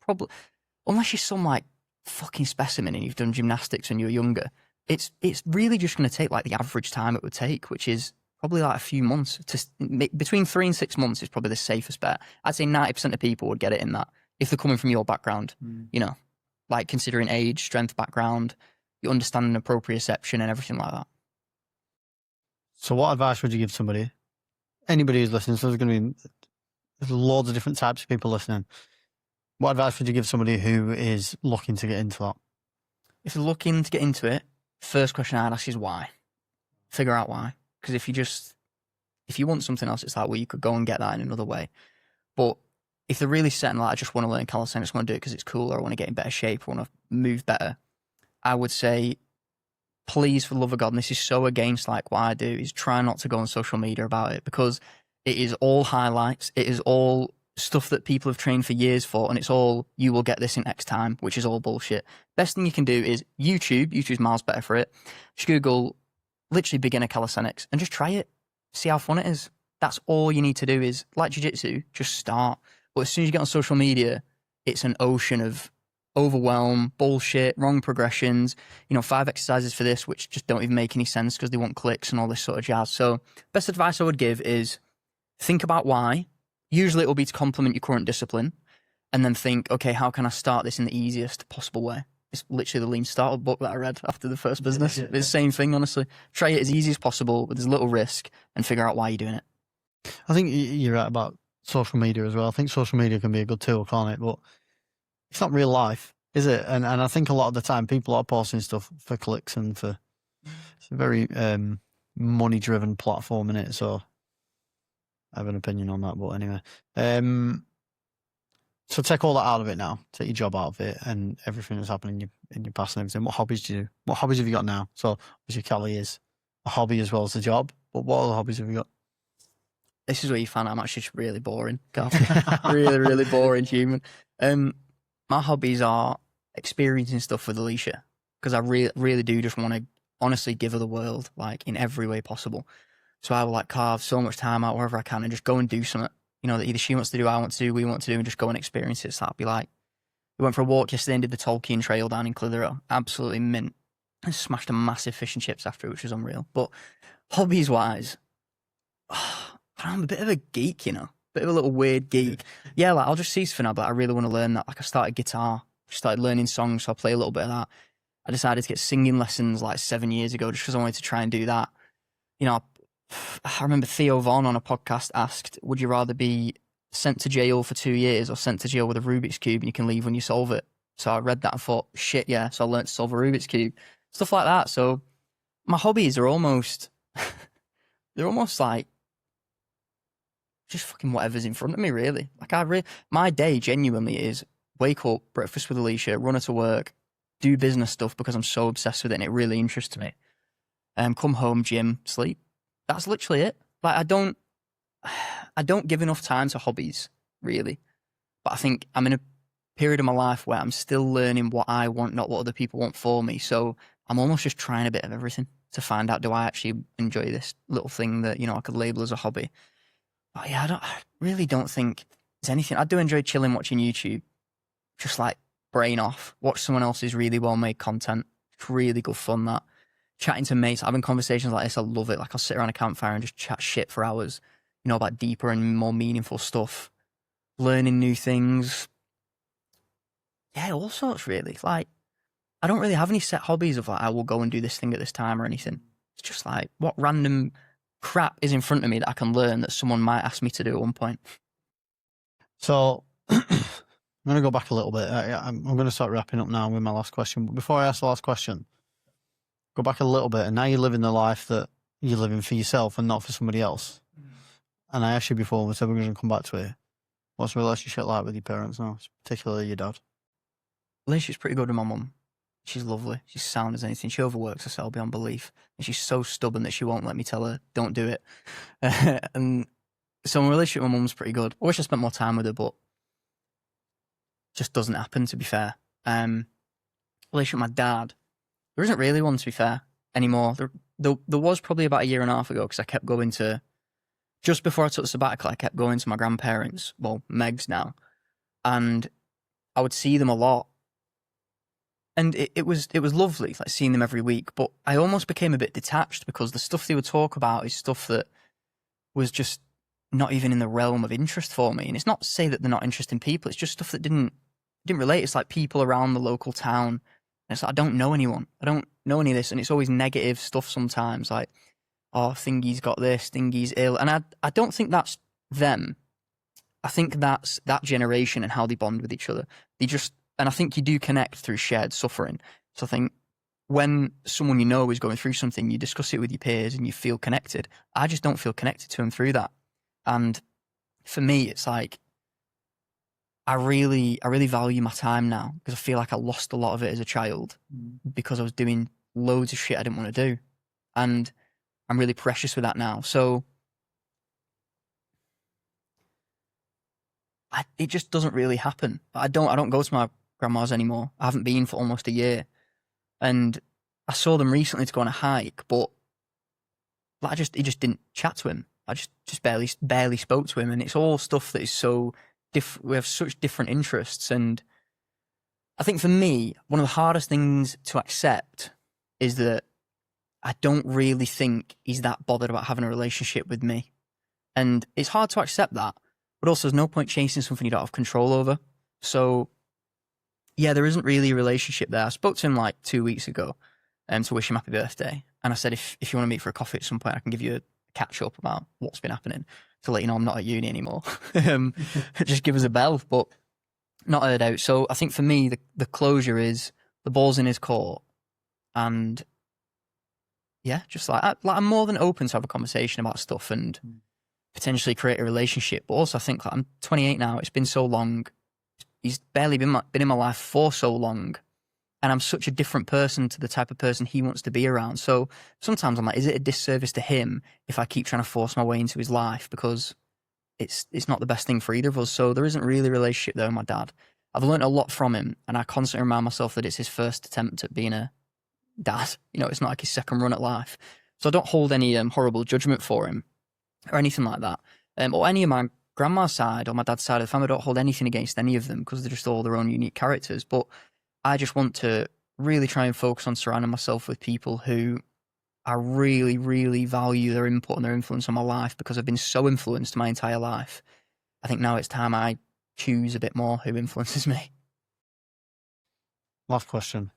probably, unless you're some like fucking specimen and you've done gymnastics when you were younger, it's really just going to take like the average time it would take, which is probably like a few months. Between 3 and 6 months is probably the safest bet. I'd say 90% of people would get it in that, if they're coming from your background, like considering age, strength background, you understand proprioception and everything like that. So what advice would you give somebody, anybody who's listening? So there's loads of different types of people listening. What advice would you give somebody who is looking to get into that? If you're looking to get into it, first question I'd ask is why. Figure out why. Because if you want something else, it's like, well, you could go and get that in another way. But if they're really set and like, I just want to learn calisthenics, I want to do it because it's cool, or I want to get in better shape, or I want to move better, I would say, please, for the love of God, and this is so against like what I do, is try not to go on social media about it, because it is all highlights. It is all stuff that people have trained for years for, and it's all, you will get this in X time, which is all bullshit. Best thing you can do is YouTube's miles better for it. Just Google literally beginner calisthenics and just try it. See how fun it is. That's all you need to do, is like jiu-jitsu, just start. But as soon as you get on social media, it's an ocean of overwhelm, bullshit, wrong progressions, 5 exercises for this, which just don't even make any sense because they want clicks and all this sort of jazz. So best advice I would give is think about why. Usually it will be to complement your current discipline, and then think, okay, how can I start this in the easiest possible way? It's literally the Lean Startup book that I read after the first business. It's the same thing, honestly. Try it as easy as possible with as little risk and figure out why you're doing it. I think you're right about social media as well. I think social media can be a good tool, can't it? But it's not real life, is it? And I think a lot of the time people are posting stuff for clicks and for, it's a very money-driven platform, in it. So I have an opinion on that, but anyway. So take all that out of it now. Take your job out of it and everything that's happening in your past and everything. What hobbies do you do? What hobbies have you got now? So obviously Cali is a hobby as well as a job. But what other hobbies have you got? This is where you find out I'm actually just really boring. Really, really boring human. My hobbies are experiencing stuff with Alicia, because I really do just want to honestly give her the world, like in every way possible. So I will like carve so much time out wherever I can and just go and do something, you know, that either she wants to do, I want to do, we want to do, and just go and experience it. So that'd be like, we went for a walk yesterday and did the Tolkien Trail down in Clitheroe. Absolutely mint. I smashed a massive fish and chips after it, which was unreal. But hobbies wise, I'm a bit of a geek, you know, bit of a little weird geek. Yeah, like I'll just cease for now, but I really want to learn that. Like I started guitar, started learning songs, so I play a little bit of that. I decided to get singing lessons like 7 years ago just because I wanted to try and do that. You know, I remember Theo Von on a podcast asked, would you rather be sent to jail for 2 years or sent to jail with a Rubik's Cube and you can leave when you solve it? So I read that and thought, shit, yeah. So I learned to solve a Rubik's Cube. Stuff like that. So my hobbies are almost, they're almost like just fucking whatever's in front of me, really. Like my day genuinely is wake up, breakfast with Alicia, run her to work, do business stuff because I'm so obsessed with it and it really interests me. Come home, gym, sleep. That's literally it. Like I don't give enough time to hobbies, really. But I think I'm in a period of my life where I'm still learning what I want, not what other people want for me. So I'm almost just trying a bit of everything to find out, do I actually enjoy this little thing that, you know, I could label as a hobby? But yeah, I really don't think there's anything. I do enjoy chilling, watching YouTube, just like brain off, watch someone else's really well-made content. It's really good fun, that. Chatting to mates, having conversations like this, I love it. Like I'll sit around a campfire and just chat shit for hours, you know, about deeper and more meaningful stuff. Learning new things. Yeah, all sorts, really. Like, I don't really have any set hobbies of like, I will go and do this thing at this time or anything. It's just like, what random crap is in front of me that I can learn that someone might ask me to do at one point. So I'm going to go back a little bit. I'm going to start wrapping up now with my last question. But before I ask the last question, go back a little bit. And now you're living the life that you're living for yourself and not for somebody else. And I asked you before, we said we're going to come back to it. What's the relationship like with your parents now, particularly your dad? Relationship's pretty good with my mum. She's lovely. She's sound as anything. She overworks herself beyond belief. And she's so stubborn that she won't let me tell her, don't do it. And so my relationship with my mum's pretty good. I wish I spent more time with her, but it just doesn't happen, to be fair. Relationship with my dad, there isn't really one, to be fair, anymore. There was probably about 1.5 years ago, because I kept going to, just before I took the sabbatical, I kept going to my grandparents, well, Meg's now, and I would see them a lot. And it was lovely, like seeing them every week, but I almost became a bit detached because the stuff they would talk about is stuff that was just not even in the realm of interest for me. And it's not to say that they're not interesting people, it's just stuff that didn't relate. It's like people around the local town. And it's like, I don't know anyone. I don't know any of this. And it's always negative stuff sometimes, like, oh, Thingy's got this, Thingy's ill. And I don't think that's them. I think that's that generation and how they bond with each other. And I think you do connect through shared suffering. So I think when someone you know is going through something, you discuss it with your peers and you feel connected. I just don't feel connected to them through that. And for me, it's like, I really value my time now because I feel like I lost a lot of it as a child because I was doing loads of shit I didn't want to do. And I'm really precious with that now. So it just doesn't really happen. I don't go to my grandma's anymore. I haven't been for almost 1 year. And I saw them recently to go on a hike, but I just didn't chat to him. I just barely spoke to him. And it's all stuff that is so we have such different interests. And I think for me, one of the hardest things to accept is that I don't really think he's that bothered about having a relationship with me. And it's hard to accept that, but also there's no point chasing something you don't have control over. So yeah, there isn't really a relationship there. I spoke to him like 2 weeks ago to wish him happy birthday. And I said, if you want to meet for a coffee at some point, I can give you a catch up about what's been happening to let you know I'm not at uni anymore. Just give us a bell, but not heard out. So I think for me, the closure is the ball's in his court. And yeah, just like I'm more than open to have a conversation about stuff and potentially create a relationship. But also I think like, I'm 28 now. It's been so long. He's barely been in my life for so long. And I'm such a different person to the type of person he wants to be around. So sometimes I'm like, is it a disservice to him if I keep trying to force my way into his life? Because it's not the best thing for either of us. So there isn't really a relationship there with my dad. I've learned a lot from him, and I constantly remind myself that it's his first attempt at being a dad. You know, it's not like his second run at life. So I don't hold any horrible judgment for him or anything like that. Or any of my grandma's side or my dad's side of the family, I don't hold anything against any of them because they're just all their own unique characters. But I just want to really try and focus on surrounding myself with people who I really, really value their input and their influence on my life, because I've been so influenced my entire life. I think now it's time I choose a bit more who influences me. Last question.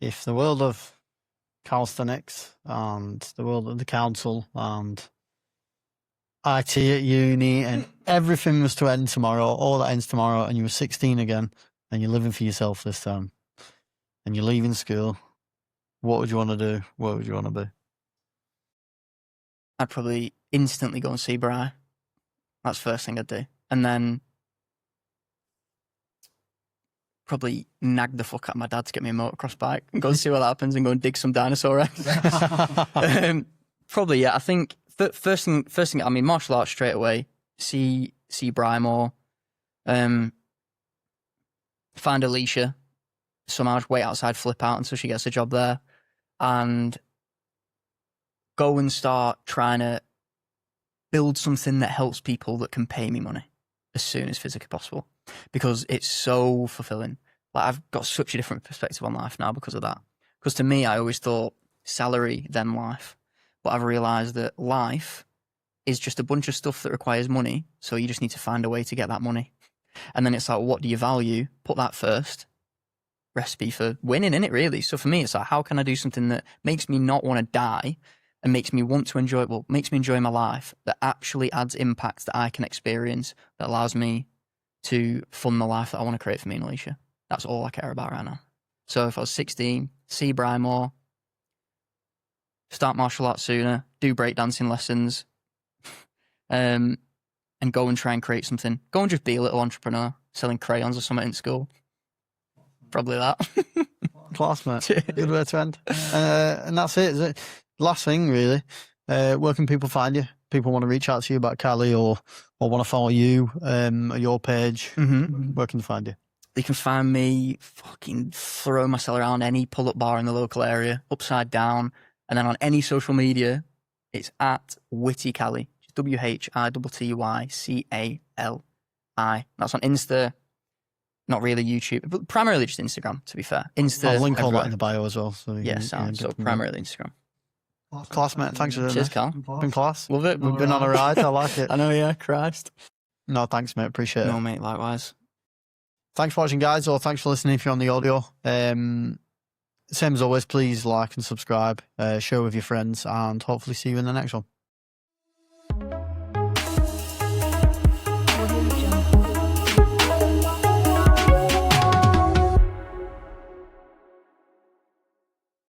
If the world of calisthenics and the world of the council and IT at uni and everything was to end tomorrow, all that ends tomorrow, and you were 16 again and you're living for yourself this time and you're leaving school, what would you want to do? What would you want to be? I'd probably instantly go and see Bri. That's the first thing I'd do. And then probably nag the fuck out of my dad to get me a motocross bike and go and see what happens and go and dig some dinosaur eggs. Probably, yeah. I think first thing, I mean, martial arts straight away. See Bri more. Find Alicia. Somehow just wait outside, flip out until she gets a job there. And go and start trying to build something that helps people that can pay me money as soon as physically possible, because it's so fulfilling. Like, I've got such a different perspective on life now because of that. Because to me, I always thought salary, then life. But I've realised that life is just a bunch of stuff that requires money. So you just need to find a way to get that money. And then it's like, what do you value? Put that first. Recipe for winning, innit, really? So for me, it's like, how can I do something that makes me not want to die and makes me want to enjoy it? Well, makes me enjoy my life, that actually adds impact that I can experience, that allows me to fund the life that I want to create for me and Alicia. That's all I care about right now. So if I was 16, see Bri more, start martial arts sooner, do breakdancing lessons, and go and try and create something. Go and just be a little entrepreneur, selling crayons or something in school. Probably that. Class, mate. Good way to end. And that's it, is it? Last thing, really. Where can people find you? People want to reach out to you about Cali or want to follow you, your page. Mm-hmm. Where can they find you? You can find me fucking throwing myself around any pull-up bar in the local area, upside down. And then on any social media, it's at Whitty Cali. WHITTYCALI. That's on Insta. Not really YouTube, but primarily just Instagram, to be fair. Insta. I'll link all everywhere. that in the bio as well. So So primarily Instagram. Class, mate. Thanks for doing Cheers, this. Cal. Been class. Love it. We've been on a ride. I like it. I know, yeah. Christ. No, thanks, mate. Appreciate it. No, mate, likewise. Thanks for watching, guys, or thanks for listening if you're on the audio. Same as always, please like and subscribe, share with your friends, and hopefully see you in the next one.